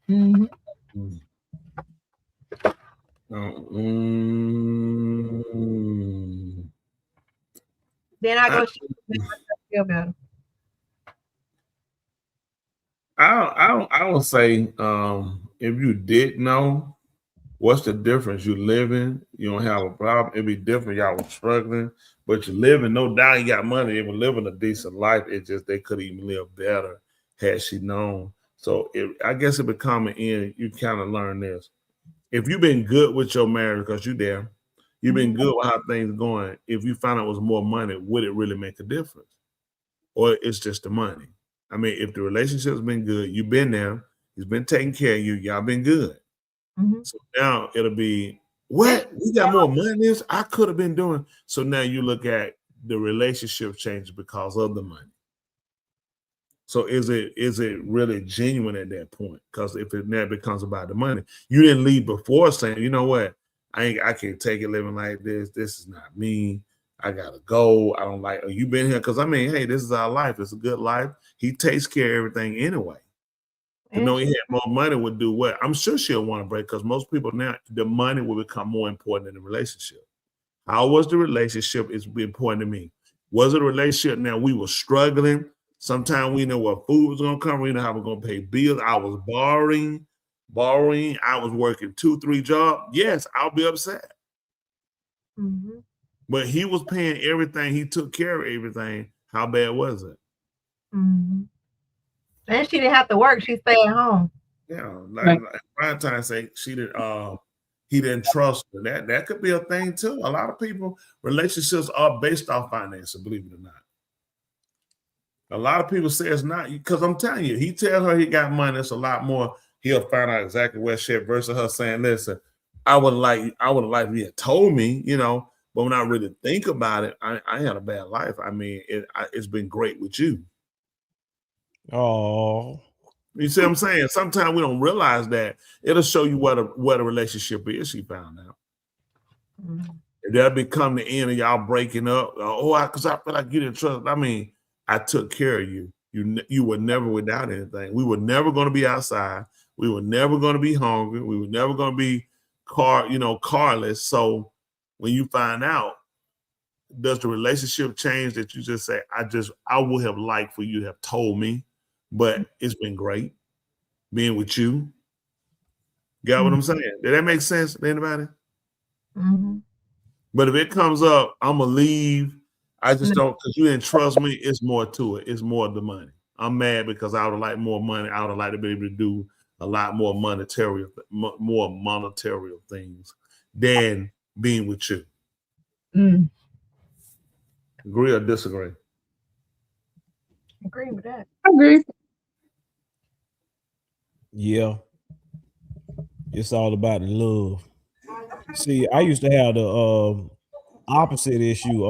Mm-hmm. Then I go feel better. I would say if you did know, what's the difference? You living, you don't have a problem. It'd be different. Y'all were struggling, but you living. No doubt you got money. They were living a decent life. It's just they could even live better had she known. So I guess it become an end. You kind of learn this. If you've been good with your marriage because you've been good with how things going. If you find out it was more money, would it really make a difference? Or it's just the money? I mean, if the relationship's been good, you've been there, he's been taking care of you, y'all been good. Mm-hmm. So now it'll be, what? We got more money than this? I could have been doing. So now you look at the relationship changes because of the money. So is it really genuine at that point? Because if it now becomes about the money, you didn't leave before saying, you know what, I can't take it living like this. This is not me. I gotta go. I don't like. You been here? Because I mean, hey, this is our life. It's a good life. He takes care of everything anyway. You know, he had more money would do what? I'm sure she'll want to break because most people now the money will become more important than the relationship. How was the relationship? Is important to me. Was it a relationship? Now we were struggling. Sometimes we know what food was gonna come. We know how we're gonna pay bills. I was borrowing. I was working 2-3 jobs. Yes, I'll be upset. Mm-hmm. But he was paying everything. He took care of everything. How bad was it? Mm-hmm. And she didn't have to work. She stayed at home. Yeah, like Valentine say he didn't trust her. That could be a thing too. A lot of people, relationships are based off finances, believe it or not. A lot of people say it's not, because I'm telling you, he tells her he got money, it's a lot more. He'll find out exactly where she at versus her saying, listen, I would like if you had told me, but when I really think about it, I had a bad life. I mean, it's been great with you. Oh, you see what I'm saying? Sometimes we don't realize that. It'll show you what a relationship is. She found out. Mm-hmm. If that become the end of y'all breaking up, because I feel like you didn't trust. I mean, I took care of you. You were never without anything. We were never going to be outside. We were never going to be hungry. We were never going to be carless. So when you find out, does the relationship change that you just say, I would have liked for you to have told me, but it's been great being with you. Got what I'm saying? Did that make sense to anybody? Mm-hmm. But if it comes up, I'm going to leave. I just don't, because you didn't trust me. It's more to it. It's more of the money. I'm mad because I would have liked more money. I would have liked to be able to do a lot more monetary things than being with you. Mm. Agree or disagree? Agree with that. I agree. Yeah. It's all about the love. See, I used to have the opposite issue.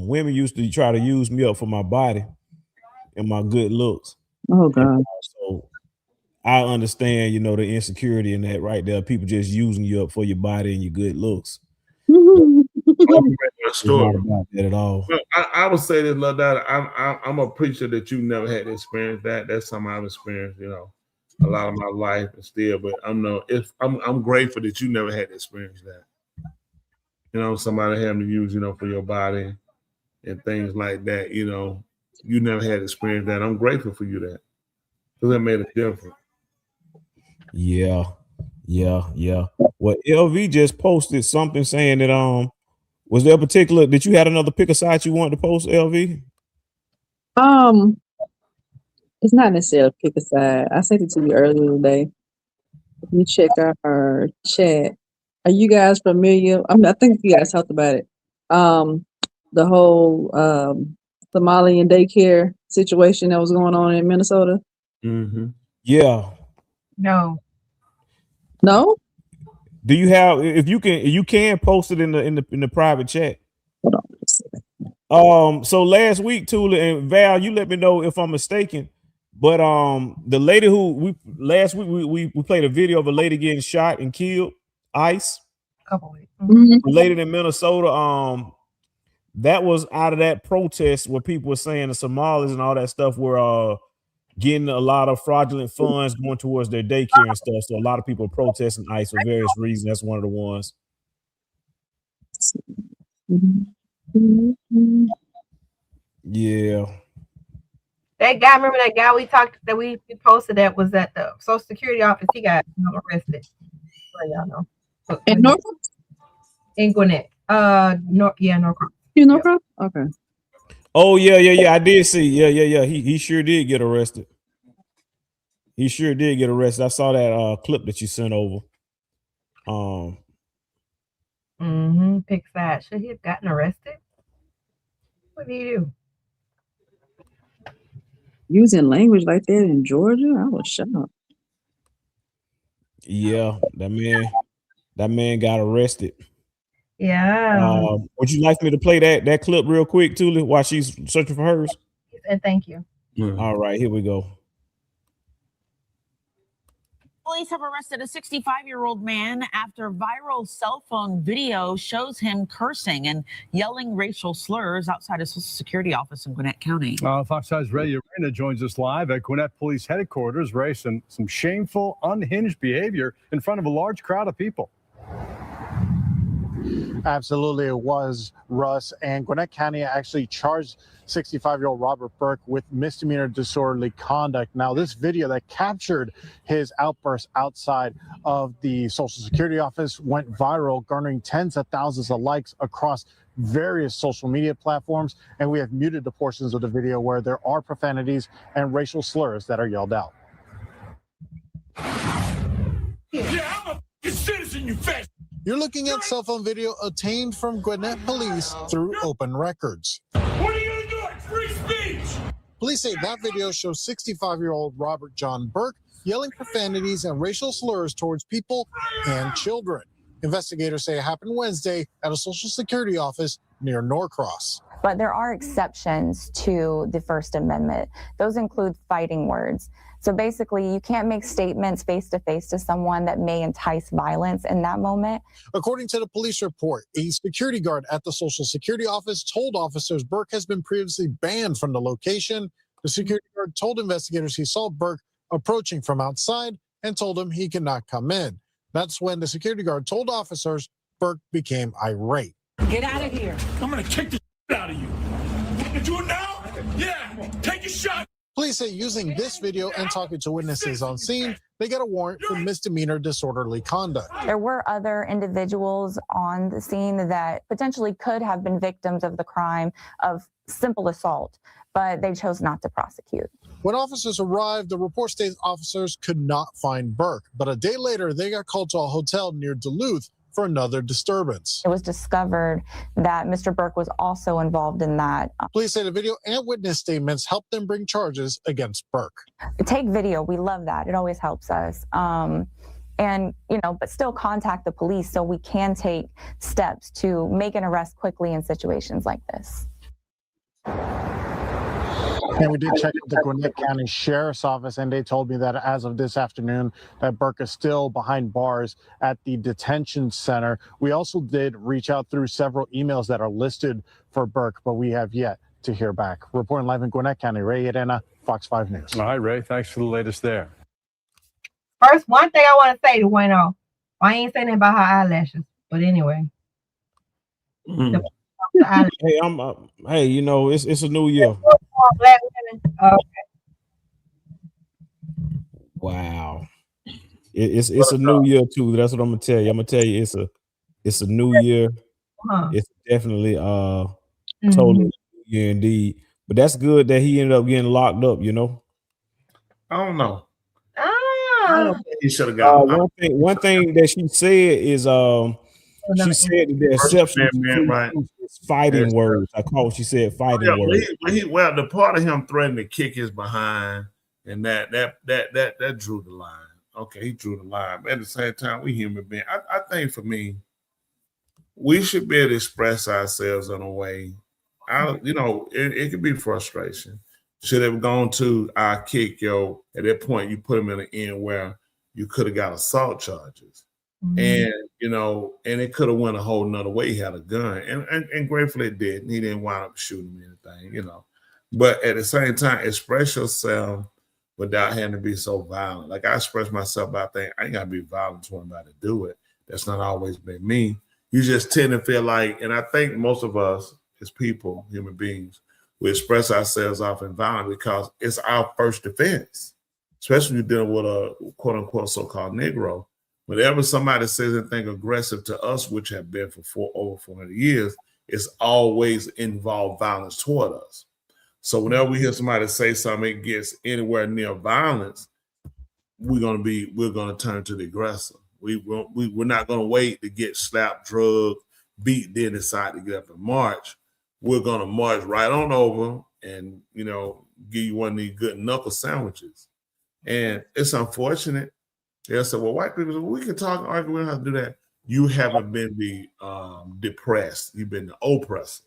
Women used to try to use me up for my body and my good looks. Oh God. So I understand, the insecurity in that right there. People just using you up for your body and your good looks. Story. Not about that at all. Well, I would say this, love that I'm a preacher that you never had to experience that. That's something I've experienced, a lot of my life and still. But I'm grateful that you never had to experience that. Somebody having to use, for your body. and things like that. You know, you never had experience that. I'm grateful for you that, because that made a difference. Yeah. Well, LV just posted something saying that was there a particular did you had another pick a site you wanted to post, LV? It's not necessarily pick a side. I sent it to you earlier today. If you check our chat, are you guys familiar? I think you guys talked about it. The whole Somalian daycare situation that was going on in Minnesota. Mm-hmm. Yeah. No. No? Do you have if you can post it in the private chat? Hold on. So last week, Tula and Val, you let me know if I'm mistaken. But the lady who last week we played a video of a lady getting shot and killed, ICE. Couple weeks. Mm-hmm. Lady in Minnesota, that was out of that protest where people were saying the Somalis and all that stuff were getting a lot of fraudulent funds going towards their daycare and stuff. So a lot of people are protesting ICE for various reasons. That's one of the ones. Yeah. That guy, remember that guy we posted that was at the Social Security office? He got arrested. So y'all know. In Norfolk? In Gwinnett. Norfolk. You Norfolk? Okay. Oh yeah. I did see. Yeah. He sure did get arrested. He sure did get arrested. I saw that clip that you sent over. Pick side. Should he have gotten arrested? What did he do? Using language like that in Georgia, I was shocked. Yeah, that man got arrested. Yeah. Would you like me to play that clip real quick, Tula, while she's searching for hers? And thank you. All right, here we go. Police have arrested a 65-year-old man after viral cell phone video shows him cursing and yelling racial slurs outside a Social Security office in Gwinnett County. Fox 5's Ray Arena joins us live at Gwinnett Police Headquarters. Ray, some shameful, unhinged behavior in front of a large crowd of people. Absolutely, it was, Russ. And Gwinnett County actually charged 65-year-old Robert Burke with misdemeanor disorderly conduct. Now, this video that captured his outburst outside of the Social Security office went viral, garnering tens of thousands of likes across various social media platforms. And we have muted the portions of the video where there are profanities and racial slurs that are yelled out. Yeah, I'm a citizen, you fat. You're looking at cell phone video obtained from Gwinnett Police through open records. What are you gonna do? It's free speech. Police say that video shows 65-year-old Robert John Burke yelling profanities and racial slurs towards people and children. Investigators say it happened Wednesday at a Social Security office near Norcross. But there are exceptions to the First Amendment. Those include fighting words. So basically, you can't make statements face-to-face to someone that may entice violence in that moment. According to the police report, a security guard at the Social Security office told officers Burke has been previously banned from the location. The security guard told investigators he saw Burke approaching from outside and told him he could not come in. That's when the security guard told officers Burke became irate. Get out of here. I'm gonna kick the shit out of you. Want to do it now? Yeah, take a shot. Police say using this video and talking to witnesses on scene, they got a warrant for misdemeanor disorderly conduct. There were other individuals on the scene that potentially could have been victims of the crime of simple assault, but they chose not to prosecute. When officers arrived, the report states officers could not find Burke, but a day later, they got called to a hotel near Duluth for another disturbance. It was discovered that Mr. Burke was also involved in that. Police say the video and witness statements helped them bring charges against Burke. Take video. We love that. It always helps us. And, but still contact the police so we can take steps to make an arrest quickly in situations like this. And we did check with the Gwinnett County Sheriff's Office, and they told me that as of this afternoon, that Burke is still behind bars at the detention center. We also did reach out through several emails that are listed for Burke, but we have yet to hear back. Reporting live in Gwinnett County, Ray Arena, Fox 5 News. All right, Ray, thanks for the latest there. First, one thing I want to say to Bueno, I ain't saying about her eyelashes, but anyway. The Hey, hey, you know, it's a new year. Black women. Okay. Wow. It's a new year too. That's what I'm gonna tell you. I'm gonna tell you it's a new year. It's definitely totally new year indeed. But that's good that he ended up getting locked up, you know. I don't know. Ah. I don't think he should have got one thing that she said is she said that the exception right. is fighting words. I call what she said fighting words. Well, the part of him threatening to kick his behind and that drew the line. Okay, he drew the line. But at the same time, we human beings. I think for me, we should be able to express ourselves in a way. It could be frustration. Should have gone to our kick, yo. At that point, you put him in an end where you could have got assault charges. And and it could have went a whole nother way. He had a gun, and gratefully it did. He didn't wind up shooting anything, But at the same time, express yourself without having to be so violent. Like I express myself about things. I ain't gotta be violent to anybody to do it. That's not always been me. You just tend to feel like, and I think most of us as people, human beings, we express ourselves often violent because it's our first defense, especially when you're dealing with a quote unquote so-called Negro. Whenever somebody says anything aggressive to us, which have been for over 400 years, it's always involved violence toward us. So whenever we hear somebody say something that gets anywhere near violence, we're gonna turn to the aggressor. We're not gonna wait to get slapped, drugged, beat, then decide to get up and march. We're gonna march right on over and give you one of these good knuckle sandwiches. And it's unfortunate. They'll say, well, white people, we can talk and argue, we don't have to do that. You haven't been the depressed, you've been the oppressor.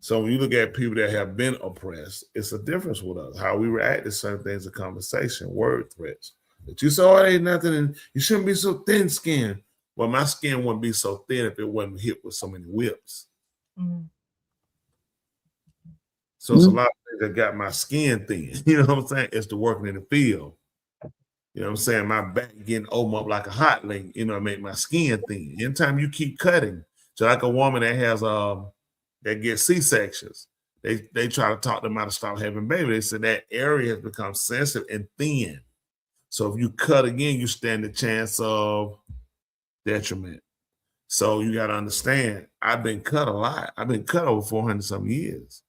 So when you look at people that have been oppressed, it's a difference with us, how we react to certain things in conversation, word threats. That you say, oh, it ain't nothing, and you shouldn't be so thin-skinned. Well, my skin wouldn't be so thin if it wasn't hit with so many whips. So it's a lot of things that got my skin thin. You know what I'm saying? It's the working in the field. You know what I'm saying? My back getting open up like a hot link, make my skin thin. Anytime you keep cutting, so like a woman that has that gets C-sections, they try to talk them out to stop having babies. They said that area has become sensitive and thin. So if you cut again, you stand a chance of detriment. So you got to understand, I've been cut a lot. I've been cut over 400 some years.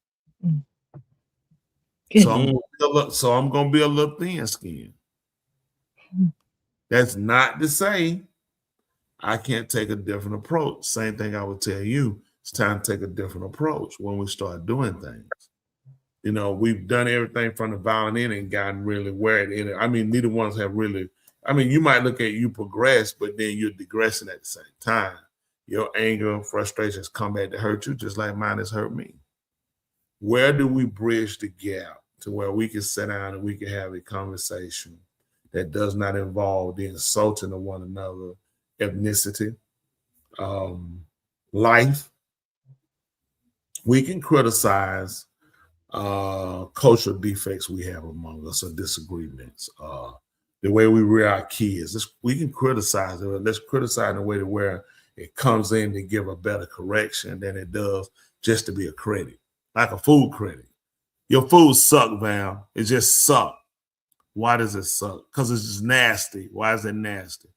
So I'm gonna be a little thin skinned. That's not to say I can't take a different approach. Same thing I would tell you. It's time to take a different approach when we start doing things. We've done everything from the violent end and gotten really where it. I mean, neither ones have really. I mean, you might look at you progress, but then you're digressing at the same time. Your anger, frustrations come back to hurt you, just like mine has hurt me. Where do we bridge the gap to where we can sit down and we can have a conversation that does not involve the insulting of one another, ethnicity, life? We can criticize cultural defects we have among us or disagreements, the way we rear our kids. We can criticize it. Let's criticize in a way to where it comes in to give a better correction than it does just to be a critic, like a food critic. Your food suck, Val. It just suck. Why does it suck? Because it's just nasty. Why is it nasty?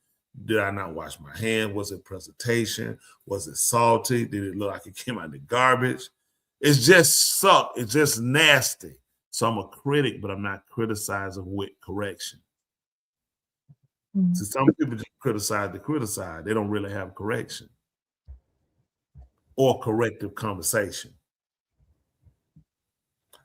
Did I not wash my hands? Was it presentation? Was it salty? Did it look like it came out of the garbage? It's just suck. It's just nasty. So I'm a critic, but I'm not criticizing with correction. So some people just criticize to criticize. They don't really have correction or corrective conversation.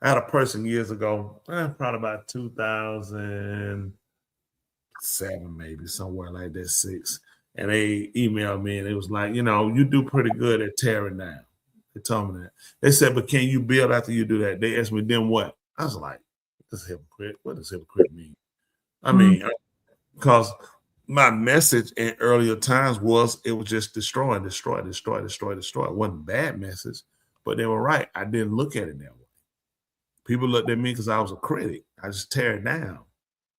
I had a person years ago, probably about 2007, maybe somewhere like that, 6. And they emailed me and it was like, you do pretty good at tearing down. They told me that. They said, but can you build after you do that? They asked me, then what? I was like, what does hypocrite mean? I mean, because my message in earlier times was it was just destroy. It wasn't a bad message, but they were right. I didn't look at it that way. People looked at me because I was a critic. I just tear it down.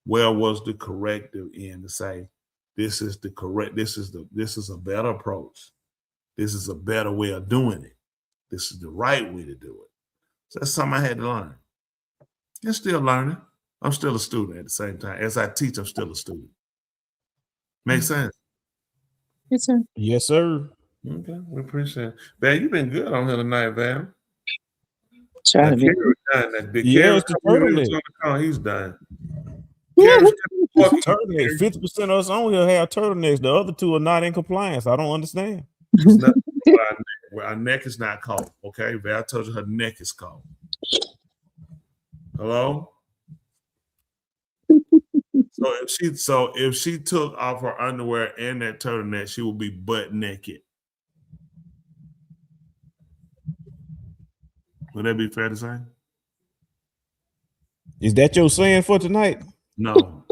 Where was the corrective end to say, this is a better approach. this is a better way of doing it. This is the right way to do it. So that's something I had to learn. I'm still learning. I'm still a student at the same time. As I teach, I'm still a student. Make sense? Yes, sir. Yes, sir. Okay, we appreciate it. Val, you've been good on here tonight, Val. Try to be. Done. That big Yeah, Kerry it's the was on turtleneck. the call. He's done. Turtleneck. 50% of us on here have turtlenecks. The other two are not in compliance. I don't understand. It's not our neck is not cold. Okay, Val told you her neck is cold. Hello. So if she took off her underwear and that turtleneck, she would be butt naked. Would that be fair to say? Is that your saying for tonight? No.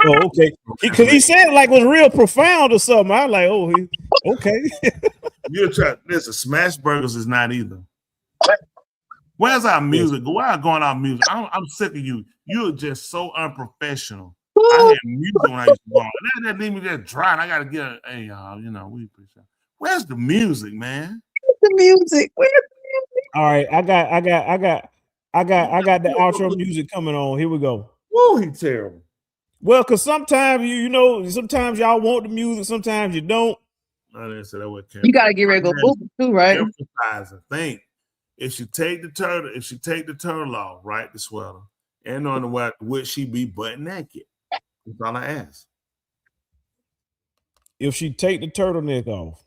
Oh, okay. Because he said it like it was real profound or something. I was like, oh, okay. You're trying. Listen, Smash Burgers is not either. Where's our music? Why are going our music? I'm sick of you. You're just so unprofessional. I had music when I used to go on. That leave me just dry. And I gotta get it. Hey, y'all, we appreciate it. Where's the music, man? The music. Where's the music? All right, I got the outro music coming on. Here we go. Whoa, he's terrible. Well, because sometimes sometimes y'all want the music, sometimes you don't. I didn't say that was You gotta get ready to go boop too, right? Emphasize. Think if she take the turtle off, right, the sweater, and on the what, would she be butt naked? That's all I ask. If she take the turtleneck off.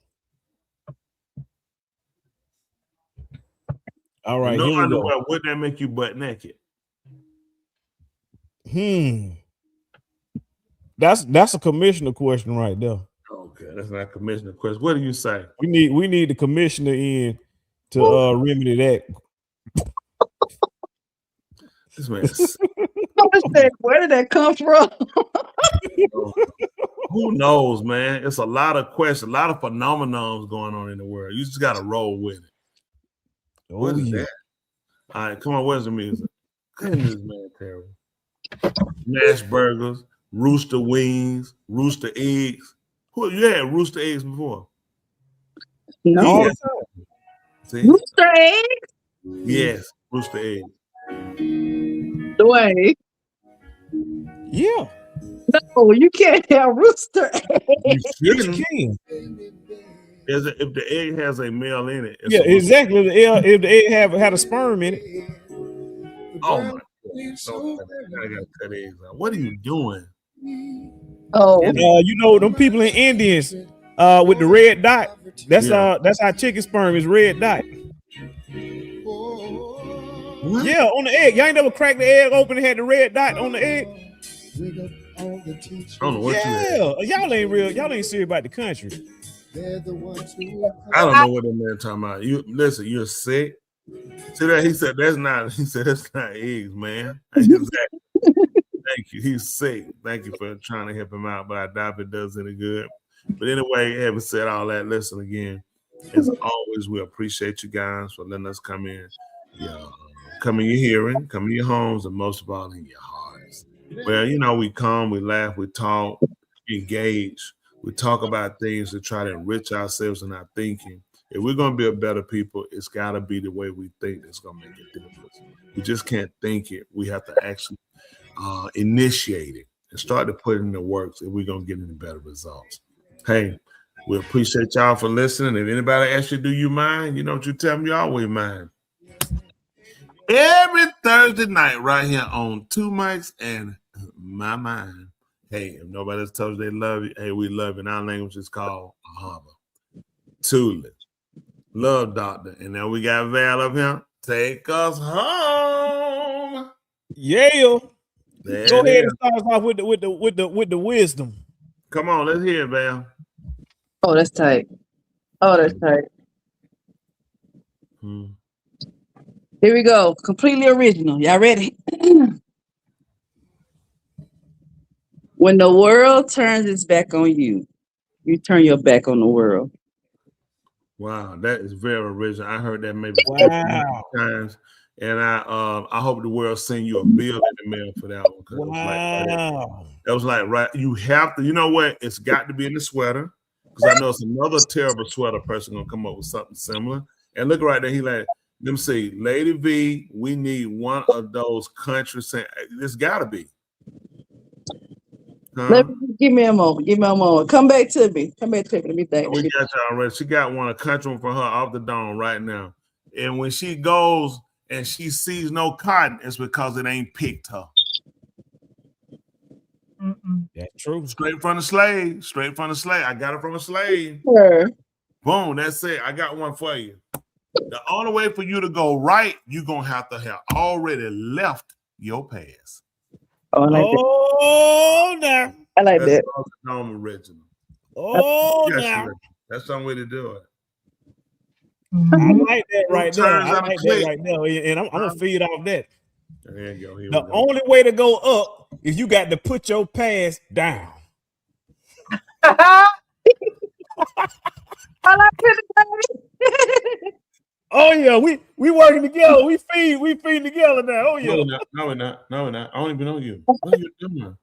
All right, no here we underwear, go. would that make you butt naked? That's a commissioner question right there. Okay, that's not a commissioner question. What do you say? We need the commissioner in to remedy that. This man. Where did that come from? Who knows, man? It's a lot of questions, a lot of phenomenons going on in the world. You just got to roll with it. What is that? All right, come on. Where's the music? Goodness, man, terrible. Smash Burgers, Rooster Wings, Rooster Eggs. Who you had Rooster Eggs before? No. Yes. See? Rooster eggs? Yes, Rooster Eggs. Dwayne. Yeah. No, you can't have rooster eggs. You can. If the egg has a male in it. Yeah, exactly. If the egg had a sperm in it. Oh my God. I gotta cut eggs out. What are you doing? Oh, them people in Indians with the red dot. That's how chicken sperm is, red dot. What? Yeah, on the egg. Y'all ain't never cracked the egg open and had the red dot on the egg. I don't know what you had. Y'all ain't real. Y'all ain't serious about the country. I don't know what that man talking about. You listen, you're sick. See that he said that's not eggs, man. Exactly. Thank you. He's sick. Thank you for trying to help him out, but I doubt it does any good. But anyway, having said all that, listen again. As always, we appreciate you guys for letting us come in. Come in your hearing, come in your homes, and most of all in your hearts. Well, we come, we laugh, we talk, we engage, we talk about things to try to enrich ourselves in our thinking. If we're going to be a better people, it's got to be the way we think that's going to make a difference. We just can't think it. We have to actually initiate it and start to put it in the works if we're going to get any better results. Hey, we appreciate y'all for listening. If anybody asks you, do you mind? You know what you tell me, you always mind. Every Thursday night right here on Two Mics and My Mind. Hey, if nobody else tells you they love you, hey, we love you. In our language, it's called Ahava. Tula. Love Doctor. And now we got Val up here. Take us home. Yeah. Go ahead is. and start us off with the wisdom. Come on, let's hear it, Val. Oh, that's tight. Here we go. Completely original. Y'all ready? When the world turns its back on you, you turn your back on the world. Wow, that is very original. I heard that maybe 50 times. And I hope the world send you a bill in the mail for that one. Wow. That was like, right. You have to, you know what? It's got to be in the sweater. because I know it's another terrible sweater person gonna come up with something similar. And look right there, he like, let me see, Lady V, we need one of those country saying this gotta be. Give me a moment. Give me a moment. Come back to me. Come back to me. Let me think. We got you already. She got one, a country one for her off the dome right now. And when she goes and she sees no cotton, it's because it ain't picked her. That's true. Straight from the slave. Straight from the slave. I got it from a slave. Sure. Boom. That's it. I got one for you. The only way for you to go right, you're gonna have to have already left your past. Oh, I like that. Now. I like that. Dome original. Oh, yes, now. That's some way to do it. I like that right there. Turns I out like click. that right there. And I'm gonna feed off that. There you go. Here The we go. only way to go up is you got to put your past down. I like it. Oh yeah, we working together. We feed together now. Oh yeah. No, we're not. I don't even know you. What are you doing?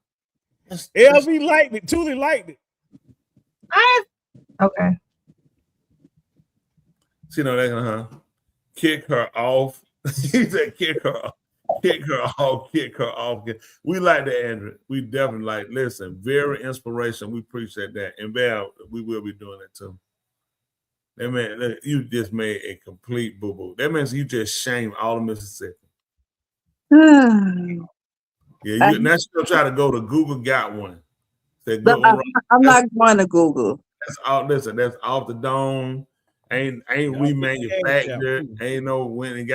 LV liked it. Tuli liked it. Okay. See, no, they're gonna kick her off. He said, kick her off. Kick her off. We like that, Andrew. We definitely like. Listen, very inspirational. We appreciate that, and Val, we will be doing that too. That man, you just made a complete boo boo. That means you just shamed all of Mississippi. Yeah, now she's gonna try to go to Google. Got one. Said, good one, I'm not going to Google. That's all. Listen, that's off the dome. Ain't remanufactured. Ain't no when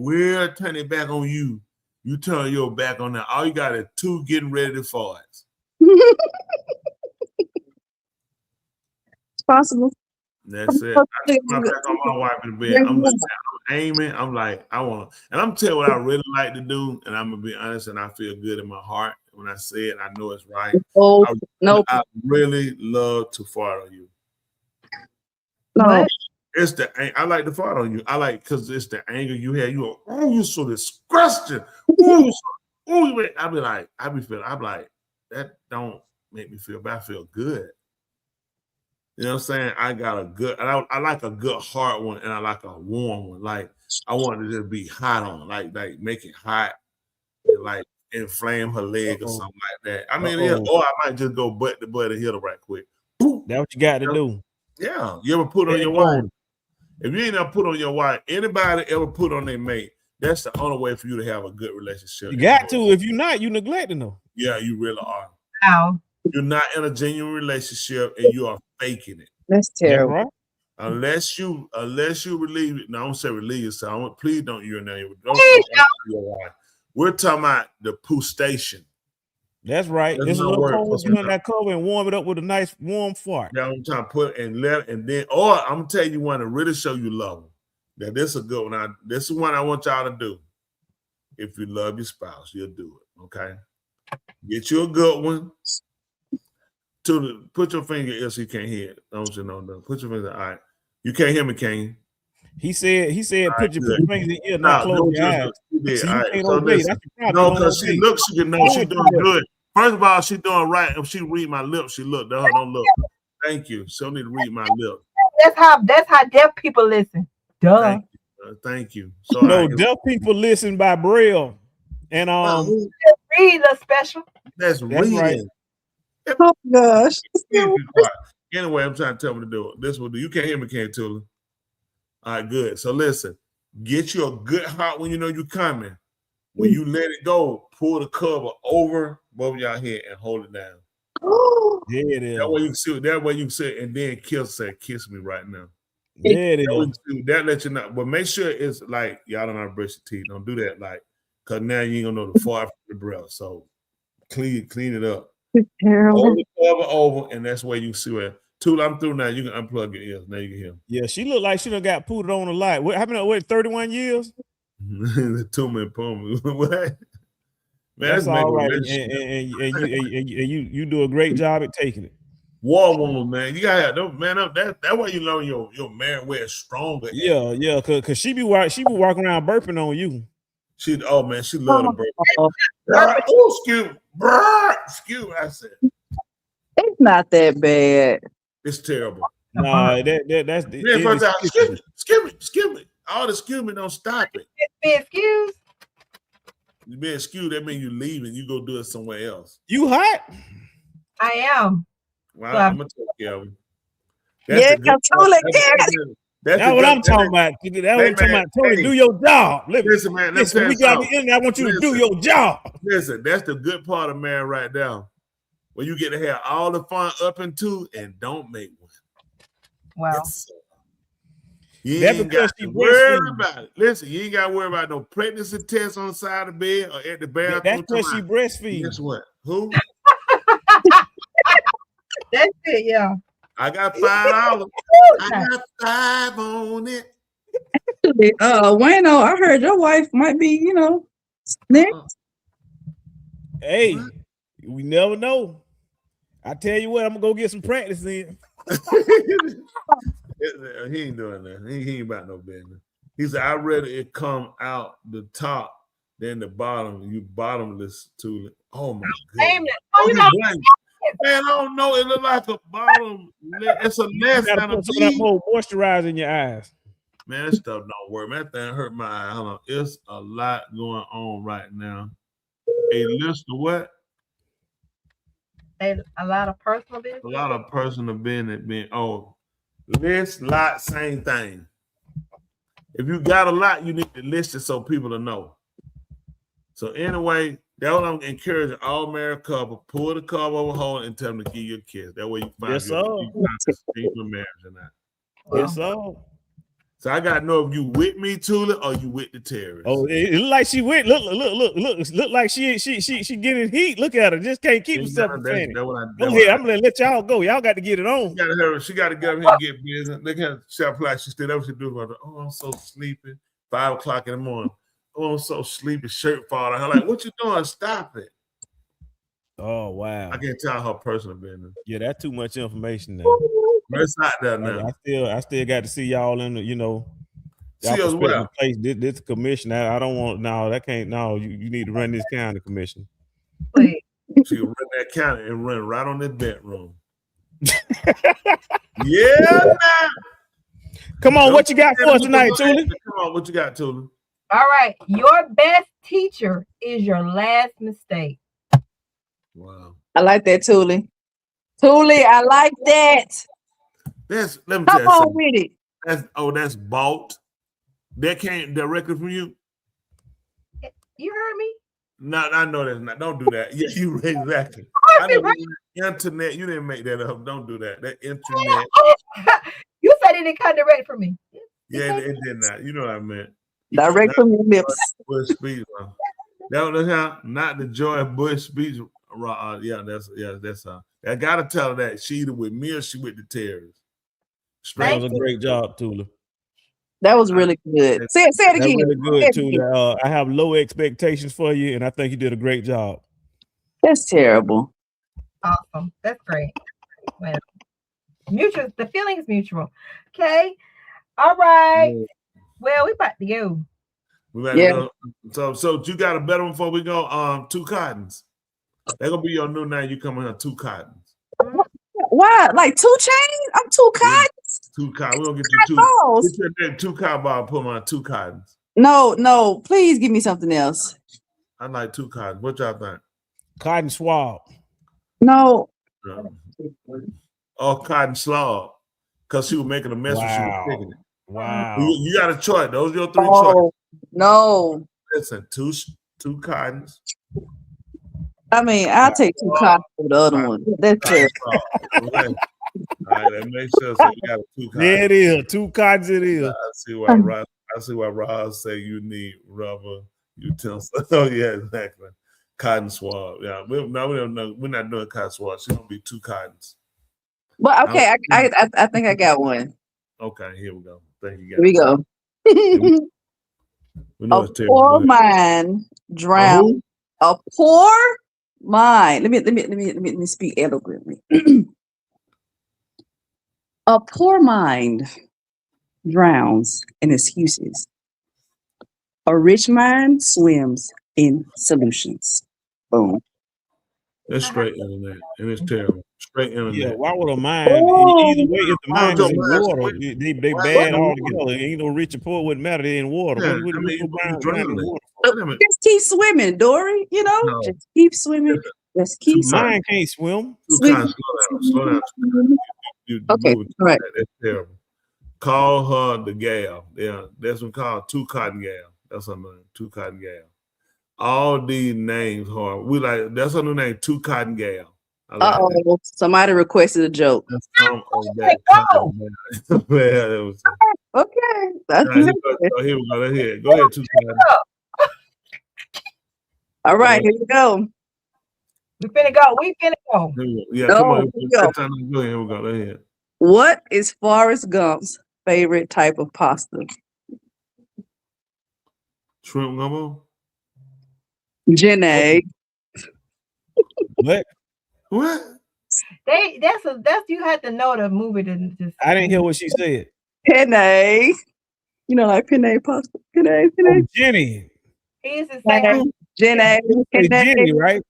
we'll turn it back on you. You turn your back on that. All you got is two getting ready to fart. It's possible. That's it. I put my back on my wife in the bed. I'm aiming. I'm like, I want to. And I'm telling you what I really like to do. And I'm going to be honest, and I feel good in my heart. When I say it, I know it's right. I really love to fart on you. No. It's I like to fart on you. I like because it's the anger you have. You go, oh, you're so disgusting. I be like, that don't make me feel bad. I feel good. You know what I'm saying? I got a good, I like a good hard one, and I like a warm one. Like I want it to be hot on, like make it hot, and like inflame her leg or something like that. I mean, or I might just go butt to butt and hit her right quick. That's what you got to do. Yeah, you ever put on your wife? If you ain't ever put on your wife, anybody ever put on their mate, that's the only way for you to have a good relationship. You got to. If you're not, you neglecting them. Yeah, you really are. Wow. You're not in a genuine relationship and you are faking it. That's terrible. Right? Unless you relieve it. No, I don't say relieve yourself. Please don't urinate. Don't your wife. We're talking about the poo station. That's right. It's a little cold. You in that cover and warm it up with a nice warm fart. Yeah, I'm trying to put and then, or I'm gonna tell you one to really show you love. Now, this is a good one. This is one I want y'all to do. If you love your spouse, you'll do it. Okay. Get you a good one. Put your finger in so you can't hear it. I want you to know that. Put your finger. All right. You can't hear me, can you? He said put your fingers in your ear, not close your eyes. No, because she looks, she can know she's doing good. First of all, she's doing right. If she read my lips, she look. Don't look. Thank you. She'll need to read my lips. That's how deaf people listen. Duh. Thank you. So no, deaf people listen by braille. And read a special. That's reading. Right. Oh gosh. Anyway, I'm trying to tell them to do it. This will do. You can't hear me, can't Tula? All right, good. So listen, get you a good hot when you know you're coming. When you let it go, pull the cover over above your head and hold it down. Yeah, it is. That way you can see. That way you can see, and then kiss me right now. Yeah, it is. That let you know. But make sure it's like y'all don't know how to brush your teeth. Don't do that, like, cause now you ain't gonna know the fart from the breath. So clean it up. Hold the cover over, and that's where you see where. Tula, I'm through now. You can unplug your ears. Now you can hear. Yeah, she looked like she done got pooted on a lot. What happened? What 31 years? Too many poems. What? Man, that's all right. And you do a great job at taking it. War woman, man. You gotta have man up. That way you learn your married way is stronger. Yeah, cause she be walking around burping on you. She love to burp. Excuse me. I said it's not that bad. It's terrible. Nah, that's Man, first time, excuse me. All the excuse me don't stop it. Be excused. You being excused, that means you leaving. You go do it somewhere else. You hot? I am. Well, So- I'm gonna take care of him. Yeah, the good part. That's what I'm talking about. That's what I'm talking about. Tony, do your job. Listen, man. Listen, we got the internet. I want you to do your job. Listen, that's the good part of man right now. When you get to have all the fun up into and don't make one. Wow. You That's ain't because got she to worry breastfeeding. about it. Listen, you ain't got to worry about no pregnancy test on the side of the bed or at the bathroom. That's because she breastfeeding. Guess what? Who? That's it, yeah. I got $5. I got 5 on it. Actually, Wayno, I heard your wife might be, next. Hey, we never know. I tell you what, I'm gonna go get some practice in. He ain't doing that. He ain't about no business. He said, I'd rather it come out the top than the bottom. You bottomless to it. Oh my god. Oh, you know, man, I don't know. It look like a bottom. It's a less You gotta than a put some of that B. more moisturizer in your eyes. Man, that stuff don't work. Man, that thing hurt my eye. Hold on. It's a lot going on right now. A list of what? a lot of personal business. A lot of personal business being list, lot, same thing. If you got a lot, you need to list it so people to know. So anyway, that's what I'm encouraging all married couple. Pull the cover over hold and tell them to give you a kiss. That way you find Yes, your marriage or not. Yes, sir. So I gotta know if you with me, Tula, or you with the terrorists. Oh, it look like she went. Look like she getting heat. Look at her. Just can't keep herself from fanning. Go ahead. I'm gonna let y'all go. Y'all got to get it on. She got to get up here and get business. Look at her. She like she stood up. She do about, oh, I'm so sleepy. 5 o'clock in the morning. Oh, I'm so sleepy. Shirt falling. I'm like, what you doing? Stop it. Oh wow. I can't tell her personal business. Yeah, that's too much information now. It's not that now. I still got to see y'all in the, y'all See us prospective well. place. This commission. I don't want that can't you need to run this county commission. Wait. She can run that county and run right on that bedroom. Yeah. Come on, what you got for us tonight, Tula? Come on, what you got, Tula? All right. Your best teacher is your last mistake. Wow. I like that, Thule. Thule, I like that. Let me tell Come you on something. with it. That's bought. That came directly from you. You heard me? No, I know that's not. Don't do that. Yeah, you exactly. I know internet. You didn't make that up. Don't do that. That internet. You said it didn't come direct from me. Yeah, it did not. You know what I meant. Direct from your lips. Bush speech. That was how not the Joy Bush speech. That's I gotta tell her that she either with me or she with the terrorists. That was a great job, Tula. That was really good. Say it That's again. really good, Say it again. Tula. I have low expectations for you, and I think you did a great job. That's terrible. Awesome. That's great. Well, mutual. The feeling is mutual. Okay. All right. Well, we about to go. We better go. So you got a better one before we go? 2 Cottons. That's gonna be your new name. You come in here, 2 Cottons. Why? Like 2 Chainz? I'm 2 Cottons. 2 Cottons. We're gonna get you 2. Balls. Get your name 2 Cotton Ball. Put them on 2 Cottons. No. Please give me something else. I like 2 Cottons. What y'all think? Cotton swab. No. Or Cotton Slob. Because she was making a mess when she was picking it. Wow. You got a choice. Those are your 3 Oh, choices. no. Listen, 2 Cottons. I mean, I'll take 2 Cottons for the other one. That's it. All right, that makes sense. So we got a 2 Cottons. There it is. 2 Cottons it is. I see why Roz say you need rubber utensils. Oh yeah, exactly. Cotton swab. Yeah, we don't know. We're not doing cotton swab. She's gonna be 2 Cottons. But okay, I think I got one. Okay, here we go. Thank you. Here we go. We know A it's terrible. poor mind drown. A poor mind. Let me speak eloquently. A poor mind drowns in excuses. A rich mind swims in solutions. Boom. That's straight internet, and it's terrible. Straight internet. Yeah, why would a mine? Either way, if the mine is in water, they bad all together. Ain't no rich and poor wouldn't matter. They in water. Yeah, What I mean, you drown in it. water? Just keep swimming, Dory. You know, No. just keep swimming. Just keep swimming. Mine can't swim. Slow down. You Okay, moving too all right. fast. That's terrible. Call her the gal. Yeah, that's what called Two Cotton Gal. That's her name, Two Cotton Gal. All these names hard. We like that's her new name, Two Cotton Gal. I like that. Uh-oh, somebody requested a joke. That's Tom O'Back. Yeah, that was Okay, that's All right, here we go. Let's hear it. Go ahead, Two Cotton. all right. Here we go. We finna go. Here we go. Yeah, Oh, come on. here we go. Go ahead. Here we go. Let's hear it. What is Forrest Gump's favorite type of pasta? Shrimp gumbo? Jenna. What? What? That's you had to know the movie to just. I didn't hear what she said. Penne. You know, like penne pasta. Penne. Oh, Jenny. He's the same. Jenna. It's Jenny, right?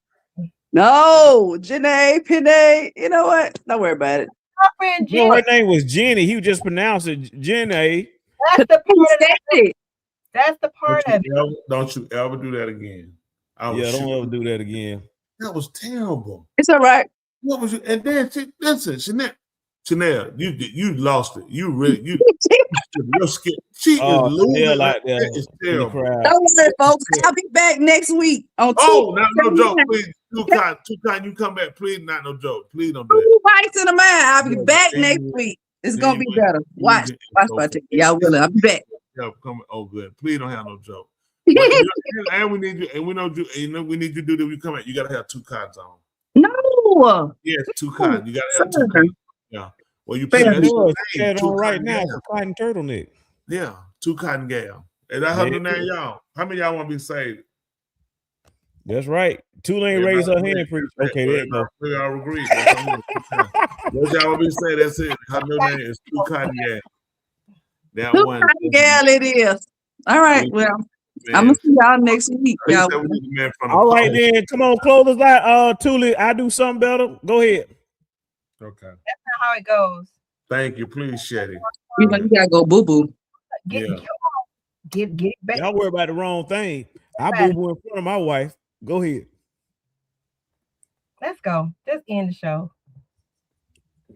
No, Jenna, penne. You know what? Don't worry about it. My friend No, her Jenny. name was Jenny. He just pronounced it Jenny. That's the part of That's it. it. That's the part of it. Don't you ever do that again. Yeah, don't ever do that again. That was terrible. It's all right. What was you? And then listen, Chanel, you lost it. You really your skin. She is losing. Chanel out there That is in the terrible. crowd. Don't worry, folks. I'll be back next week on Oh, no Tuesday. joke, please. Two kind, you come back, please. Not no joke, please don't do that. Two bites in a man. I'll be Yeah, back yeah, next yeah. week. It's Yeah, gonna you be will. better. Watch, You watch will. my ticket. Y'all will. I'll be back. Yeah, come. Oh, good. Please don't have no joke. And we need you. And we know you. You know we need you to do that. We come out. You gotta have two cards on. No. Yes, two cards. You gotta have two cards. Yeah. Well, you put Fair that enough. name, Got it Two on right Cotton now. Gal. It's a cotton turtleneck. Yeah, Two Cotton Gal. And that's her Yeah. new name, y'all. How many of y'all want to be saved? That's right. Tulane raised her hand. Okay, there you go. We all agree. What y'all want to be saved? That's it. Her new name is Two Cotton Gal. That Two one. cotton gal it is. All right. Well, I'm gonna see y'all next week. Y'all. All right, then. Come on, close us out. Tuli, I do something better. Go ahead. Okay. That's not how it goes. Thank you. Please, Shetty. You know, you gotta go boo boo. Get it back. Y'all worry about the wrong thing. I boo-boo in front of my wife. Go ahead. Let's go. Just end the show.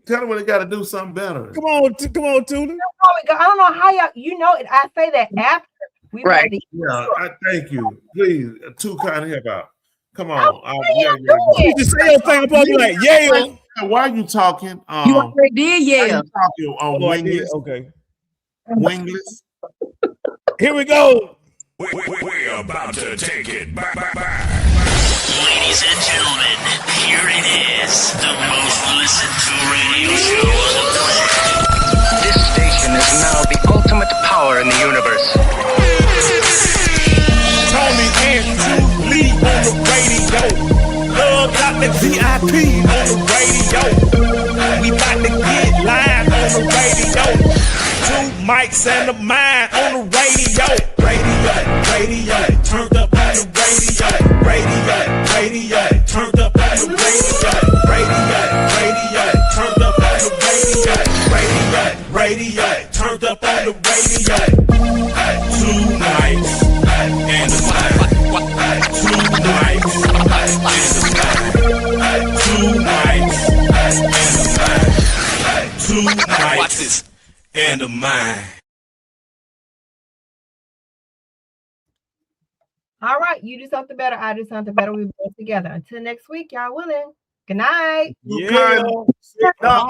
Tell them what they got to do something better. Come on, Tuli. I don't know how y'all. You know it. I say that after we Right. Yeah, I thank you. Please, Two Cotton help out. Come on. You just say your thing. I'm supposed to be like, yeah. Why are you talking? You already did, why yeah. you talking on Oh, I did. wingless? Okay. Wingless. Here we go. We're about to take it back. Ladies and gentlemen, here it is, the most listened to radio show on the planet. This station is now the ultimate power in the universe. Tony and Julie on the radio. Love got the VIP on the radio. We about to get live on the radio. Two mics and a mind on the radio. Radio, turned up on the radio. Radio, turned up on the radio. Radio, turned up on the radio. Radio, turned up on the radio. Two mics and a mind. Two mics and a mind. Two mics and a mind. Two mics and a mind. All right, you do something better. I do something better. We both together. Until next week, y'all willing. Good night. Yeah.